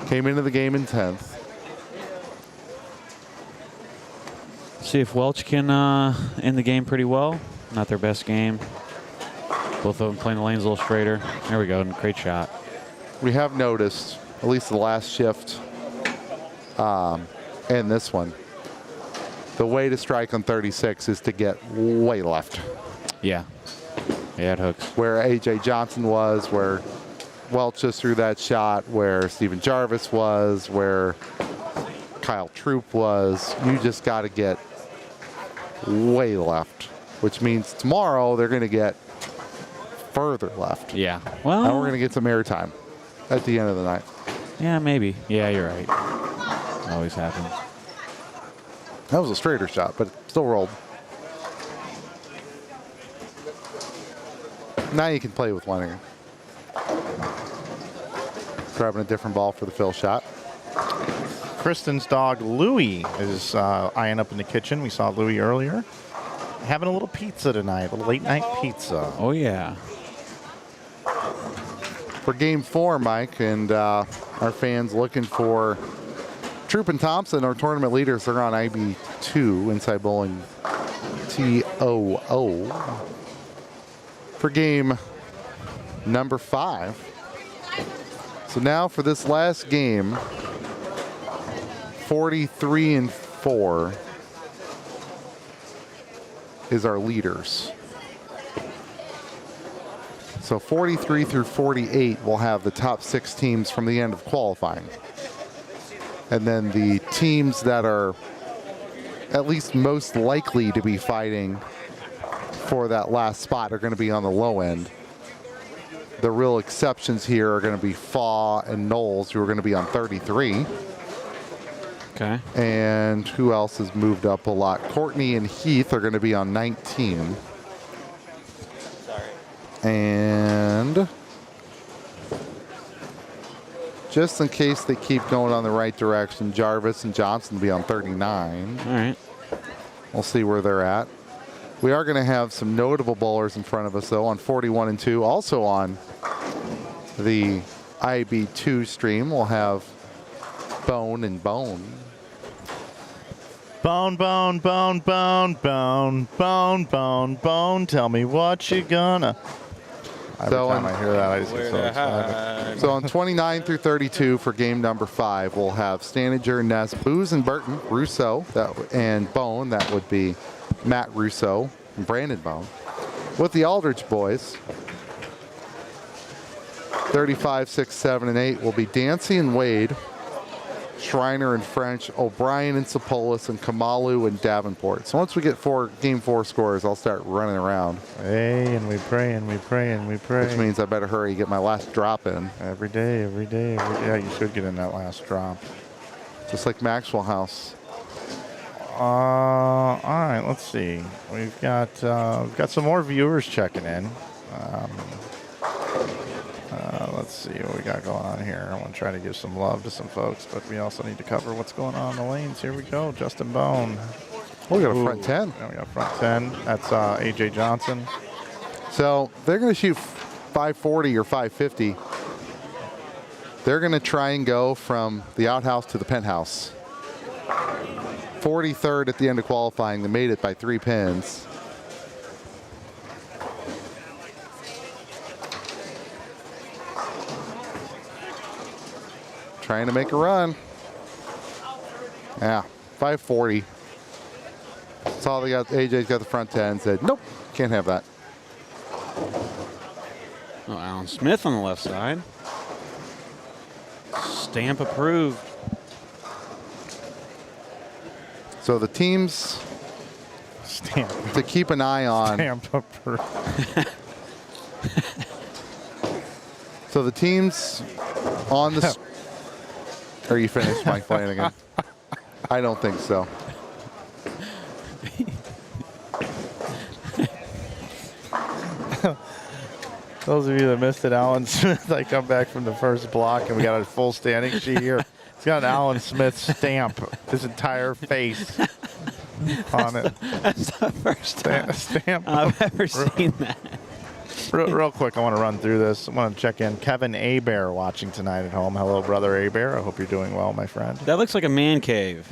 Came into the game in 10th. See if Welch can end the game pretty well. Not their best game. Both of them playing the lanes a little straighter. There we go. Great shot. We have noticed, at least the last shift and this one, the way to strike on 36 is to get way left. Yeah. Yeah, it hooks. Where A.J. Johnson was, where Welch just threw that shot, where Steven Jarvis was, where Kyle Troop was. You just got to get way left, which means tomorrow they're going to get further left. Yeah. Well, And we're going to get some airtime at the end of the night. yeah, maybe. Yeah, you're right. Always happens. That was a straighter shot, but it still rolled. Now you can play with Flanagan. Grabbing a different ball for the fill shot. Kristen's dog Louie is eyeing up in the kitchen. We saw Louie earlier. Having a little pizza tonight, a little late night pizza. Oh, yeah. For game 4, Mike, and our fans looking for Troop and Thompson, our tournament leaders. They're on IB2, Inside Bowling TOO. For game number 5. So now for this last game, 43 and 4 is our leaders. So 43 through 48 will have the top 6 teams from the end of qualifying. And then the teams that are at least most likely to be fighting for that last spot are going to be on the low end. The real exceptions here are going to be Faw and Knowles, who are going to be on 33. Okay. And who else has moved up a lot? Courtney and Heath are going to be on 19. And just in case they keep going on the right direction, Jarvis and Johnson will be on 39. All right. We'll see where they're at. We are going to have some notable bowlers in front of us, though, on 41 and 2. Also on the IB2 stream, we'll have Bone and Bone. Bone, bone, bone, bone, bone, bone, bone, bone. Tell me what you gonna. Every time I hear that, I just get so excited. So on 29 through 32 for game number 5, we'll have Staniger, Ness, Booz, and Burton, Rousseau, and Bone. That would be Matt Rousseau and Brandon Bone. With the Aldrich boys, 35, 6, 7, and 8 will be Dancy and Wade, Schreiner and French, O'Brien and Sapolis, and Kamalu and Davenport. So once we get game 4 scores, I'll start running around. Hey, and we pray and we pray and we pray. Which means I better hurry and get my last drop in. Every day, every day, every day. Yeah, you should get in that last drop. Just like Maxwell House. All right, let's see. We've got some more viewers checking in. Let's see what we got going on here. I want to try to give some love to some folks, but we also need to cover what's going on in the lanes. Here we go. Justin Bone. Oh, we got a front 10. Yeah, we got front 10. That's AJ Johnson. So they're going to shoot 540 or 550. They're going to try and go from the outhouse to the penthouse. 43rd at the end of qualifying. They made it by 3 pins. Trying to make a run. Yeah, 540. Saw they got, AJ's got the front 10, said, nope, can't have that. Oh, Alan Smith on the left side. Stamp approved. So the teams Stamp. to keep an eye on. Stamp approved. So the teams on the. Are you finished, Mike Flanagan? I don't think so. Those of you that missed it, Alan Smith, I come back from the first block and we got a full standing sheet here. It's got an Alan Smith stamp, his entire face on it. That's the first time Stamp. I've ever seen that. Real quick, I want to run through this. I want to check in. Kevin Abear watching tonight at home. Hello, brother Abear. I hope you're doing well, my friend. That looks like a man cave.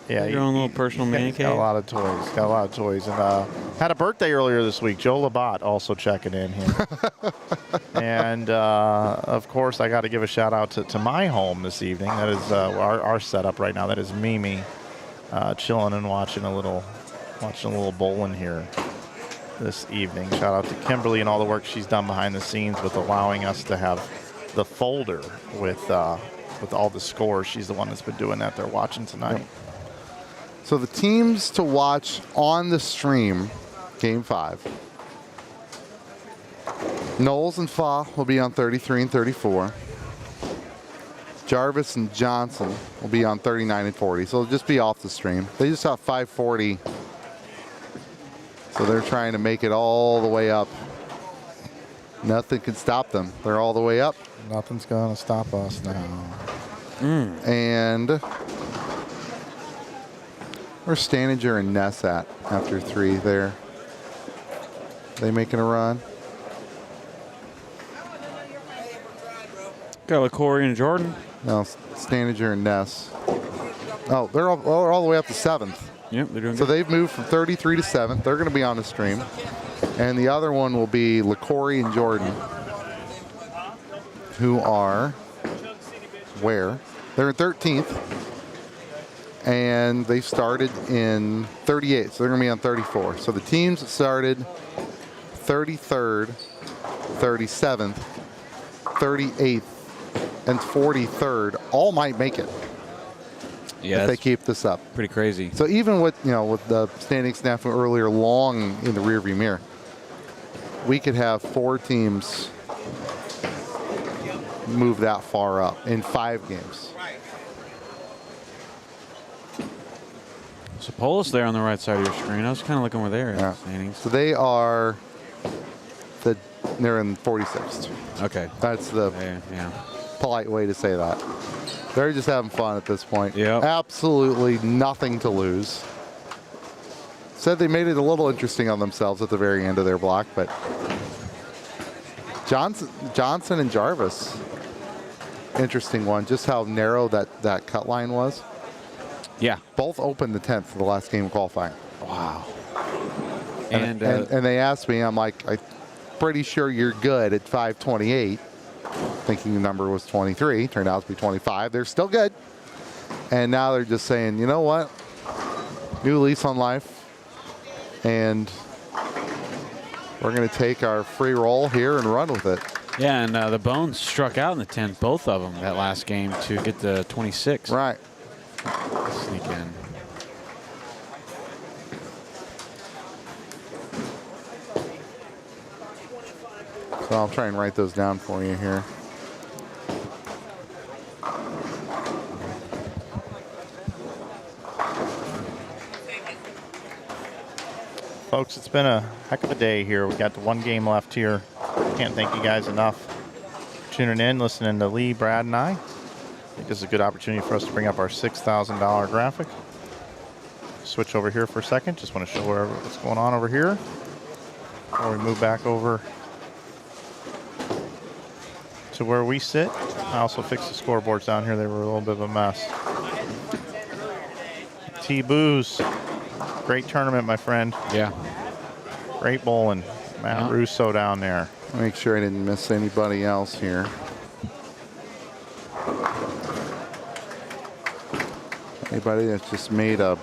Yeah, Your own little personal man he's cave. got a lot of toys. Got a lot of toys. And had a birthday earlier this week. Joe Labatt also checking in here. And, of course, I got to give a shout-out to my home this evening. That is our setup right now. That is Mimi chilling and watching a little bowling here this evening. Shout out to Kimberly and all the work she's done behind the scenes with allowing us to have the folder with all the scores. She's the one that's been doing that. They're watching tonight. Yep. So the teams to watch on the stream, Game 5. Knowles and Fa will be on 33 and 34. Jarvis and Johnson will be on 39 and 40. So it'll just be off the stream. They just have 540. So they're trying to make it all the way up. Nothing can stop them. They're all the way up. Nothing's going to stop us now. And where's Staniger and Ness at after 3 there? They making a run? Got LaCory and Jordan. No, Staniger and Ness. Oh, they're all the way up to 7th. Yep, they're doing So good. they've moved from 33 to 7th. They're going to be on the stream. And the other one will be LaCory and Jordan, who are where? They're in 13th. And they started in 38. So they're going to be on 34. So the teams that started 33rd, 37th, 38th, and 43rd all might make it. Yeah, if they that's keep this up. pretty crazy. So even with with the standing snafu earlier long in the rearview mirror, we could have 4 teams move that far up in 5 games. Sapolis there on the right side of your screen. I was kind of looking over there at Yeah. the standings. So they're in 46th. Okay. That's the Yeah. polite way to say that. They're just having fun at this point. Yep. Absolutely nothing to lose. Said they made it a little interesting on themselves at the very end of their block, but Johnson and Jarvis, interesting one. Just how narrow that cut line was. Yeah. Both opened the 10th for the last game of qualifying. Wow. And they asked me, I'm like, pretty sure you're good at 528, thinking the number was 23, turned out to be 25. They're still good. And now they're just saying, you know what? New lease on life. And we're going to take our free roll here and run with it. Yeah, and the Bones struck out in the 10th, both of them, that last game to get the 26. Right. Sneak in. So I'll try and write those down for you here. Folks, it's been a heck of a day here. We got the one game left here. Can't thank you guys enough for tuning in, listening to Lee, Brad, and I think this is a good opportunity for us to bring up our $6,000 graphic. Switch over here for a second. Just want to show what's going on over here before we move back over to where we sit. I also fixed the scoreboards down here. They were a little bit of a mess. T-Booze. Great tournament, my friend. Yeah. Great bowling. Matt Russo down there. Make sure I didn't miss anybody else here. Anybody that's just made a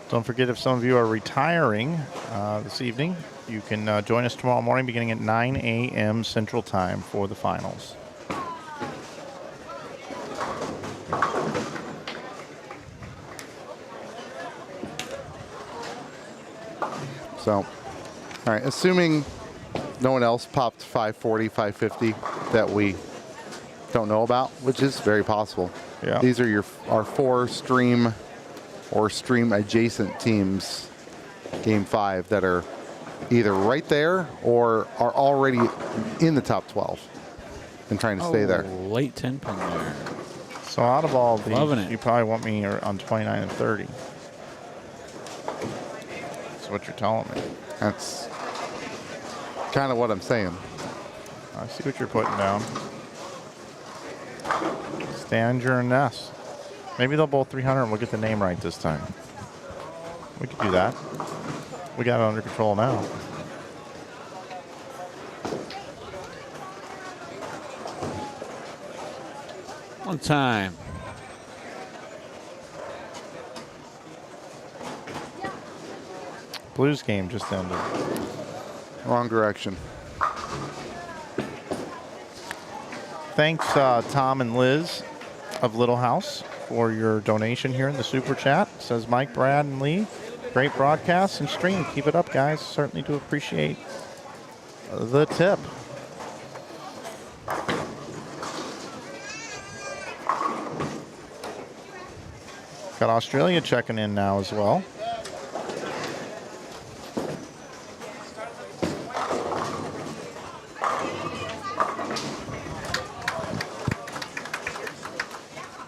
Don't forget, if some of you are retiring this evening, you can join us tomorrow morning beginning at 9 a.m. Central Time for the finals. So, all right, assuming no one else popped 540, 550 that we don't know about, which is very possible. Yeah. These are our 4 stream or stream adjacent teams, game 5, that are either right there or are already in the top 12 and trying to stay there. Late 10 pin there. So out of all these, Loving it. you probably want me on 29 and 30. That's what you're telling me. That's kind of what I'm saying. I see what you're putting down. Stanger and Ness. Maybe they'll bowl 300 and we'll get the name right this time. We could do that. We got it under control now. One time. Blues game just ended. Wrong direction. Thanks, Tom and Liz of Little House, for your donation here in the super chat. It says Mike, Brad, and Lee, great broadcast and stream. Keep it up, guys. Certainly do appreciate the tip. Got Australia checking in now as well.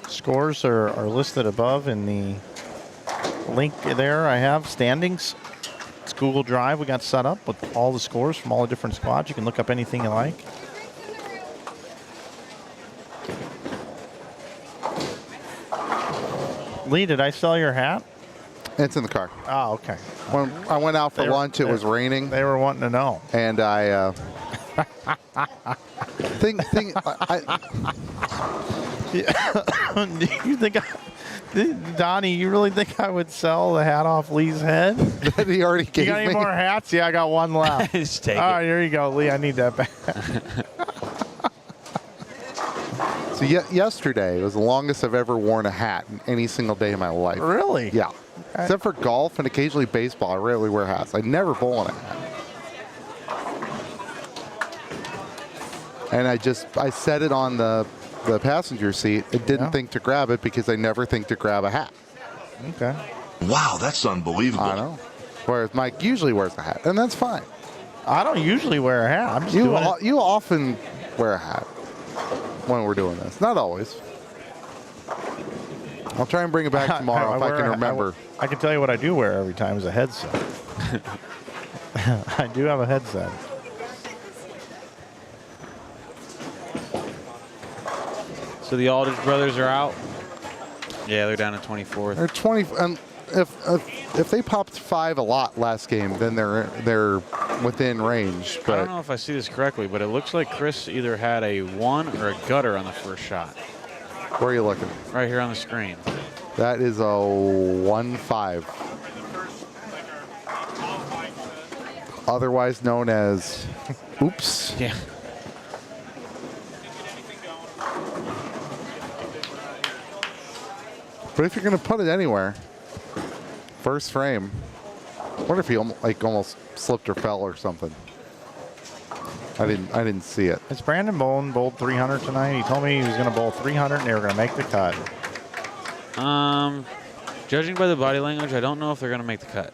Scores are listed above in the link there. I have standings. It's Google Drive we got set up with all the scores from all the different squads. You can look up anything you like. Lee, did I sell your hat? It's in the car. Oh, okay. When I went out for lunch, it was raining. They were wanting to know. And I Do you think, Donnie, you really think I would sell the hat off Lee's head? that he already gave You got any me. more hats? Yeah, I got one left. Just take All it. right, here you go, Lee. I need that back. So yesterday was the longest I've ever worn a hat in any single day of my life. Really? Yeah. Except for golf and occasionally baseball, I rarely wear hats. I never bowl in a hat. And I set it on the passenger seat. I didn't think to grab it because I never think to grab a hat. Okay. Wow, that's unbelievable. I know. Whereas Mike usually wears a hat, and that's fine. I don't usually wear a hat. I'm just doing it. You often wear a hat when we're doing this. Not always. I'll try and bring it back tomorrow if I can remember. I can tell you what I do wear every time is a headset. I do have a headset. So the Aldridge brothers are out. Yeah, they're down to 24th. They're 20. If they popped 5 a lot last game, then they're within range. But I don't know if I see this correctly, but it looks like Chris either had a 1 or a gutter on the first shot. Where are you looking? Right here on the screen. That is a 1-5. Otherwise known as oops. Yeah. But if you're going to put it anywhere, first frame. What if he almost slipped or fell or something? I didn't see it. Is Brandon Bowen bowled 300 tonight? He told me he was going to bowl 300 and they were going to make the cut. Judging by the body language, I don't know if they're going to make the cut.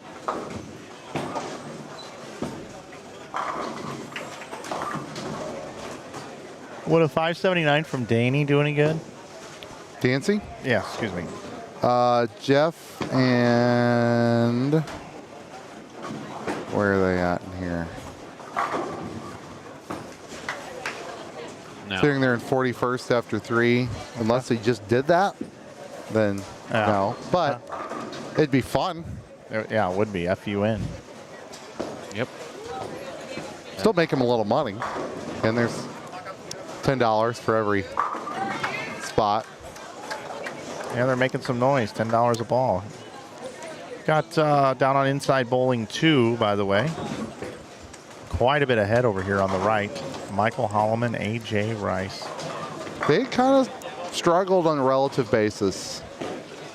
Would a 579 from Daney do any good? Dancy? Yeah, excuse me. Jeff and where are they at in here? No. Sitting there in 41st after 3. Unless they just did that, then no. But it'd be fun. Yeah, it would be. FUN. Yep. Still make them a little money. And there's $10 for every spot. Yeah, they're making some noise. $10 a ball. Got down on inside bowling 2, by the way. Quite a bit ahead over here on the right. Michael Holloman, A.J. Rice. They kind of struggled on a relative basis.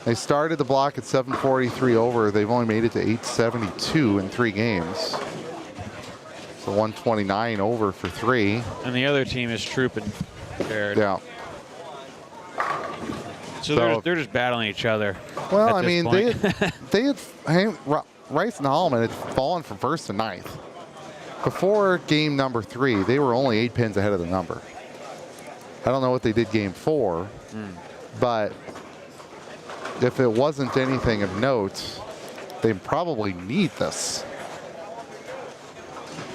They started the block at 743 over. They've only made it to 872 in 3 games. So 129 over for 3. And the other team is trooping. Yeah. So they're just battling each other. Well, at I mean, this they had Rice and Holloman had fallen from 1st to 9th. Before game number 3, they were only 8 pins ahead of the number. I don't know what they did game 4, but if it wasn't anything of note, they probably need this.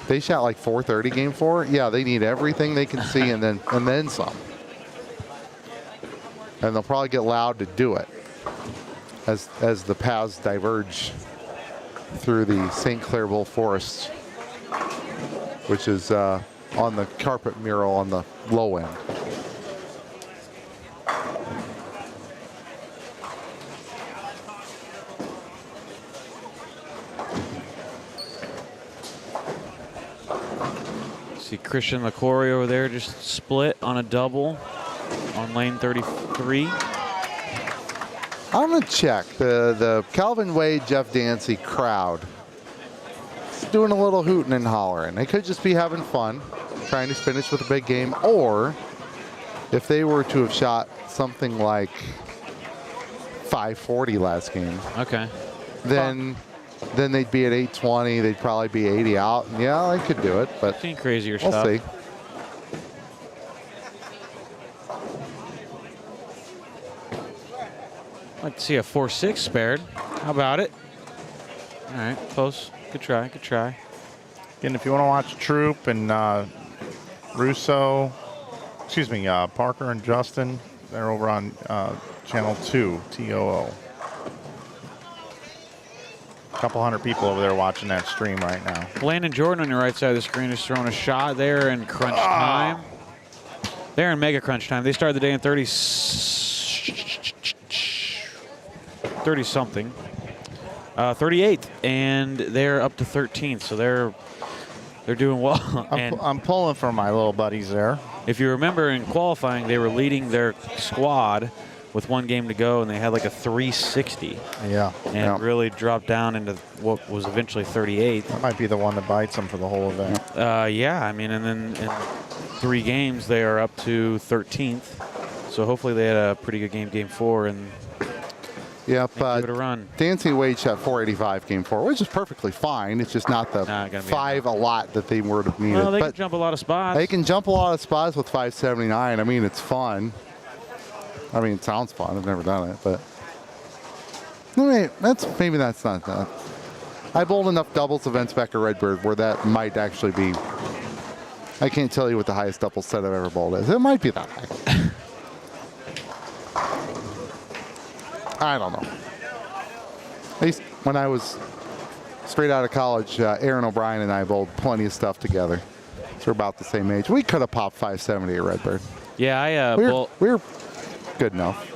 They shot like 430 game 4. Yeah, they need everything they can see and then some. And they'll probably get loud to do it as the paths diverge through the St. Clair Bull Forest, which is on the carpet mural on the low end. See Christian LaCory over there just split on a double on lane 33. I'm going to check the Calvin Wade, Jeff Dancy crowd. It's doing a little hooting and hollering. They could just be having fun, trying to finish with a big game, or if they were to have shot something like 540 last game, Okay. then they'd be at 820. They'd probably be 80 out. And yeah, they could do it, but Seen crazier we'll stuff. see. I'd like to see a 4-6 spared. How about it? All right, close. Good try, good try. Again, if you want to watch Troop and Parker and Justin, they're over on channel 2, TOO. A couple hundred people over there watching that stream right now. Landon Jordan on your right side of the screen is throwing a shot there in crunch time. They're in mega crunch time. They started the day in 30 something. 38th, and they're up to 13th, so they're doing well. I'm pulling for my little buddies there. If you remember in qualifying, they were leading their squad with 1 game to go, and they had like a 360. Yeah. And really dropped down into what was eventually 38th. That might be the one that bites them for the whole event. Yeah, I mean, and then in 3 games, they are up to 13th. So hopefully they had a pretty good game 4, and Yep. give it a run. Dancy Wade shot 485 game 4, which is perfectly fine. It's just not the Not gonna be 5 a lot that they would have needed. Well, they but can jump a lot of spots. they can jump a lot of spots with 579. I mean, it's fun. I mean, it sounds fun. I've never done it, but Maybe that's not that. I bowled enough doubles events back at Redbird where that might actually be. I can't tell you what the highest double set I've ever bowled is. It might be that high. I don't know. At least when I was straight out of college, Aaron O'Brien and I bowled plenty of stuff together. So we're about the same age. We could have popped 570 at Redbird. Yeah, we were good enough.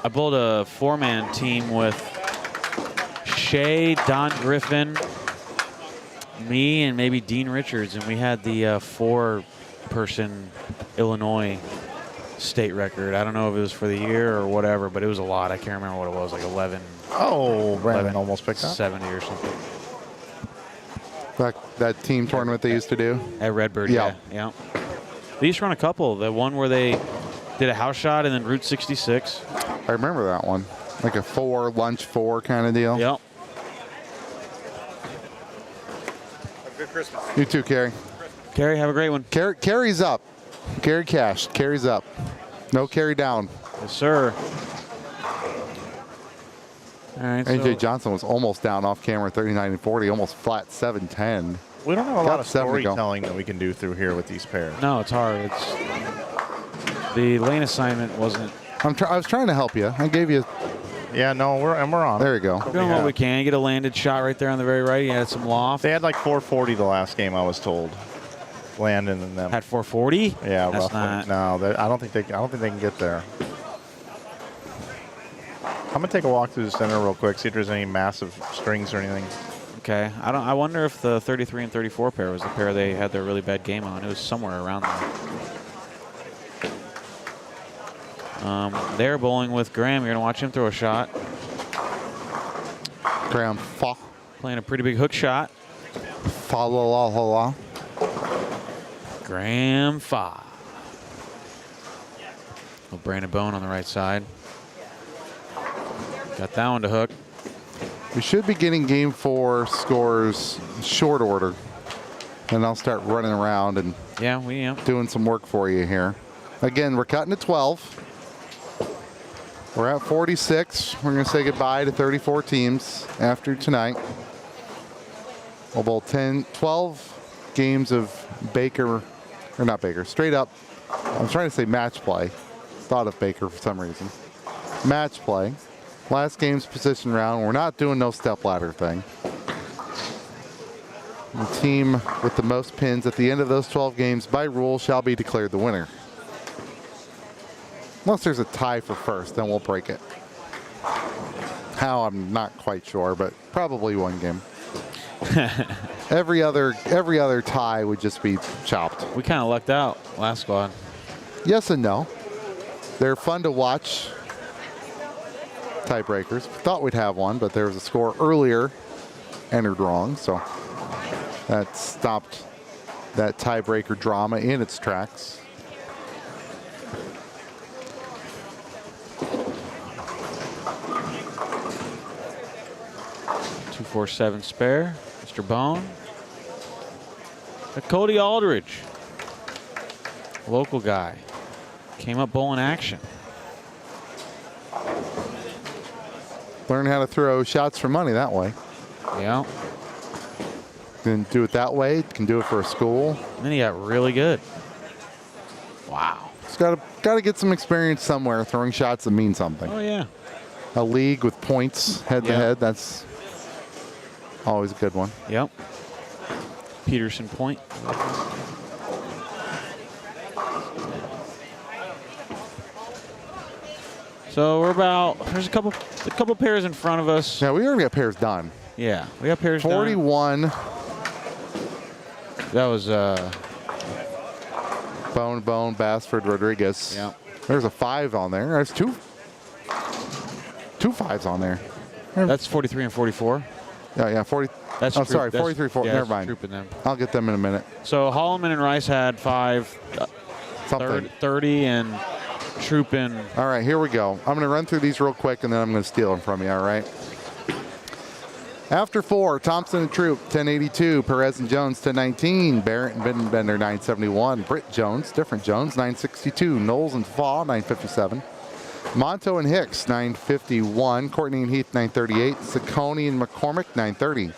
I bowled a 4-man team with Shea, Don Griffin, me, and maybe Dean Richards, and we had the 4-person Illinois state record. I don't know if it was for the year or whatever, but it was a lot. I can't remember what it was, like 11. Oh, Brandon almost picked up. 70 or something. That team tournament they used to do? At Redbird, yeah. They used to run a couple. The one where they did a house shot and then Route 66. I remember that one. Like a lunch 4 kind of deal. Yep. Have a good Christmas. You too, Carrie. Carrie, have a great one. Carrie's up. Carrie Cash. Carrie's up. No carry down. Yes, sir. All right, AJ Johnson was almost down off camera 39-40, almost flat 7-10. We don't have a lot of 7 to go. storytelling that we can do through here with these pairs. No, it's hard. It's the lane assignment wasn't. I was trying to help you. I gave you. Yeah, no, we're on. There you go. We're doing what we can. Get a landed shot right there on the very right. He had some loft. They had like 440 the last game, I was told. Landon and them. Had 440. Yeah, that's roughly. not. No, I don't think they can get there. I'm gonna take a walk through the center real quick, see if there's any massive strings or anything. Okay. I wonder if the 33 and 34 pair was the pair they had their really bad game on. It was somewhere around there. They're bowling with Graham. You're gonna watch him throw a shot. Graham playing a pretty big hook shot. La. Graham Fa. Well, Brandon Bone on the right side. Got that one to hook. We should be getting game 4 scores short order. And I'll start running around and doing some work for you here. Again, we're cutting to 12. We're at 46. We're going to say goodbye to 34 teams after tonight. We'll bowl 12 games of straight up. I'm trying to say match play. Thought of Baker for some reason. Match play. Last game's position round. We're not doing no step ladder thing. The team with the most pins at the end of those 12 games by rule shall be declared the winner. Unless there's a tie for first, then we'll break it. How, I'm not quite sure, but probably one game. Every other tie would just be chopped. We kind of lucked out last squad. Yes and no. They're fun to watch. Tiebreakers. Thought we'd have one, but there was a score earlier entered wrong, so that stopped that tiebreaker drama in its tracks. .247 spare, Mr. Bone. Cody Aldridge, local guy, came up bowling action. Learn how to throw shots for money that way. Yeah. Then do it that way. Can do it for a school. And then he got really good. Wow. It's got to get some experience somewhere throwing shots that mean something. Oh yeah. A league with points head to head. That's always a good one. Yep. Peterson point. So we're there's a couple pairs in front of us. Yeah, we already got pairs done. Yeah, we got pairs 41. done. That was Bone, Bassford, Rodriguez. Yeah. There's a 5 on there. There's two 5s on there. That's 43 and 44. Yeah, 40. That's oh, sorry, 43, 4. Yeah, Never mind. Trooping them. I'll get them in a minute. So Holloman and Rice had 5, Something. 30 and Trooping. All right, here we go. I'm going to run through these real quick, and then I'm going to steal them from you, all right? After 4, Thompson and Troop, 1082. Perez and Jones, 1019. Barrett and Bittenbender, 971. Britt Jones, different Jones, 962. Knowles and Fall, 957. Monto and Hicks, 951. Courtney and Heath, 938. Saccone and McCormick, 930.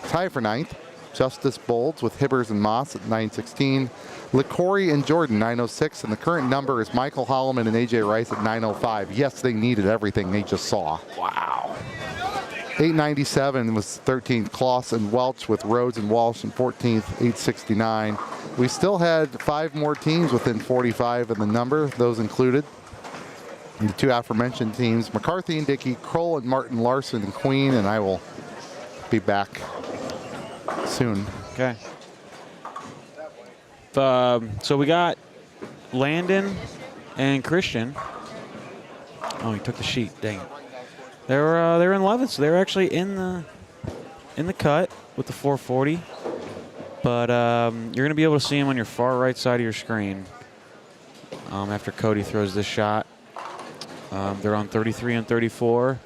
Tie for 9th. Justice Bolds with Hibbers and Moss at 916. LaCory and Jordan, 906. And the current number is Michael Holloman and AJ Rice at 905. Yes, they needed everything they just saw. Wow. 897 was 13th. Kloss and Welch with Rhodes and Walsh in 14th, 869. We still had 5 more teams within 45 of the number. Those included the 2 aforementioned teams, McCarthy and Dickey, Kroll and Martin, Larson and Queen, and I will be back soon. Okay. So we got Landon and Christian. Oh, he took the sheet. Dang it. They were in 11th, so they were actually in the cut with the 440. But you're going to be able to see them on your far right side of your screen after Cody throws this shot. They're on 33 and 34.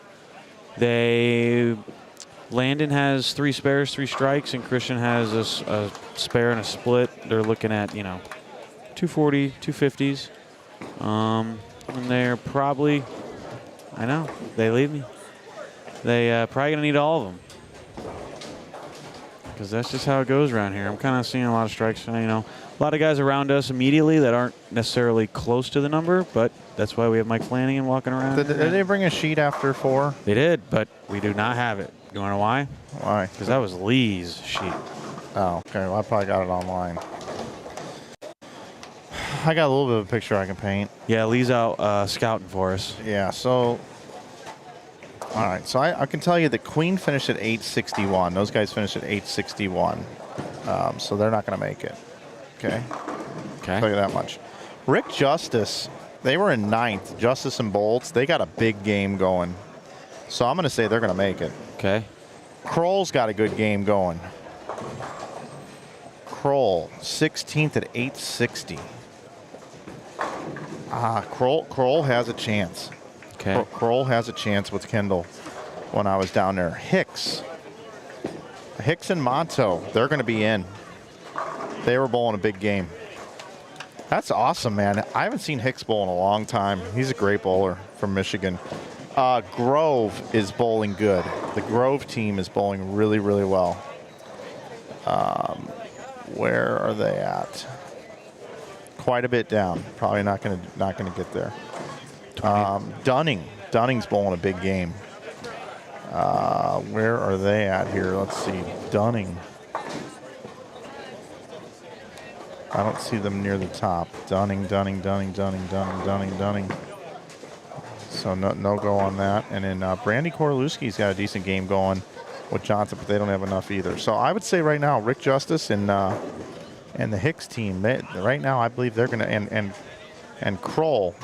Landon has 3 spares, 3 strikes, and Christian has a spare and a split. They're looking at, 240, 250s. And they're probably, I know, they leave me. They probably going to need all of them. Because that's just how it goes around here. I'm kind of seeing a lot of strikes, a lot of guys around us immediately that aren't necessarily close to the number, but that's why we have Mike Flanagan walking around. Did they bring a sheet after 4? They did, but we do not have it. You want to know why? Why? Because that was Lee's sheet. Oh, okay. Well, I probably got it online. I got a little bit of a picture I can paint. Yeah, Lee's out scouting for us. Yeah, so, all right. So I can tell you that Queen finished at 861. Those guys finished at 861. So they're not going to make it. Okay. Okay. I'll tell you that much. Rick Justice, they were in 9th. Justice and Bolts, they got a big game going. So I'm going to say they're going to make it. Okay. Kroll's got a good game going. Kroll, 16th at 860. Kroll has a chance. Okay. Kroll has a chance with Kendall when I was down there. Hicks and Monto, they're going to be in. They were bowling a big game. That's awesome, man. I haven't seen Hicks bowl in a long time. He's a great bowler from Michigan. Grove is bowling good. The Grove team is bowling really, really well. Where are they at? Quite a bit down. Probably not going to get there. Dunning's bowling a big game. Where are they at here? Let's see. Dunning. I don't see them near the top. Dunning. So no go on that. And then Brandy Korolewski's got a decent game going with Johnson, but they don't have enough either. So I would say right now, Rick Justice and the Hicks team, right now I believe they're going to, and Kroll.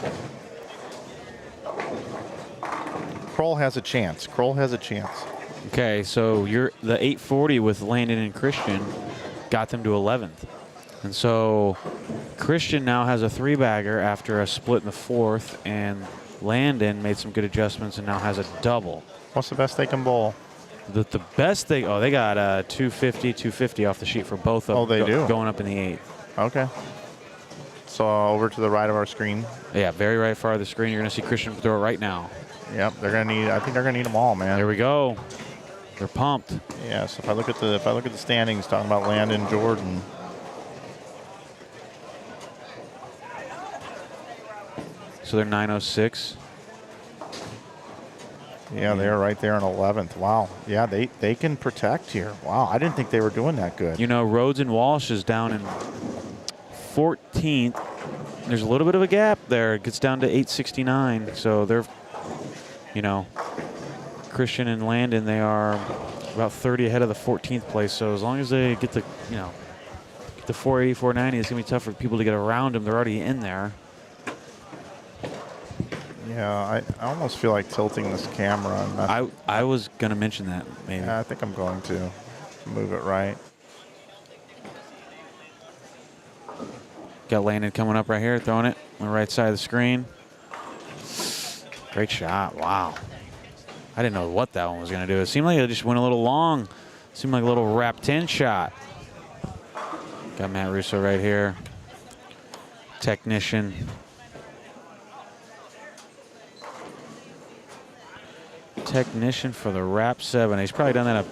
Kroll has a chance. Okay, so the 840 with Landon and Christian got them to 11th. And so Christian now has a 3-bagger after a split in the 4th, and Landon made some good adjustments and now has a double. What's the best they can bowl? The best they got 250 off the sheet for both of them. Oh, they do? Going up in the 8th. Okay. So over to the right of our screen. Yeah, very right far of the screen. You're going to see Christian throw it right now. Yep, I think they're gonna need them all, man. There we go. They're pumped. Yeah, so if I look at the standings, talking about Landon, Jordan. So they're 906. Yeah, they're right there in 11th. Wow. Yeah, they can protect here. Wow, I didn't think they were doing that good. Rhodes and Walsh is down in 14th. There's a little bit of a gap there. It gets down to 869. So they're, Christian and Landon, they are about 30 ahead of the 14th place. So as long as they get the 480, 490, it's going to be tough for people to get around them. They're already in there. Yeah, I almost feel like tilting this camera. I was going to mention that, maybe. Yeah, I think I'm going to move it right. Got Landon coming up right here, throwing it on the right side of the screen. Great shot. Wow. I didn't know what that one was going to do. It seemed like it just went a little long. It seemed like a little wrapped in shot. Got Matt Russo right here. technician for the Rap 7. He's probably done that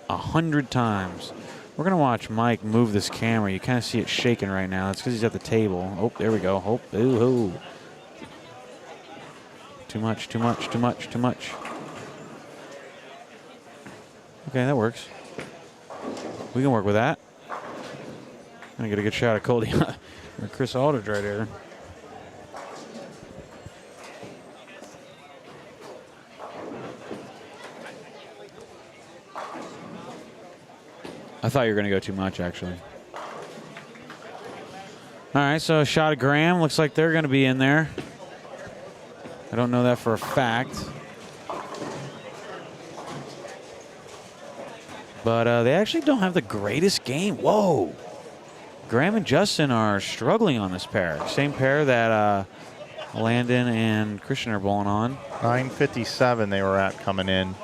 100 times. We're going to watch Mike move this camera. You kind of see it shaking right now. It's because he's at the table. Oh, there we go. Oh, ooh. Too much. Okay, that works. We can work with that. I'm going to get a good shot of Cody or Chris Aldridge right here. I thought you were going to go too much, actually. All right, so a shot of Graham. Looks like they're going to be in there. I don't know that for a fact. But they actually don't have the greatest game. Whoa. Graham and Justin are struggling on this pair. Same pair that Landon and Christian are bowling on. 957 they were at coming in.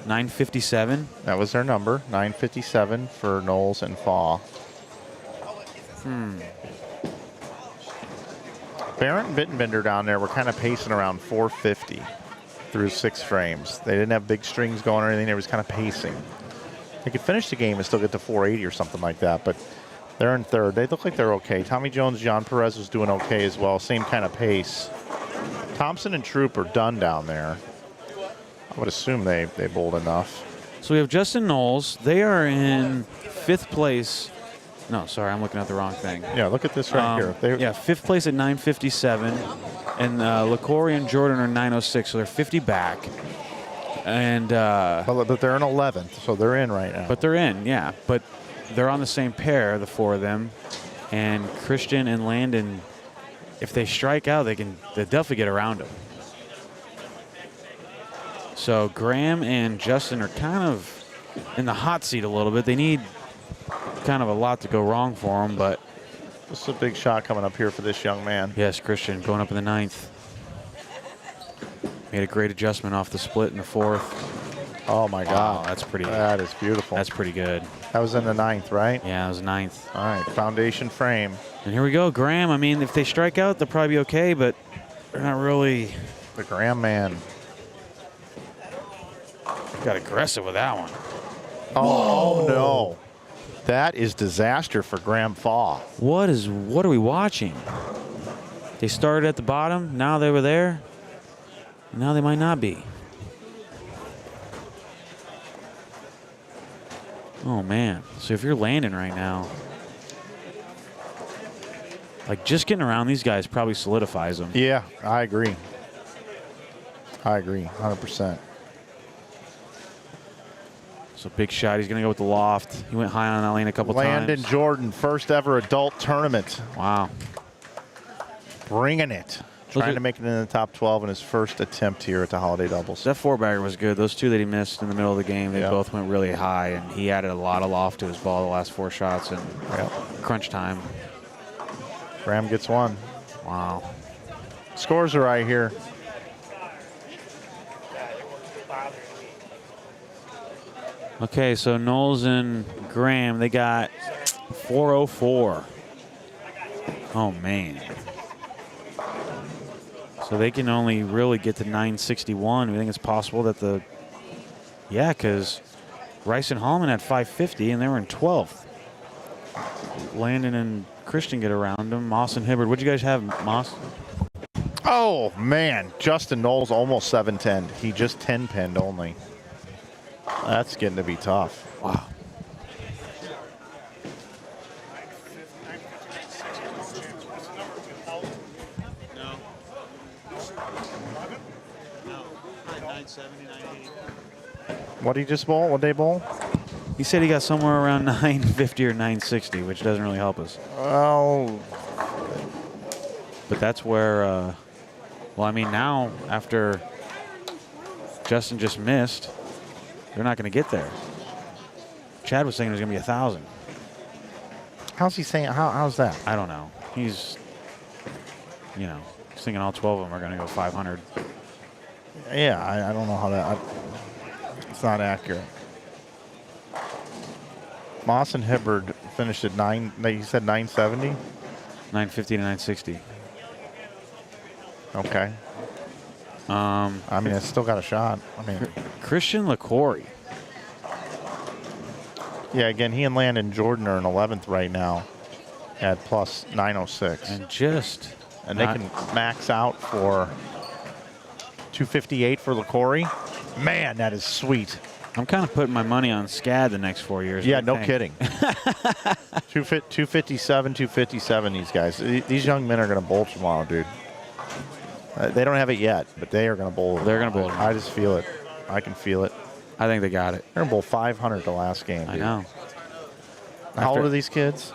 957. That was their number. 957 for Knowles and Faw. Barrett and Bittenbender down there were kind of pacing around 450 through 6 frames. They didn't have big strings going or anything. They was kind of pacing. They could finish the game and still get to 480 or something like that, but they're in third. They look like they're okay. Tommy Jones, John Perez was doing okay as well. Same kind of pace. Thompson and Troop are done down there. I would assume they bowled enough. So we have Justin Knowles. They are in 5th place. No, sorry, I'm looking at the wrong thing. Yeah, look at this right here. Yeah, 5th place at 957. And LaCory and Jordan are 906, so they're 50 back. And but they're in 11th, so they're in right now. But they're in, yeah. But they're on the same pair, the 4 of them. And Christian and Landon, if they strike out, they'll definitely get around them. So Graham and Justin are kind of in the hot seat a little bit. They need kind of a lot to go wrong for them, but this is a big shot coming up here for this young man. Yes, Christian going up in the 9th. Made a great adjustment off the split in the 4th. Oh my God, that's pretty. That is beautiful. That's pretty good. That was in the 9th, right? Yeah, it was 9th. All right, foundation frame. And here we go, Graham. I mean, if they strike out, they'll probably be okay, but they're not really. The Graham man. Got aggressive with that one. Oh no. That is disaster for Graham Faw. What are we watching? They started at the bottom, now they were there. Now they might not be. Oh man. So if you're landing right now, like just getting around these guys probably solidifies them. Yeah, I agree. 100%. So big shot. He's going to go with the loft. He went high on that lane a couple times. Landon Jordan, first ever adult tournament. Wow. Bringing it. Trying to make it in the top 12 in his first attempt here at the Holiday Doubles. That 4-bagger was good. Those 2 that he missed in the middle of the game, they both went really high, and he added a lot of loft to his ball the last 4 shots in crunch time. Graham gets 1. Wow. Scores are right here. Okay, so Knowles and Graham, they got 404. Oh, man. So they can only really get to 961. We think it's possible that because Rice and Hallman had 550, and they were in 12th. Landon and Christian get around them. Moss and Hibbard. What'd you guys have, Moss? Oh, man. Justin Knowles almost 710. He just 10-pinned only. That's getting to be tough. Wow. What did he just bowl? What did they bowl? He said he got somewhere around 950 or 960, which doesn't really help us. Well, but that's where, well, I mean, now after Justin just missed, they're not going to get there. Chad was saying there's going to be 1,000. How's he saying? How's that? I don't know. He's thinking all 12 of them are going to go 500. Yeah, I don't know how that. It's not accurate. Moss and Hibbard finished at 9. You said 970. 950 to 960. Okay. I mean, it's still got a shot. I mean, Christian LaCory. yeah, again, he and Landon Jordan are in 11th right now at plus 906. And They can max out for 258 for LaCory. Man, that is sweet. I'm kind of putting my money on SCAD the next 4 years. Yeah, no kidding. 257, 257, these guys. These young men are going to bowl tomorrow, dude. They don't have it yet, but they are going to bowl. They're going to bowl. I just feel it. I can feel it. I think they got it. They're going to bowl 500 the last game, dude. I know. How old are these kids?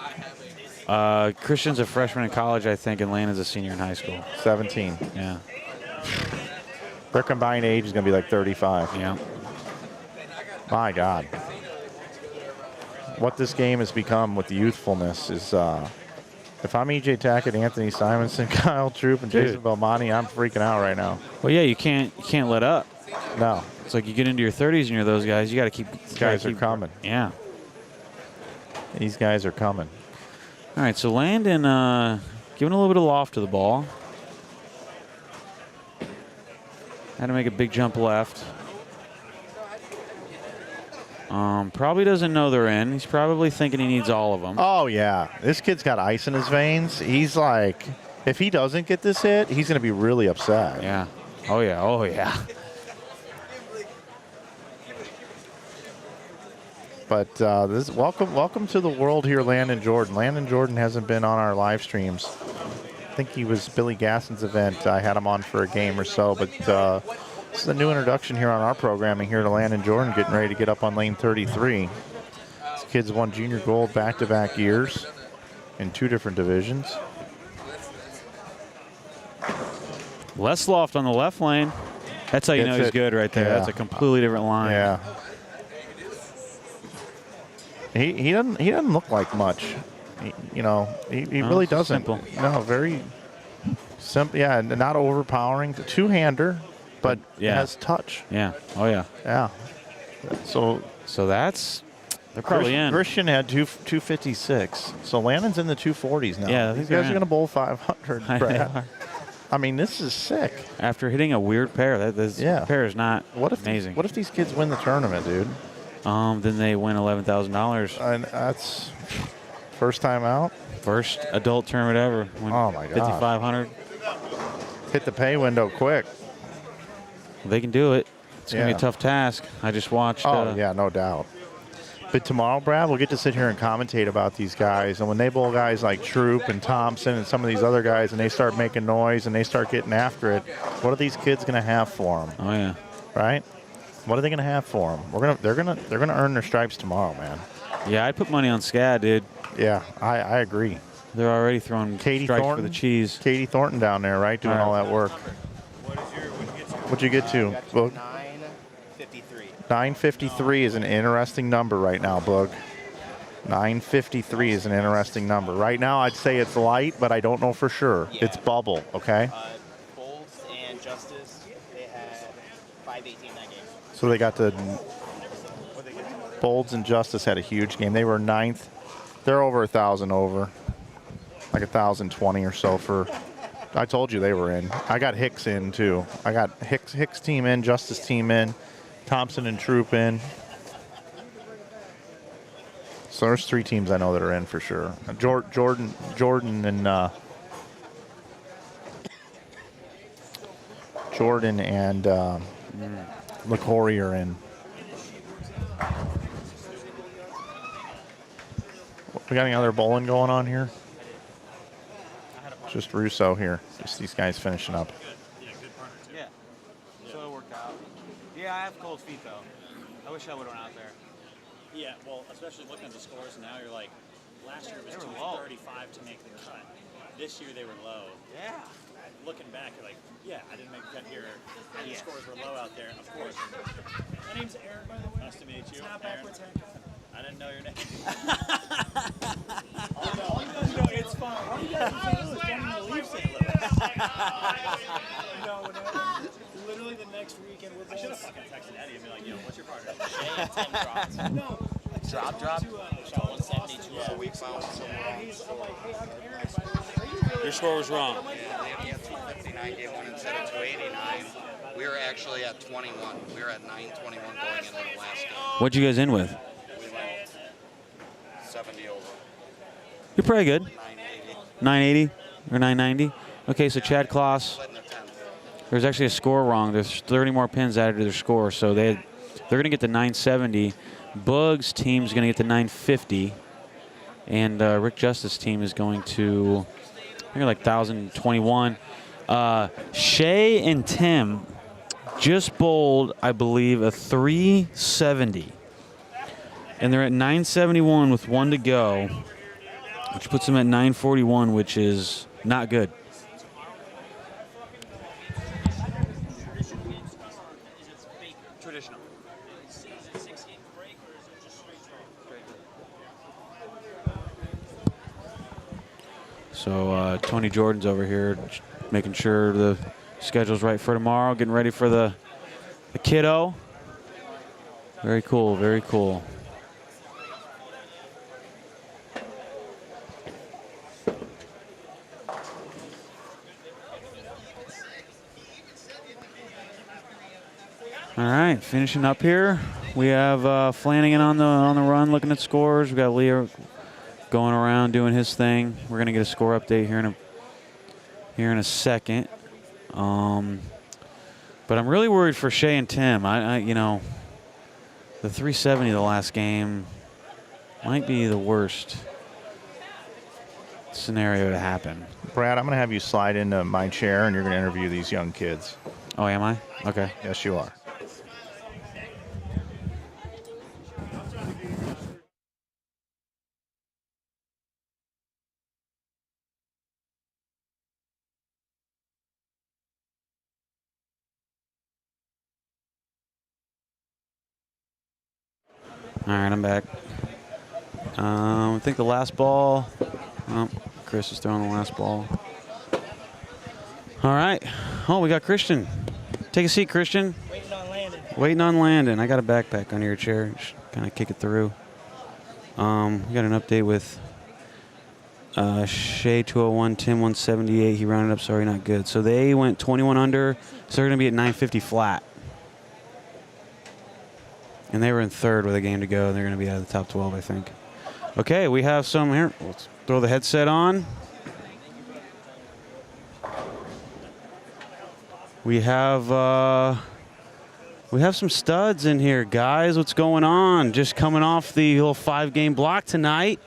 Christian's a freshman in college, I think, and Landon's a senior in high school. 17. Yeah. Their combined age is going to be like 35. Yeah. My God. What this game has become with the youthfulness is, if I'm E.J. Tackett, Anthony Simonson, Kyle Troop, and Jason Belmonte, I'm freaking out right now. Well, yeah, you can't let up. No. It's like you get into your 30s and you're those guys. You got to keep. These guys are coming. Yeah. These guys are coming. All right, so Landon giving a little bit of loft to the ball. Had to make a big jump left. Probably doesn't know they're in. He's probably thinking he needs all of them. Oh, yeah. This kid's got ice in his veins. He's like, if he doesn't get this hit, he's going to be really upset. Yeah. Oh, yeah. Oh, yeah. But this welcome to the world here, Landon Jordan. Landon Jordan hasn't been on our live streams. I think he was Billy Gasson's event. I had him on for a game or so, but this is a new introduction here on our programming here to Landon Jordan, getting ready to get up on lane 33. This kid's won junior gold back-to-back years in 2 different divisions. Less loft on the left lane. That's how you know he's good right there. Yeah. That's a completely different line. Yeah. He doesn't look like much. He really doesn't. Simple. No, very simple. Yeah, not overpowering. Two-hander, but has touch. Yeah. Oh yeah. Yeah. So that's they're probably in. Christian had 256. So Landon's in the 240s now. Yeah, these guys are going to bowl 500. Brad. I mean, this is sick. After hitting a weird pair, this pair is not amazing. What if these kids win the tournament, dude? Then they win $11,000. And that's first time out. First adult tournament ever. Oh my God. 5,500. Hit the pay window quick. They can do it. It's gonna be a tough task. I just watched. Oh yeah, no doubt. But tomorrow, Brad, we'll get to sit here and commentate about these guys. And when they bowl guys like Troop and Thompson and some of these other guys, and they start making noise and they start getting after it, what are these kids gonna have for them? Oh yeah. Right. What are they going to have for them? They're gonna earn their stripes tomorrow, man. Yeah, I'd put money on SCAD, dude. Yeah, I agree. They're already throwing stripes for the cheese. Katie Thornton down there, right, doing all that work. What'd you get to, Boog? 953. 953 is an interesting number right now, Boog. 953 is an interesting number. Right now, I'd say it's light, but I don't know for sure. Yeah. It's bubble, okay? Bolts and Justice, they had 518 that game. So they got the Bolds and Justice had a huge game. They were 9th. They're over 1,000 over, like 1,020 or so for. I told you they were in. I got Hicks in too. I got Hicks team in, Justice team in, Thompson and Troop in. So there's 3 teams I know that are in for sure. Jordan and LaCory are in. We got any other bowling going on here? Just Russo here. Just these guys finishing up. Yeah. So it worked out. Yeah, I have cold feet though. I wish I would have went out there. Yeah, well, especially looking at the scores now, you're like, last year it was 235 to make the cut. This year they were low. Yeah. Looking back, you're like, yeah, I didn't make the cut here. And the scores were low out there, of course. My name's Aaron, by the way. Nice to meet you. It's not backwards haircut. I didn't know your name. All you guys know, it's fine. All you guys do is come in the leaf St. Louis. Literally the next weekend we're both. I should have fucking texted Eddie and be like, yo, what's your partner? Shay and 10 drops. No. Drop. Shot 172 a week found somewhere. Your score was wrong. Yeah, they have 259, gave one instead of 289. We were actually at 21. We were at 9:21 going into the last game. What'd you guys end with? We went 70 over. You're pretty good. 980. 980 or 990. Okay, so Chad Kloss. There's actually a score wrong. There's 30 more pins added to their score, so they're going to get to 970. Bug's team's going to get to 950, and Rick Justice's team is going to, I think, like 1,021. Shay and Tim just bowled, I believe, a 370, and they're at 971 with 1 to go, which puts them at 941, which is not good. Traditional. So Tony Jordan's over here making sure the schedule's right for tomorrow, getting ready for the kiddo. Very cool, very cool. All right, finishing up here. We have Flanagan on the run, looking at scores. We got Leo going around doing his thing. We're gonna get a score update here in a second. But I'm really worried for Shay and Tim. I you know, the 370 the last game might be the worst scenario to happen. Brad, I'm going to have you slide into my chair, and you're going to interview these young kids. Oh, am I? Okay. Yes, you are. All right, I'm back. I think the last ball. Oh, Chris is throwing the last ball. All right. Oh, we got Christian. Take a seat, Christian. Waiting on Landon. Waiting on Landon. I got a backpack under your chair. Just kind of kick it through. We got an update with Shay 201, Tim 178. He rounded up. Sorry, not good. So they went 21 under. So they're going to be at 950 flat. And they were in third with a game to go, and they're going to be out of the top 12, I think. Okay, we have some here. Let's throw the headset on. We have some studs in here, guys. What's going on? Just coming off the little 5-game block tonight.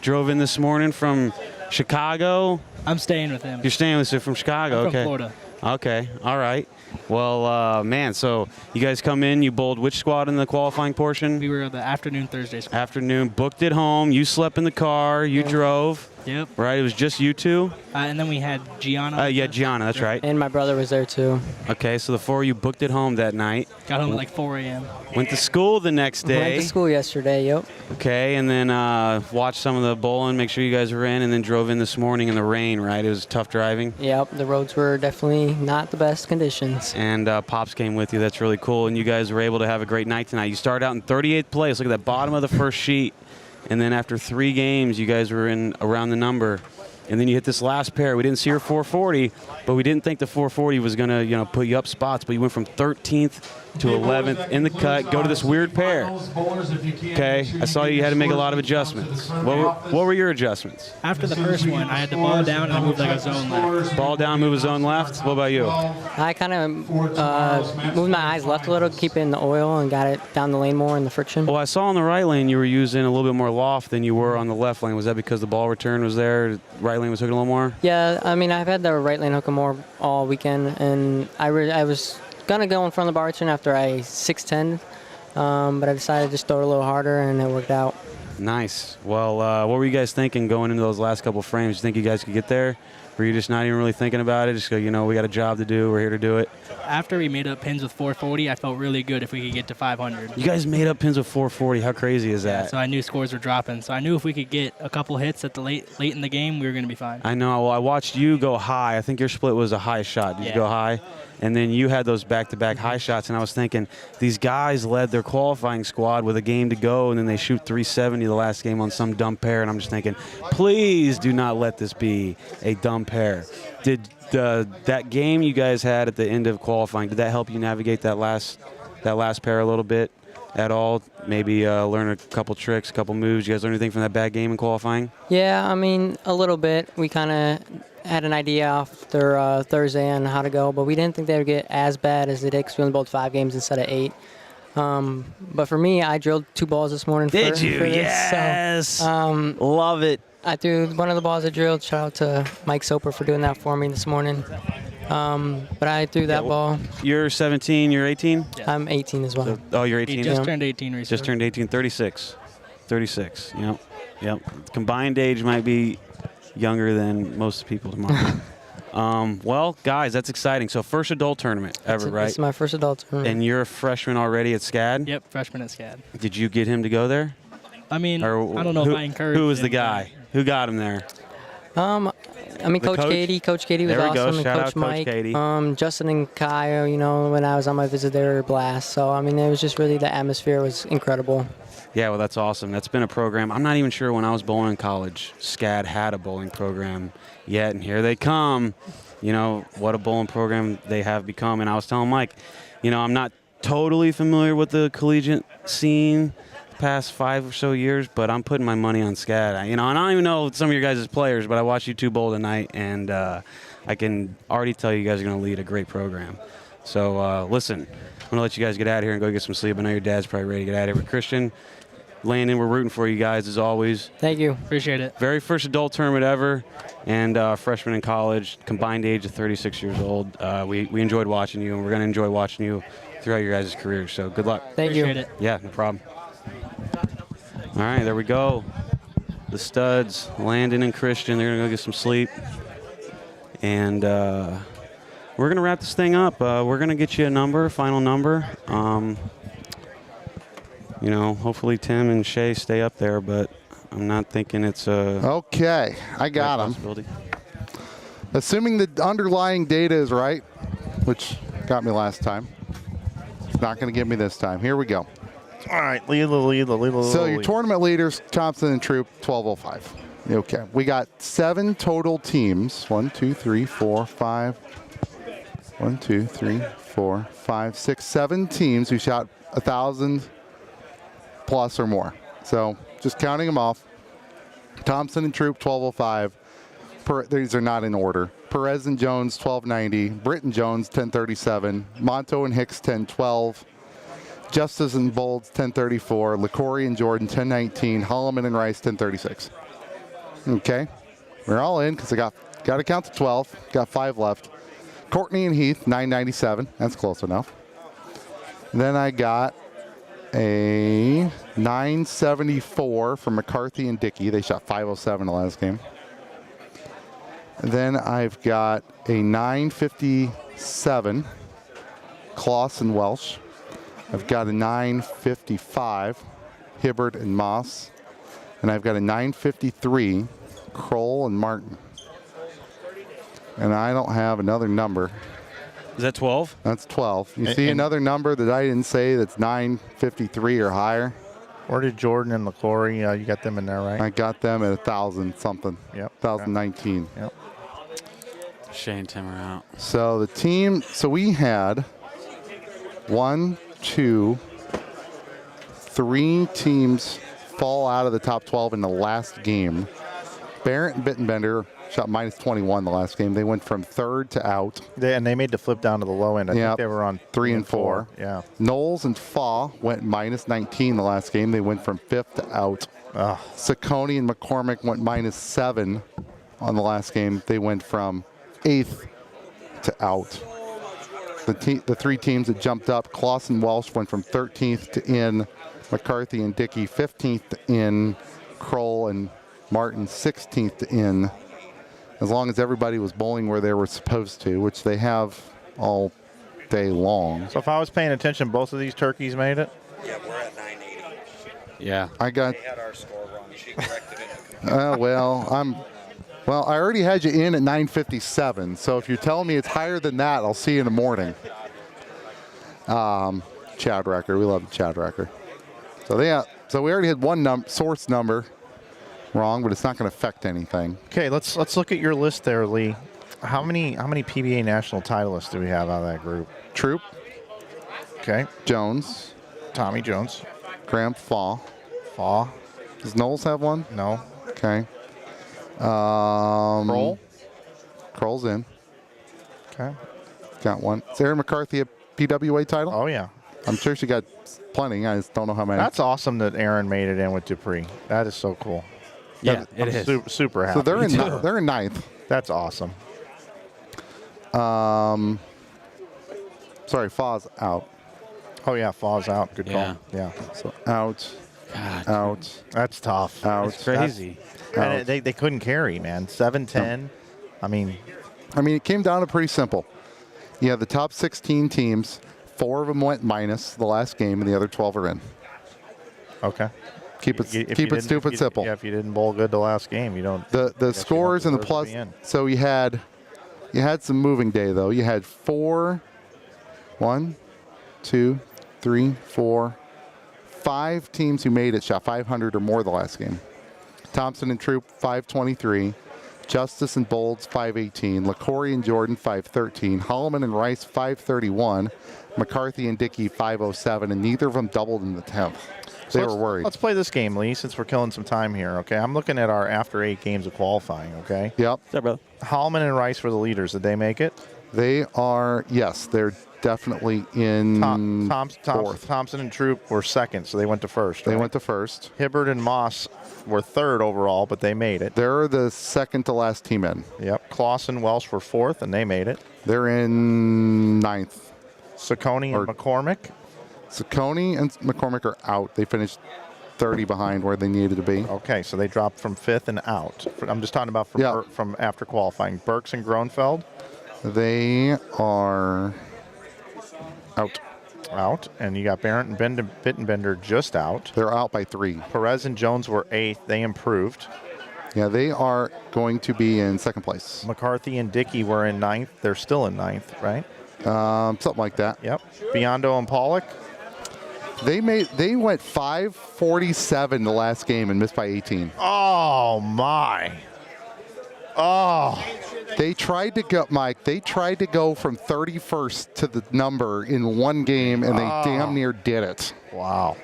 Drove in this morning from Chicago. I'm staying with him. You're staying with him from Chicago, I'm okay? from Florida. Okay, all right. Well, man, so you guys come in, you bowled which squad in the qualifying portion? We were the afternoon Thursday squad. Afternoon, booked it home. You slept in the car. You drove. Yep. Right, it was just you two? And then we had Gianna. Yeah, Gianna, that's right. And my brother was there too. Okay, so the 4 of you booked it home that night. Got home at like 4 a.m. Went to school the next day. Went to school yesterday, yep. Okay, and then watched some of the bowling, make sure you guys were in, and then drove in this morning in the rain, right? It was tough driving. Yep, the roads were definitely not the best conditions. And Pops came with you. That's really cool. And you guys were able to have a great night tonight. You started out in 38th place. Look at that bottom of the first sheet. And then after 3 games, you guys were in around the number. And then you hit this last pair. We didn't see your 440, but we didn't think the 440 was going to, put you up spots. But you went from 13th to 11th in the cut. Go to this weird pair. Okay, I saw you had to make a lot of adjustments. What were your adjustments? After the first one, I had to ball down and I moved like a zone left. Ball down, move a zone left. What about you? I kind of moved my eyes left a little, keeping the oil, and got it down the lane more in the friction. Well, I saw on the right lane you were using a little bit more loft than you were on the left lane. Was that because the ball return was there? Right lane was hooking a little more? Yeah, I mean, I've had the right lane hooking more all weekend, and I was going to go in front of the bar return after I 6'10", but I decided to just throw it a little harder, and it worked out. Nice. Well, what were you guys thinking going into those last couple frames? You think you guys could get there? Were you just not even really thinking about it? Just go, we got a job to do. We're here to do it. After we made up pins with 440, I felt really good if we could get to 500. You guys made up pins with 440. How crazy is that? Yeah, so I knew scores were dropping. So I knew if we could get a couple hits at the late in the game, we were going to be fine. I know. Well, I watched you go high. I think your split was a high shot. Did you go high? And then you had those back-to-back high shots, and I was thinking, these guys led their qualifying squad with a game to go, and then they shoot 370 the last game on some dumb pair, and I'm just thinking, please do not let this be a dumb pair. Did that game you guys had at the end of qualifying, did that help you navigate that last pair a little bit at all? Maybe learn a couple tricks, a couple moves. You guys learn anything from that bad game in qualifying? Yeah, I mean, a little bit. We kind of had an idea after Thursday on how to go, but we didn't think they would get as bad as they did because we only bowled 5 games instead of 8. But for me, I drilled 2 balls this morning. Did you? For this, yes. so, love it. I threw one of the balls I drilled. Shout out to Mike Soper for doing that for me this morning. But I threw that ball. You're 17, you're 18? Yeah. I'm 18 as well. So, you're 18? He just turned 18 recently. Just turned 18, 36. 36, yep. Combined age might be younger than most people tomorrow. Well, guys, that's exciting. So first adult tournament ever, right? It's my first adult tournament. And you're a freshman already at SCAD? Yep, freshman at SCAD. Did you get him to go there? I mean, or I don't know if I encouraged Who was the him, guy? Who got him there? I mean, Coach Katie. Coach Katie was there we awesome. Go. And Shout Coach out Mike. Coach Katie. Justin and Kai, when I was on my visit, they were a blast. So, I mean, it was just really, the atmosphere was incredible. Yeah, well, that's awesome. That's been a program. I'm not even sure when I was bowling in college, SCAD had a bowling program yet, and here they come. What a bowling program they have become. And I was telling Mike, I'm not totally familiar with the collegiate scene the past 5 or so years, but I'm putting my money on SCAD. And I don't even know some of your guys as players, but I watched you 2 bowl tonight, and I can already tell you guys are going to lead a great program. So, listen, I'm going to let you guys get out of here and go get some sleep. I know your dad's probably ready to get out of here. But Christian, Landon, we're rooting for you guys as always. Thank you. Appreciate it. Very first adult tournament ever, and freshman in college, combined age of 36 years old. We enjoyed watching you, and we're going to enjoy watching you throughout your guys' careers. So good luck. Thank you. Appreciate it. Yeah, no problem. All right, there we go. The studs, Landon and Christian, they're going to go get some sleep. And we're going to wrap this thing up. We're going to get you a number, final number. Hopefully Tim and Shay stay up there, but I'm not thinking it's a... Okay, I got him. Assuming the underlying data is right, which got me last time. It's not going to get me this time. Here we go. All right, lead. So your tournament leaders, Thompson and Troop, 1205. Okay, we got 7 total teams. 1, 2, 3, 4, 5. 1, 2, 3, 4, 5, 6, 7 teams who shot 1,000 plus or more. So just counting them off. Thompson and Troop, 1205. These are not in order. Perez and Jones, 1290. Britt and Jones, 1037. Monto and Hicks, 1012. Justice and Bolds, 1034. LaCory and Jordan, 1019. Holloman and Rice, 1036. Okay. We're all in because I got to count to 12. Got 5 left. Courtney and Heath, 997. That's close enough. Then I got a 974 from McCarthy and Dickey. They shot 507 the last game. Then I've got a 957, Kloss and Welsh. I've got a 955, Hibbert and Moss. And I've got a 953, Kroll and Martin. And I don't have another number. Is that 12? That's 12. You see another number that I didn't say that's 953 or higher? Where did Jordan and LaCory, you got them in there, right? I got them at 1,000 something. Yep. 1,019. Yep. Shane Timmer out. So the team, we had 1, 2, 3 teams fall out of the top 12 in the last game. Barrett and Bittenbender shot minus 21 the last game. They went from 3rd to out. And they made the flip down to the low end. I think they were on 3 and 4. Yeah. Knowles and Faw went minus 19 the last game. They went from 5th to out. Saccone and McCormick went minus 7 on the last game. They went from 8th to out. The 3 teams that jumped up, Kloss and Welsh went from 13th to in. McCarthy and Dickey 15th to in. Kroll and Martin 16th to in. As long as everybody was bowling where they were supposed to, which they have all day long. So if I was paying attention, both of these turkeys made it? Yeah, we're at 980. Yeah. I got... They had our score wrong. She corrected it. Well, Well, I already had you in at 9:57, so if you're telling me it's higher than that, I'll see you in the morning. Chad Wrecker, we love Chad Wrecker. So we already had one source number wrong, but it's not going to affect anything. Okay, let's look at your list there, Lee. How many PBA national titleists do we have out of that group? Troop. Okay. Jones. Tommy Jones. Graham Faw. Faw. Does Knowles have one? No. Okay. Kroll. Kroll's in. Okay. Got one. Is Erin McCarthy a PWA title? Oh, yeah. I'm sure she got plenty. I just don't know how many. That's awesome that Aaron made it in with Dupree. That is so cool. Yeah, it is. Super happy. So they're in ninth. That's awesome. Sorry, Faw's out. Oh, yeah, Faw's out. Good Yeah. call. Yeah. So out. God, Out. That's tough. Out. it's crazy. And they couldn't carry, man. 7-10. I mean, it came down to pretty simple. You have the top 16 teams. 4 of them went minus the last game, and the other 12 are in. okay. Keep it stupid simple. Yeah, if you didn't bowl good the last game, you don't. The scores and the deserve to plus. be in. So you had some moving day though. You had 5 teams who made it shot 500 or more the last game. Thompson and Troop 523, Justice and Bolds 518, LaCory and Jordan 513, Holloman and Rice 531, McCarthy and Dickey 507, and neither of them doubled in the 10th. They were worried. Let's play this game, Lee, since we're killing some time here, okay? I'm looking at our after 8 games of qualifying, okay? Yep. What's up, brother? Hallman and Rice were the leaders. Did they make it? They are, yes, they're definitely in fourth. Thompson and Troop were second, so they went to first. They right? went to first. Hibbert and Moss were third overall, but they made it. They're the second to last team in. Yep. Kloss and Welsh were fourth, and they made it. They're in ninth. Saccone and McCormick. Saccone and McCormick are out. They finished 30 behind where they needed to be. Okay, so they dropped from fifth and out. I'm just talking about from after qualifying. Burks and Gronfeld. They are out. Out. And you got Barrett and Bittenbender just out. They're out by 3. Perez and Jones were 8th. They improved. Yeah, they are going to be in second place. McCarthy and Dickey were in 9th. They're still in 9th, right? Something like that. Yep. Biondo and Pollock. They went 547 the last game and missed by 18. Oh, my. Oh. They tried to go, Mike, they tried to go from 31st to the number in one game, and they damn near did it. Wow.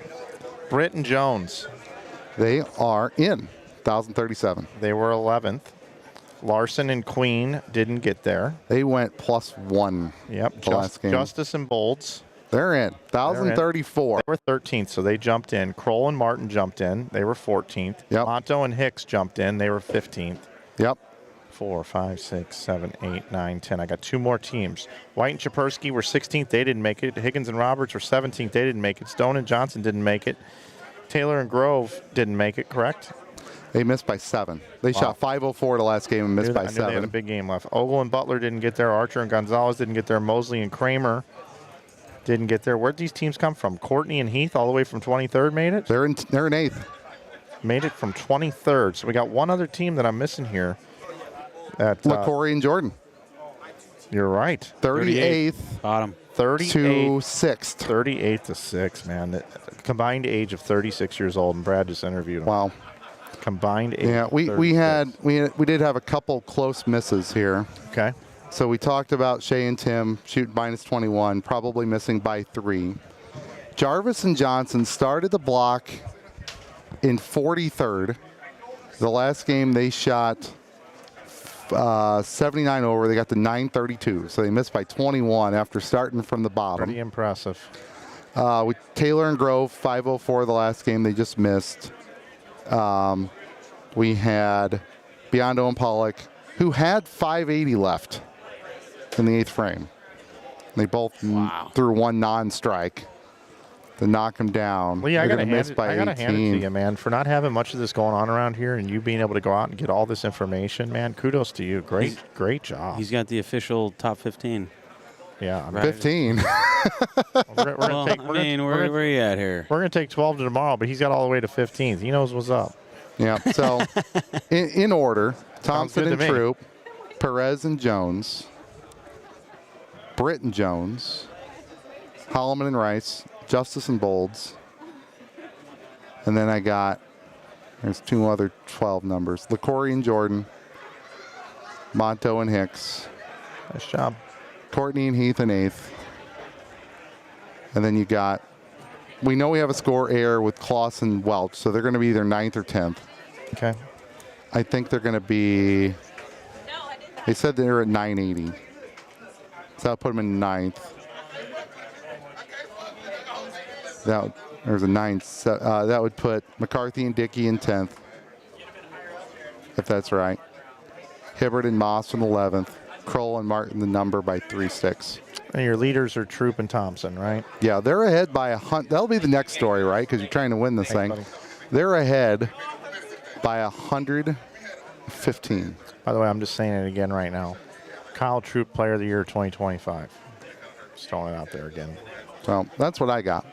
Britt and Jones. They are in 1,037. They were 11th. Larson and Queen didn't get there. They went +1. Yep. The last game. Justice and Bolds. They're in 1,034. They were 13th, so they jumped in. Kroll and Martin jumped in. They were 14th. Yep. Monto and Hicks jumped in. They were 15th. Yep. 4, 5, 6, 7, 8, 9, 10. I got 2 more teams. White and Chepersky were 16th. They didn't make it. Higgins and Roberts were 17th. They didn't make it. Stone and Johnson didn't make it. Taylor and Grove didn't make it, correct? They missed by 7. They shot 504 the last game and missed by 7. They had a big game left. Ogle and Butler didn't get there. Archer and Gonzalez didn't get there. Mosley and Kramer didn't get there. Where'd these teams come from? Courtney and Heath all the way from 23rd made it? They're in 8th. Made it from 23rd. So we got one other team that I'm missing here. LaCory and Jordan. You're right. 38th. Bottom. 38th to 6th. 38th to 6th, man. The combined age of 36 years old, and Brad just interviewed him. Wow. Combined age. Yeah, we did have a couple close misses here. Okay. So we talked about Shea and Tim shooting -21, probably missing by 3. Jarvis and Johnson started the block in 43rd. The last game they shot 79 over. They got to 932, so they missed by 21 after starting from the bottom. Pretty impressive. With Taylor and Grove 504 the last game they just missed. We had Biondo and Pollock, who had 580 left in the 8th frame. They both threw one non-strike to knock him down. Well, yeah, I got to hand it to you, man, for not having much of this going on around here and you being able to go out and get all this information, man. Kudos to you. Great job. He's got the official top 15. Yeah. Right. 15. Where are you at here? We're going to take 12 to tomorrow, but he's got all the way to 15th. He knows what's up. Yeah, so in order, Thompson good and to me. Troop, Perez and Jones, Britt and Jones, Holloman and Rice, Justice and Bolds. And then I got, there's 2 other 12 numbers, LaCory and Jordan, Monto and Hicks. Nice job. Courtney and Heath in 8th. And then you got, we know we have a score error with Kloss and Welch, so they're going to be either 9th or 10th. Okay. I think they're going to be, they said they're at 980. So I'll put them in 9th. There's a 9. That would put McCarthy and Dickey in 10th, if that's right. Hibbert and Moss in 11th. Kroll and Martin the number by 3 sticks. And your leaders are Troop and Thompson, right? Yeah, they're ahead by a hunt. That'll be the next story, right? Because you're trying to win this thing. Buddy. They're ahead by 115. By the way, I'm just saying it again right now. Kyle Troop, Player of the Year 2025. Just throwing it out there again. Well, that's what I got.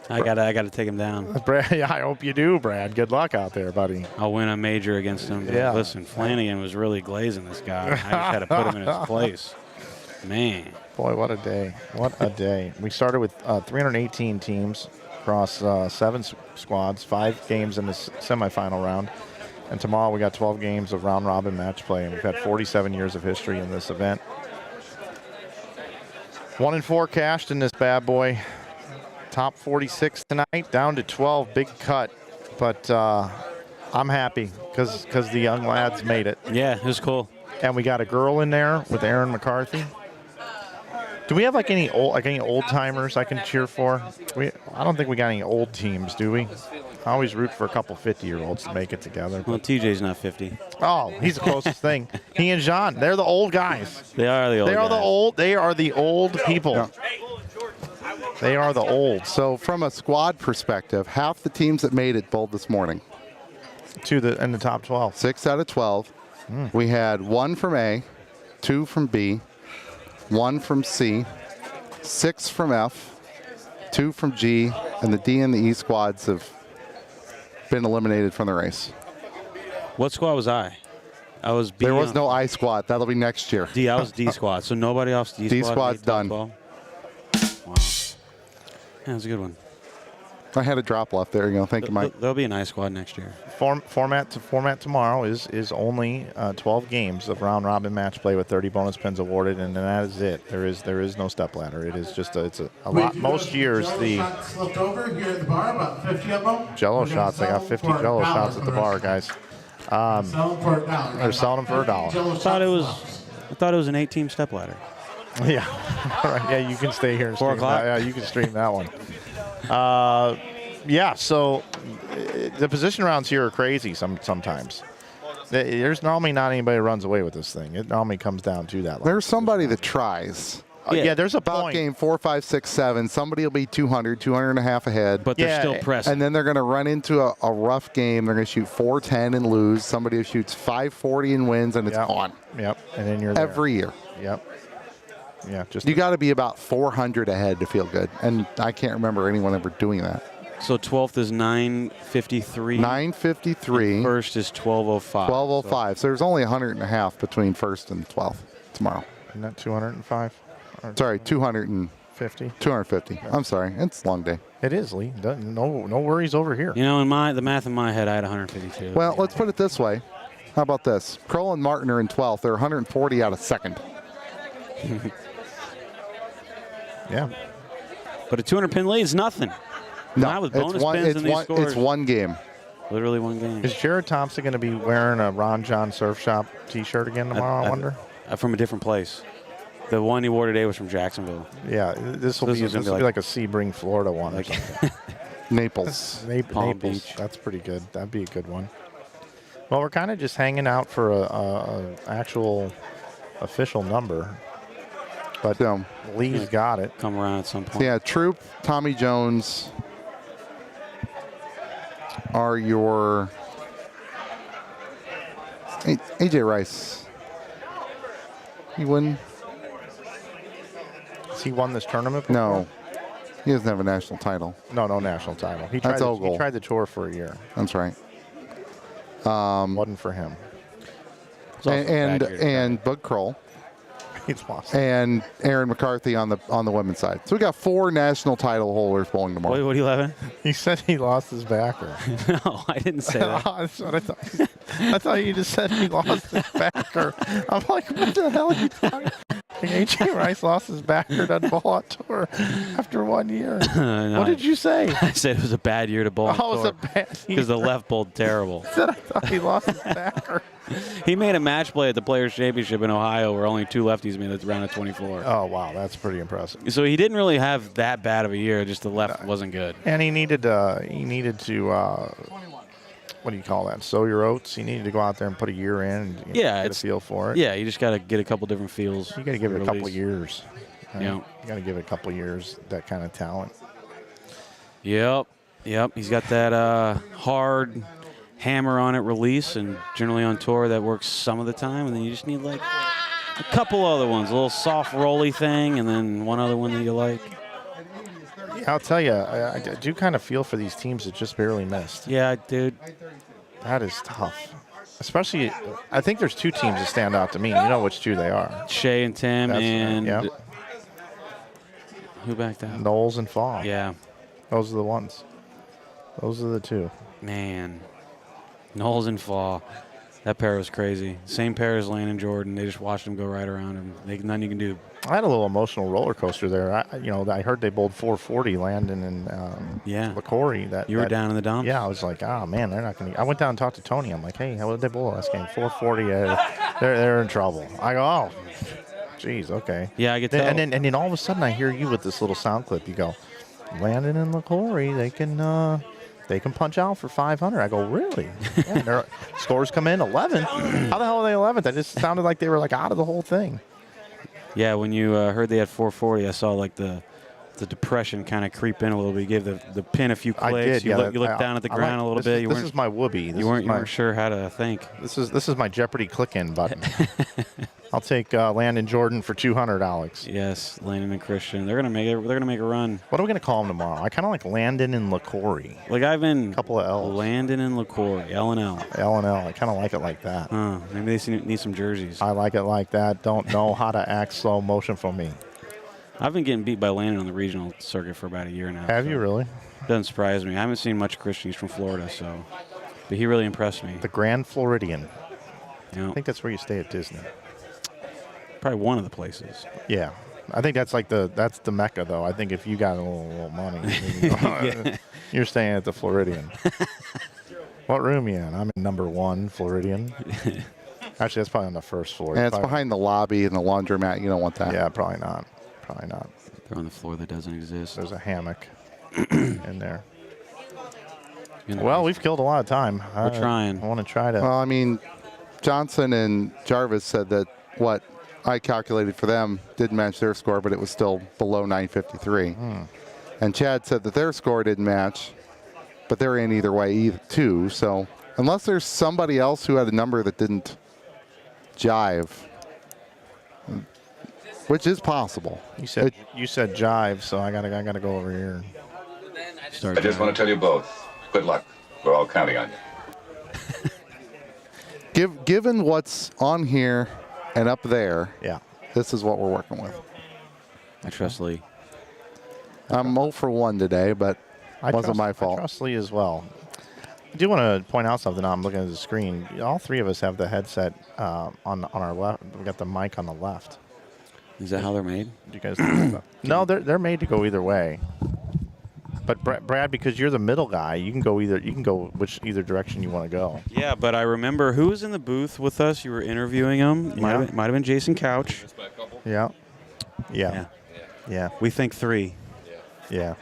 I gotta take him down. Brad, yeah, I hope you do, Brad. Good luck out there, buddy. I'll win a major against him. Yeah. Listen, Flanagan was really glazing this guy. I just had to put him in his place. Man. Boy, what a day. What a day. We started with 318 teams across 7 squads, 5 games in the semifinal round. And tomorrow we got 12 games of round-robin match play. And we've had 47 years of history in this event. 1 and 4 cashed in this bad boy. Top 46 tonight, down to 12, big cut. But I'm happy because the young lads made it. Yeah, it was cool. And we got a girl in there with Aaron McCarthy. Do we have like any old timers I can cheer for? I don't think we got any old teams, do we? I always root for a couple 50-year-olds to make it together. Well, TJ's not 50. Oh, he's the closest thing. He and John, they're the old guys. They are the old. They are the old people. Yeah. They are the old. So from a squad perspective, half the teams that made it bowled this morning. In the top 12. 6 out of 12. We had 1 from A, 2 from B, 1 from C, 6 from F, 2 from G, and the D and the E squads have been eliminated from the race. What squad was I? I was B. There was no I squad. That'll be next year. D. I was D squad. So nobody off D squad. D squad's done. Wow. Yeah, that was a good one. I had a drop left there. You know, thank you, Mike. There'll be an I squad next year. Format tomorrow is only 12 games of round robin match play with 30 bonus pins awarded, and that is it. There is no step ladder. It is just a lot. Most years the left over here at the bar, about 50 of them. Jello shots. I got 50 Jello shots at the bar, guys. Selling for $1. They're selling them for $1. I thought it was an 8-team step ladder. Yeah. All right. Yeah, you can stay here and 4 stream o'clock. that. Yeah, you can stream that one. Yeah, so the position rounds here are crazy sometimes. There's normally not anybody who runs away with this thing. It normally comes down to that. There's somebody that tries. Yeah, there's a about point. game 4, 5, 6, 7. Somebody will be 200 and a half ahead. But they're still pressing. And then they're going to run into a rough game. They're going to shoot 410 and lose. Somebody who shoots 540 and wins, and it's on. Yep. And then you're there. Every year. Yep. Yeah. Just you got to be about 400 ahead to feel good. And I can't remember anyone ever doing that. So 12th is 953. 953. First is 1205. 1205. So there's only 100 and a half between first and 12th tomorrow. Isn't that 205? Sorry, 250. 250. I'm sorry. It's a long day. It is, Lee. No worries over here. You know, the math in my head, I had 152. Well, let's put it this way. How about this? Kroll and Martin are in 12th. They're 140 out of second. Yeah. But a 200-pin lead is nothing. No, Not with bonus pins and these scores. It's one game. Literally one game. Is Jared Thompson going to be wearing a Ron John Surf Shop T-shirt again tomorrow, I wonder? From a different place. The one he wore today was from Jacksonville. Yeah, this will be like a Sebring, Florida one or something. Naples. Naples. Beach. That's pretty good. That'd be a good one. Well, we're kind of just hanging out for a actual official number. But Lee's got it. Come around at some point. Yeah, Troop, Tommy Jones are your AJ Rice. He won. Has he won this tournament before? No. He doesn't have a national title. No national title. He That's tried Ogle. He tried the tour for a year. That's right. Wasn't for him. And Bud Kroll. He's lost. And Aaron McCarthy on the women's side. So we got 4 national title holders bowling tomorrow. What are you laughing? He said he lost his backer. No, I didn't say that. That's what I thought. I thought you just said he lost his backer. I'm like, what the hell are you talking? A.J. Rice lost his backer, doesn't bowl on tour after 1 year. No, What did you say? I said it was a bad year to bowl on Oh, it was tour a bad year. because the left bowled terrible. I said I thought he lost his backer. He made a match play at the Players' Championship in Ohio where only 2 lefties made it round of 24. Oh, wow. That's pretty impressive. So he didn't really have that bad of a year, just the left wasn't good. And he needed to, what do you call that? Sow your oats. He needed to go out there and put a year in and get a feel for it. Yeah, you just got to get a couple different feels. You got to give it a couple years. Right? Yeah. You got to give it a couple years, that kind of talent. Yep. He's got that hard hammer on it release, and generally on tour that works some of the time, and then you just need like a couple other ones, a little soft rolly thing, and then one other one that you like. Yeah, I'll tell you, I do kind of feel for these teams that just barely missed. Yeah, dude. That is tough. Especially, I think there's 2 teams that stand out to me. You know which 2 they are. Shea and Tim and yeah. Who backed out? Knowles and Fall. Yeah. Those are the ones. Those are the 2. Man. Knowles and Fall. That pair was crazy. Same pair as Lane and Jordan. They just watched them go right around him. Nothing you can do. I had a little emotional roller coaster there. I heard they bowled 440, Landon and LaCory. You were down in the dumps? Yeah, I was like, oh, man, they're not going to. I went down and talked to Tony. I'm like, hey, how did they bowl last game? 440. They're in trouble. I go, oh, geez, okay. Yeah, I get that. And then all of a sudden I hear you with this little sound clip. You go, Landon and LaCory, they can punch out for 500. I go, really? Yeah, their scores come in 11. How the hell are they 11th? That just sounded like they were like out of the whole thing. Yeah, when you heard they had 440, I saw like the depression kind of creep in a little bit. You gave the pin a few clicks. I did, you looked down at the ground a little bit. This is my whoopee. You weren't sure how to think. This is my Jeopardy click-in button. I'll take Landon Jordan for 200, Alex. Yes, Landon and Christian. They're gonna make it. They're gonna make a run. What are we gonna call them tomorrow? I kind of like Landon and LaCory. Like I've been a couple of L's. Landon and LaCory, L&L. L&L. I kind of like it like that. Maybe they need some jerseys. I like it like that. Don't know how to act slow motion for me. I've been getting beat by Landon on the regional circuit for about a year now. Have you really? Doesn't surprise me. I haven't seen much of Christian. He's from Florida, but he really impressed me. The Grand Floridian. Yeah. I think that's where you stay at Disney. Probably one of the places. Yeah. I think that's that's the Mecca, though. I think if you got a little money, you're staying at the Floridian. What room you in? I'm in number 1, Floridian. Actually, that's probably on the first floor. And it's behind the lobby and the laundromat. You don't want that. Yeah, probably not. Probably not. They're on the floor that doesn't exist. There's a hammock in there. Well, we've killed a lot of time. We're trying. I want to try to. Well, I mean, Johnson and Jarvis said that what I calculated for them didn't match their score, but it was still below 953. And Chad said that their score didn't match, but they're in either way too. So unless there's somebody else who had a number that didn't jive, which is possible. You said jive, so I gotta go over here. I just want to tell you both, good luck. We're all counting on you. Given what's on here and up there, yeah, this is what we're working with. I trust Lee. I'm 0 for 1 today, but it wasn't my fault. I trust Lee as well. I do want to point out something. I'm looking at the screen. All 3 of us have the headset on our left. We got the mic on the left. Is that how they're made? You guys no, they're made to go either way. But Brad, because you're the middle guy, you can go either direction you want to go. Yeah, but I remember who was in the booth with us. You were interviewing him. Might have been Jason Couch. Yeah. We think 3. Yeah.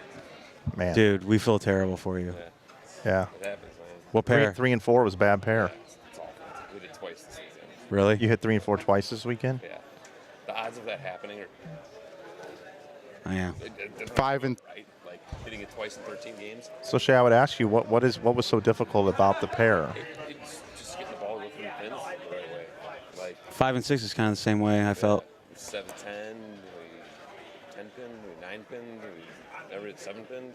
Man. Dude, we feel terrible for you. Yeah. What pair? 3 and 4 was a bad pair. We did twice this season. Really? You hit 3 and 4 twice this weekend? Yeah. The odds of that happening are. Oh, yeah. 5 and. Right? Like hitting it twice in 13 games. So Shay, I would ask you, what was so difficult about the pair? It's just getting the ball to go through the pins the right way. Like 5 and 6 is kind of the same way I felt. 7-10, 10 pin, 9 pin, never hit 7 pin.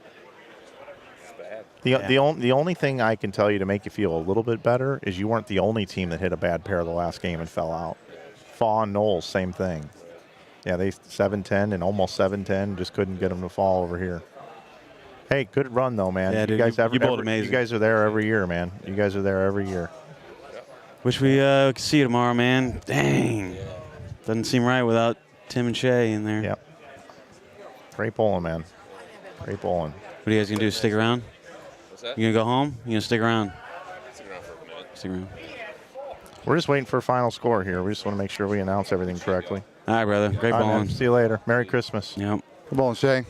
bad. The only thing I can tell you to make you feel a little bit better is you weren't the only team that hit a bad pair the last game and fell out. Fawn Knowles, same thing. Yeah, they 7-10 and almost 7-10, just couldn't get them to fall over here. Hey, good run though, man. Yeah, you dude, guys you bowled amazing. You guys are there every year, man. You guys are there every year. Wish we could see you tomorrow, man. Dang. Doesn't seem right without Tim and Shay in there. Yep. Great bowling, man. Great bowling. What are you guys going to do? Stick around? What's that? You going to go home? You going to stick around? Stick around for a minute. Stick around. We're just waiting for a final score here. We just want to make sure we announce everything correctly. All right, brother. Great All right, bowling. man. See you later. Merry Christmas. Yep. Good bowling, Shay.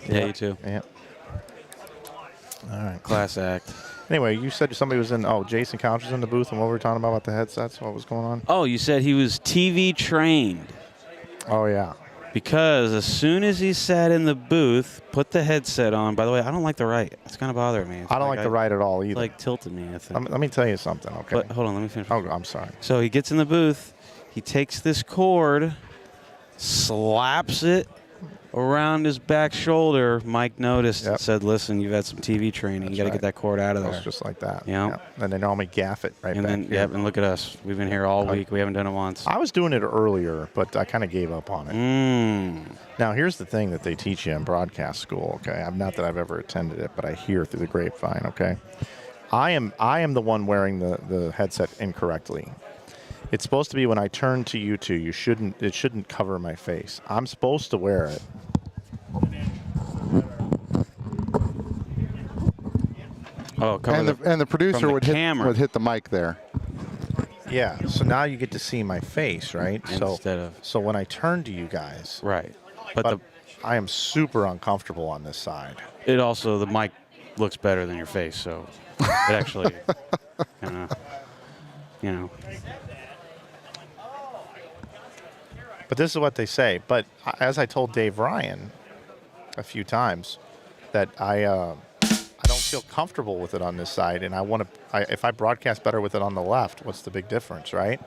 Yeah, you too. Yeah. All right. Class act. Anyway, you said somebody was in, Jason Couch was in the booth, and what were we talking about the headsets? What was going on? Oh, you said he was TV trained. Oh, yeah. Because as soon as he sat in the booth, put the headset on. By the way, I don't like the right. It's kind of bothering me. I don't like the right at all either. It's like tilted me, I think. Let me tell you something, okay? But hold on, let me finish. Oh, I'm sorry. So he gets in the booth. He takes this cord, slaps it around his back shoulder. Mike noticed and said, listen, you've had some TV training. You got to get that cord out of there. It's just like that. Yeah. Yep. And they normally gaff it right and back then, here. Yep, and look at us. We've been here all week. We haven't done it once. I was doing it earlier, but I kind of gave up on it. Now, here's the thing that they teach you in broadcast school, okay? Not that I've ever attended it, but I hear through the grapevine, okay? I am the one wearing the headset incorrectly. It's supposed to be when I turn to you two, it shouldn't cover my face. I'm supposed to wear it. Oh, cover and the producer would camera. hit the mic there. Yeah, so now you get to see my face, right? Instead of. So when I turn to you guys. Right. But I am super uncomfortable on this side. It also, the mic looks better than your face, so it actually, you know. But this is what they say. But as I told Dave Ryan a few times, that I don't feel comfortable with it on this side, and I want to. If I broadcast better with it on the left, what's the big difference, right?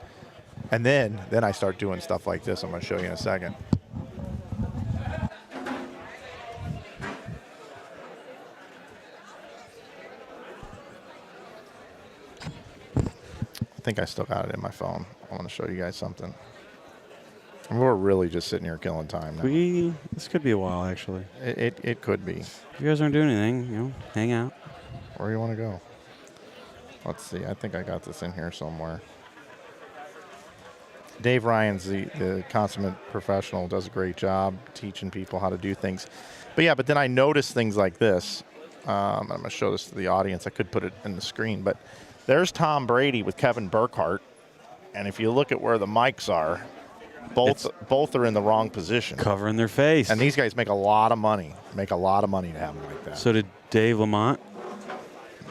And then I start doing stuff like this. I'm going to show you in a second. I think I still got it in my phone. I want to show you guys something. And we're really just sitting here killing time now. This could be a while, actually. It could be. If you guys aren't doing anything, hang out. Where do you want to go? Let's see. I think I got this in here somewhere. Dave Ryan's the consummate professional, does a great job teaching people how to do things. But then I noticed things like this. I'm going to show this to the audience. I could put it in the screen, but there's Tom Brady with Kevin Burkhardt. And if you look at where the mics are, both are in the wrong position. Covering their face. And these guys make a lot of money. To have them like that. So did Dave Lamont?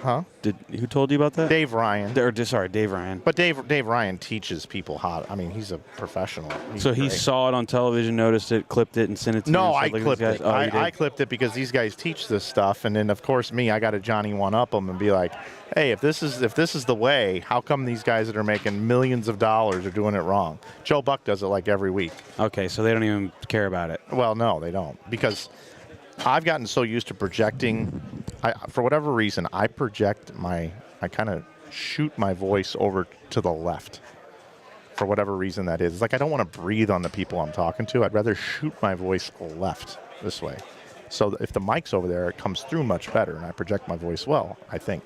Huh? Who told you about that? Dave Ryan. Dave Ryan. But Dave Ryan teaches people how. He's a professional. So he saw it on television, noticed it, clipped it, and sent it to you? No, I clipped it. Oh, I clipped it because these guys teach this stuff, and then of course I got to Johnny one up them and be like, hey, if this is the way, how come these guys that are making millions of dollars are doing it wrong? Joe Buck does it like every week. Okay, so they don't even care about it. Well, no, they don't, because I've gotten so used to projecting. For whatever reason, I kind of shoot my voice over to the left. For whatever reason that is. It's like I don't want to breathe on the people I'm talking to. I'd rather shoot my voice left this way. So if the mic's over there, it comes through much better, and I project my voice well, I think.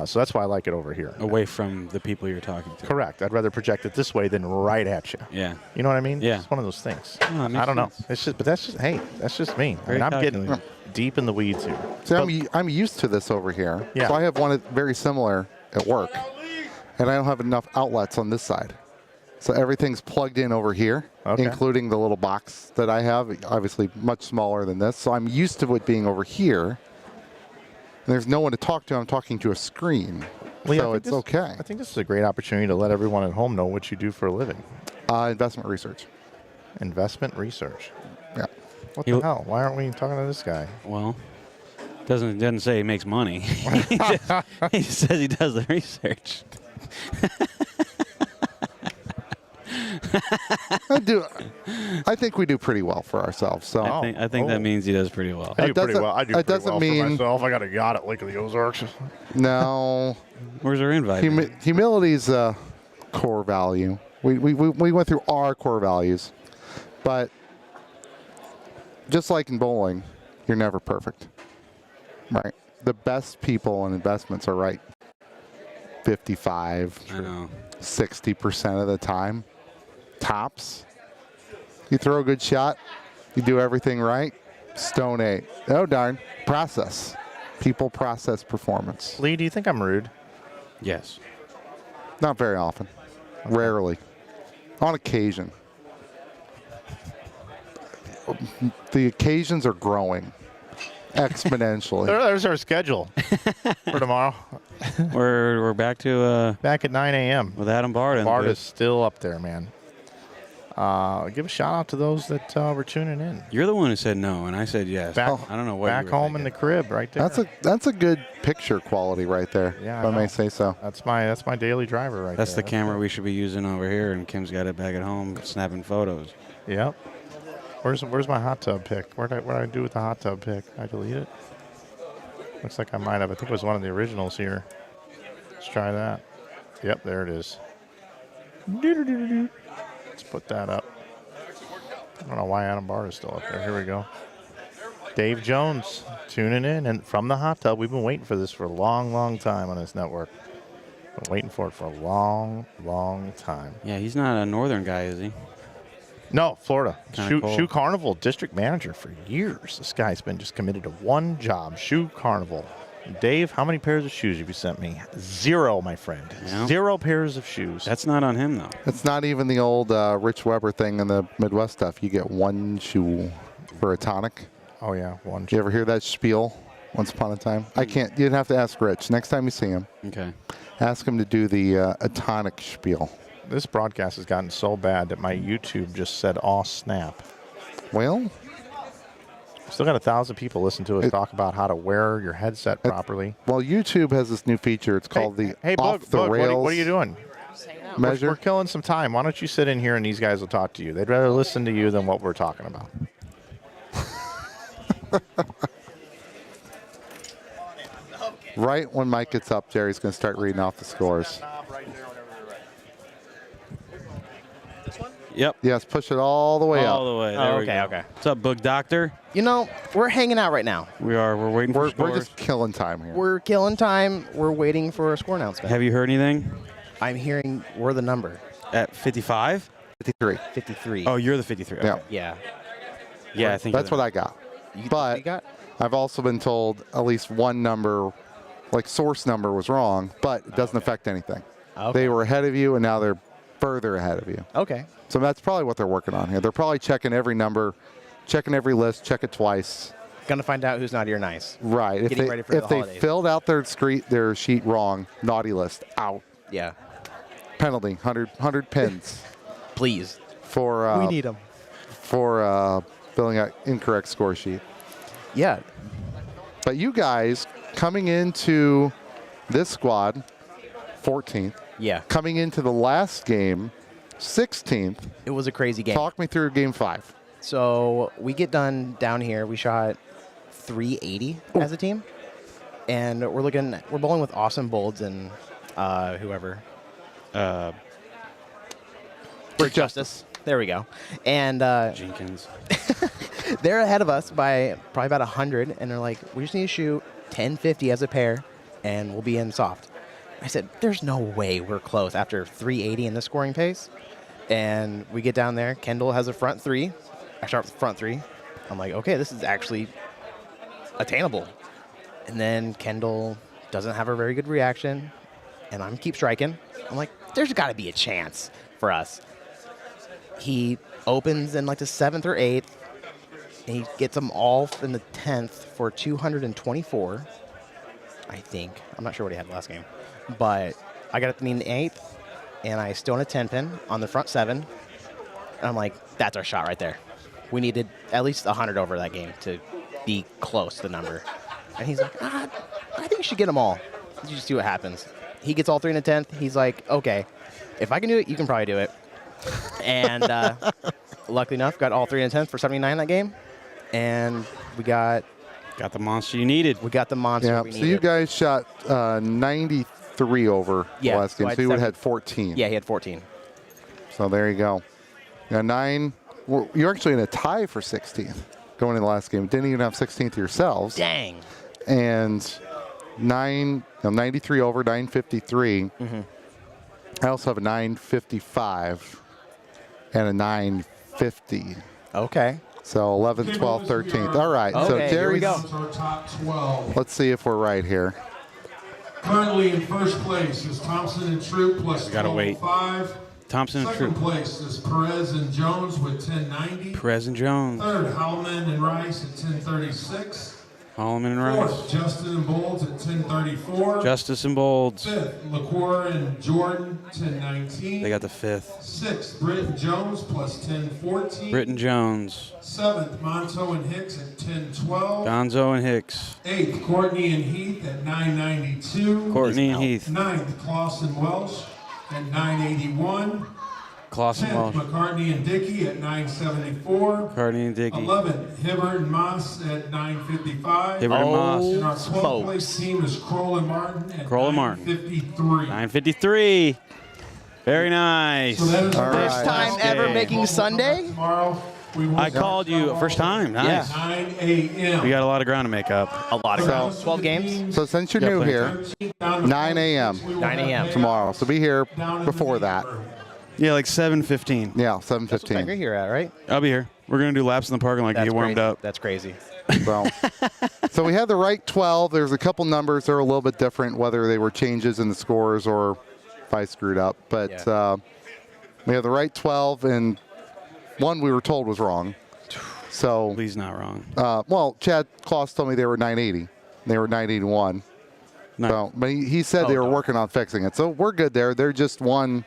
So that's why I like it over here. Away from the people you're talking to. Correct. I'd rather project it this way than right at you. Yeah. You know what I mean? Yeah. It's one of those things. Oh, I don't know. It's just, but that's just me. I'm getting deep in the weeds here. See, I'm used to this over here. Yeah. So I have one very similar at work, and I don't have enough outlets on this side. So everything's plugged in over here, including the little box that I have, obviously much smaller than this. So I'm used to it being over here. And there's no one to talk to. I'm talking to a screen. Well, so it's okay. I think this is a great opportunity to let everyone at home know what you do for a living. Investment research. Investment research. Yeah. What the hell? Why aren't we talking to this guy? Well, doesn't say he makes money. He just says he does the research. I think we do pretty well for ourselves. So I think that means he does pretty well. I do pretty well. I do pretty doesn't well mean for myself. I got a yacht at Lake of the Ozarks. No. Where's our invite? Humility's a core value. We went through our core values, but just like in bowling, you're never perfect, right? The best people and investments are right 55, 60% of the time, tops. You throw a good shot, you do everything right, stone 8. Oh darn, process. People process performance. Lee, do you think I'm rude? Yes. Not very often. Rarely. On occasion. The occasions are growing exponentially. There's our schedule for tomorrow. We're back to back at 9 a.m. with Adam Bard. Bard is still up there, man. Give a shout out to those that were tuning in. You're the one who said no, and I said yes. Back, I don't know what. Back home in the crib, right there. That's a good picture quality right there. Yeah, if I may say so. That's my daily driver right That's there. the camera we should be using over here, and Kim's got it back at home snapping photos. Yep. Where's my hot tub pic? What did I do with the hot tub pic? I delete it. Looks like I might have. I think it was one of the originals here. Let's try that. Yep, there it is. Let's put that up. I don't know why Adam Bard is still up there. Here we go. Dave Jones tuning in, and from the hot tub. We've been waiting for this for a long, long time on this network. Been waiting for it for a long, long time. Yeah, he's not a northern guy, is he? No, Florida. Kinda Shoe Carnival district manager for years. This guy's been just committed to one job, Shoe Carnival. Dave, how many pairs of shoes have you sent me? 0, my friend. Yeah. 0 pairs of shoes. That's not on him, though. It's not even the old Rich Weber thing in the Midwest stuff. You get one shoe for a tonic. Oh, yeah, one shoe. You ever hear that spiel once upon a time? I can't. You'd have to ask Rich. Next time you see him, okay, ask him to do the a tonic spiel. This broadcast has gotten so bad that my YouTube just said, "Aw, snap." Well, still got 1,000 people listen to us talk about how to wear your headset properly. Well, YouTube has this new feature. It's called the Bug, off the rails. what are you doing? Measure. We're killing some time. Why don't you sit in here and these guys will talk to you? They'd rather listen to you than what we're talking about. Right when Mike gets up, Jerry's going to start reading off the scores. Yep. Yes, push it all the way up. All the way. There we go. Okay. What's up, Book Doctor? You know, we're hanging out right now. We are. We're waiting for We're scores. just killing time here. We're killing time. We're waiting for a score announcement. Have you heard anything? I'm hearing we're the number. At 55? 53. 53. Oh, you're the 53. Okay. Yeah. Yeah. I think That's what I got. But I've also been told at least one number, like source number, was wrong, but it doesn't affect anything. Okay. They were ahead of you, and now they're further ahead of you. Okay. So that's probably what they're working on here. They're probably checking every number, checking every list, check it twice. Gonna find out who's naughty or nice. Right. If Getting ready for the they holidays. filled out their sheet wrong, naughty list, out. Yeah. Penalty, 100 pins. Please. For we need them. For filling out incorrect score sheet. Yeah. But you guys coming into this squad, 14th. Yeah. Coming into the last game, 16th. It was a crazy game. Talk me through game 5. So we get done down here. We shot 380 as a team, and we're bowling with Austin Bolds and whoever. Brick Justice. There we go. And Jenkins. they're ahead of us by probably about 100, and they're like, we just need to shoot 1050 as a pair, and we'll be in soft. I said, there's no way we're close after 380 in the scoring pace. And we get down there. Kendall has a front 3. I shot front 3. I'm like, okay, this is actually attainable. And then Kendall doesn't have a very good reaction, and I'm keep striking. I'm like, there's got to be a chance for us. He opens in like the 7th or 8th, and he gets them all in the 10th for 224, I think. I'm not sure what he had last game. But I got it in the 8th, and I still on a 10-pin on the front 7. And I'm like, that's our shot right there. We needed at least 100 over that game to be close to the number. And he's like, I think you should get them all. You just see what happens. He gets all 3 in the 10th. He's like, okay, if I can do it, you can probably do it. And luckily enough, got all 3 in the 10th for 79 that game. And we got the monster you needed. We got the monster Yeah. we So needed. you guys shot 93 over the last game. So you would have had 14. Yeah, he had 14. So there you go. Now 9. Well, you're actually in a tie for 16th going into the last game. Didn't even have 16th yourselves. Dang. And 93 over, 953. Mm-hmm. I also have a 955 and a 950. Okay. So 11th, 12th, 13th. All right. Okay, So here we Jerry's. go. Our top 12. Let's see if we're right here. Currently in first place is Thompson and Troop plus We gotta wait. 12.5. Thompson and Second Troop. place is Perez and Jones with 1090. Perez and Jones. Third, Howman and Rice at 1036. Holloman and Rice. Fourth, Justin and Bolds at 1034. Justice and Bolds. Fifth, LaCour and Jordan, 1019. They got the 5th. Sixth, Britton Jones plus 1014. Britton Jones. Seventh, Monto and Hicks at 1012. Gonzo and Hicks. Eighth, Courtney and Heath at 992. Courtney and Heath. Ninth, Clausen Welsh at 981. Clausen 10th, Welsh. McCartney and Dickey at 974. McCartney and Dickey. 11th, Hibbert and Moss at 955. Hibbert and Moss. And our 12th place team is Kroll and Martin at Kroll and Martin. 953. 953. Very nice. So that is our First time ever making Sunday? Tomorrow, we will I called you first time. Nice. 9 a.m. We got a lot of ground to make up. A lot of 12 games. So since you're new here, 9 a.m. 9 a.m. tomorrow. So be here before that. Yeah, like 7:15. Yeah, That's what you're 7:15. here at, right? I'll be here. We're gonna do laps in the parking lot. That's Get warmed crazy. up. That's crazy. So we had the right 12. There's a couple numbers that are a little bit different, whether they were changes in the scores or if I screwed up. But we have the right 12, and one we were told was wrong. So Please not wrong. well, Chad Kloss told me they were 980. They were 981. No. So, but he said they were working on fixing it. So we're good there. They're just one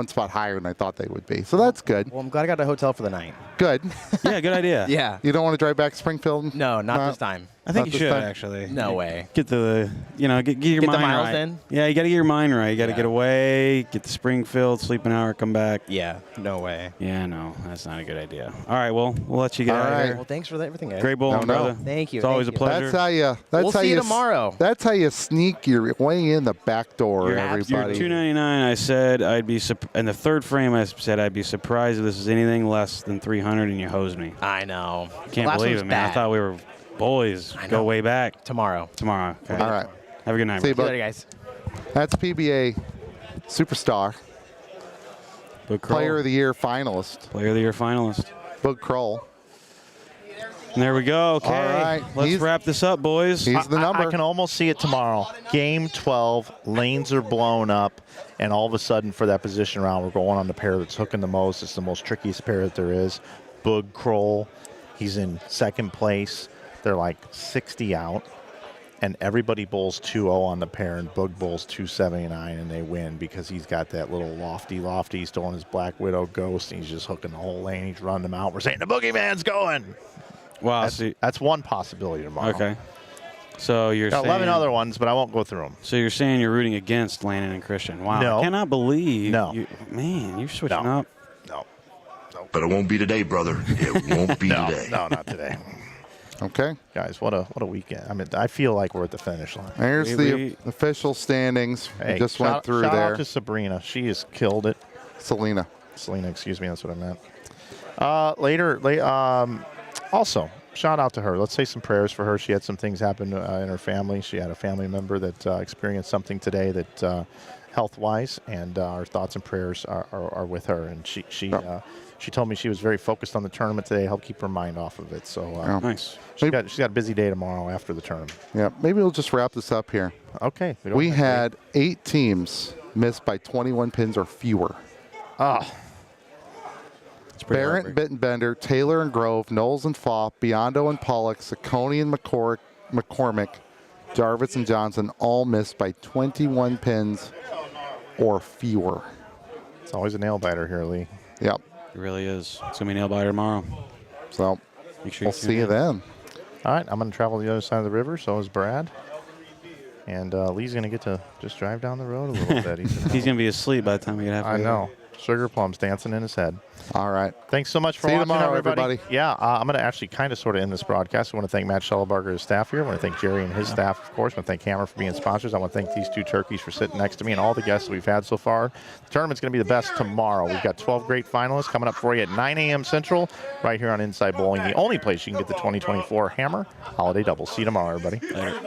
spot higher than I thought they would be. So that's good. Well, I'm glad I got a hotel for the night. Good. Yeah, good idea. Yeah. You don't want to drive back to Springfield? No, not this time. I think Not you this should time? actually. No way. Get the, get your Get the mind miles right. in? Yeah, you got to get your mind right. You got to Yeah. get away, get to Springfield, sleep an hour, come back. Yeah, no way. Yeah, no, that's not a good idea. All right, well, we'll let you get All out right. of here. Well, thanks for everything, guys. Great bowling, No, no. brother. Thank you. It's always thank a you. pleasure. That's how you. That's We'll how see you you tomorrow. That's how you sneak your way in the back door, You're everybody. You're 299. I said I'd be in the third frame. I said I'd be surprised if this is anything less than 300, and you hosed me. I know. Can't Last believe one's it, man. I bad. thought we were boys. I Go know. way back. Tomorrow. Tomorrow. Okay. All right. Have a good night. See you, bro. See bud. you later, guys. That's PBA superstar, Boog Kroll. player of the year finalist, Player of the year finalist. Boog Kroll. And there we go. Okay. All right. Let's He's- wrap this up, boys. He's the number. I can almost see it tomorrow. Game 12, lanes are blown up, and all of a sudden for that position round, we're going on the pair that's hooking the most. It's the most trickiest pair that there is. Boog Kroll, he's in second place. They're like 60 out, and everybody bowls 2-0 on the pair, and Boog bowls 279, and they win because he's got that little lofty. He's throwing his Black Widow Ghost, and he's just hooking the whole lane. He's running them out. We're saying the boogeyman's going. Wow. That's one possibility tomorrow. Okay. So you're Got saying 11 other ones, but I won't go through them. So you're saying you're rooting against Landon and Christian. Wow. No. I cannot believe. No. Man, you're switching No. up. No. But it won't be today, brother. It won't be today. No, not today. Okay. Guys, what a weekend. I mean, I feel like we're at the finish line. There's the official standings. We Hey, just went through shout there. out to Sabrina. She has killed it. Selena, excuse me. That's what I meant. Also, shout out to her. Let's say some prayers for her. She had some things happen in her family. She had a family member that experienced something today that health-wise, and our thoughts and prayers are with her. And she told me she was very focused on the tournament today, helped keep her mind off of it. So nice. She's got a busy day tomorrow after the tournament. Yeah, maybe we'll just wrap this up here. Okay. We had 8 teams missed by 21 pins or fewer. Barrett and Bittenbender, Taylor and Grove, Knowles and Faw, Biondo and Pollock, Saccone and McCormick, Jarvis and Johnson all missed by 21 pins or fewer. It's always a nail biter here, Lee. Yep. It really is. It's going to be nail biter tomorrow. So Make sure we'll see you then. All right, I'm going to travel to the other side of the river. So is Brad. And Lee's going to get to just drive down the road a little bit. He's going to be asleep by the time we get halfway. I know. Sugar plums dancing in his head. All right. Thanks so much for See you watching, tomorrow, everybody. Yeah, I'm going to actually kind of sort of end this broadcast. I want to thank Matt Schellebarger and his staff here. I want to thank Jerry and his staff, of course. I want to thank Hammer for being sponsors. I want to thank these two turkeys for sitting next to me and all the guests that we've had so far. The tournament's going to be the best tomorrow. We've got 12 great finalists coming up for you at 9 a.m. Central right here on Inside Bowling, the only place you can get the 2024 Hammer Holiday Double. See you tomorrow, everybody. Later.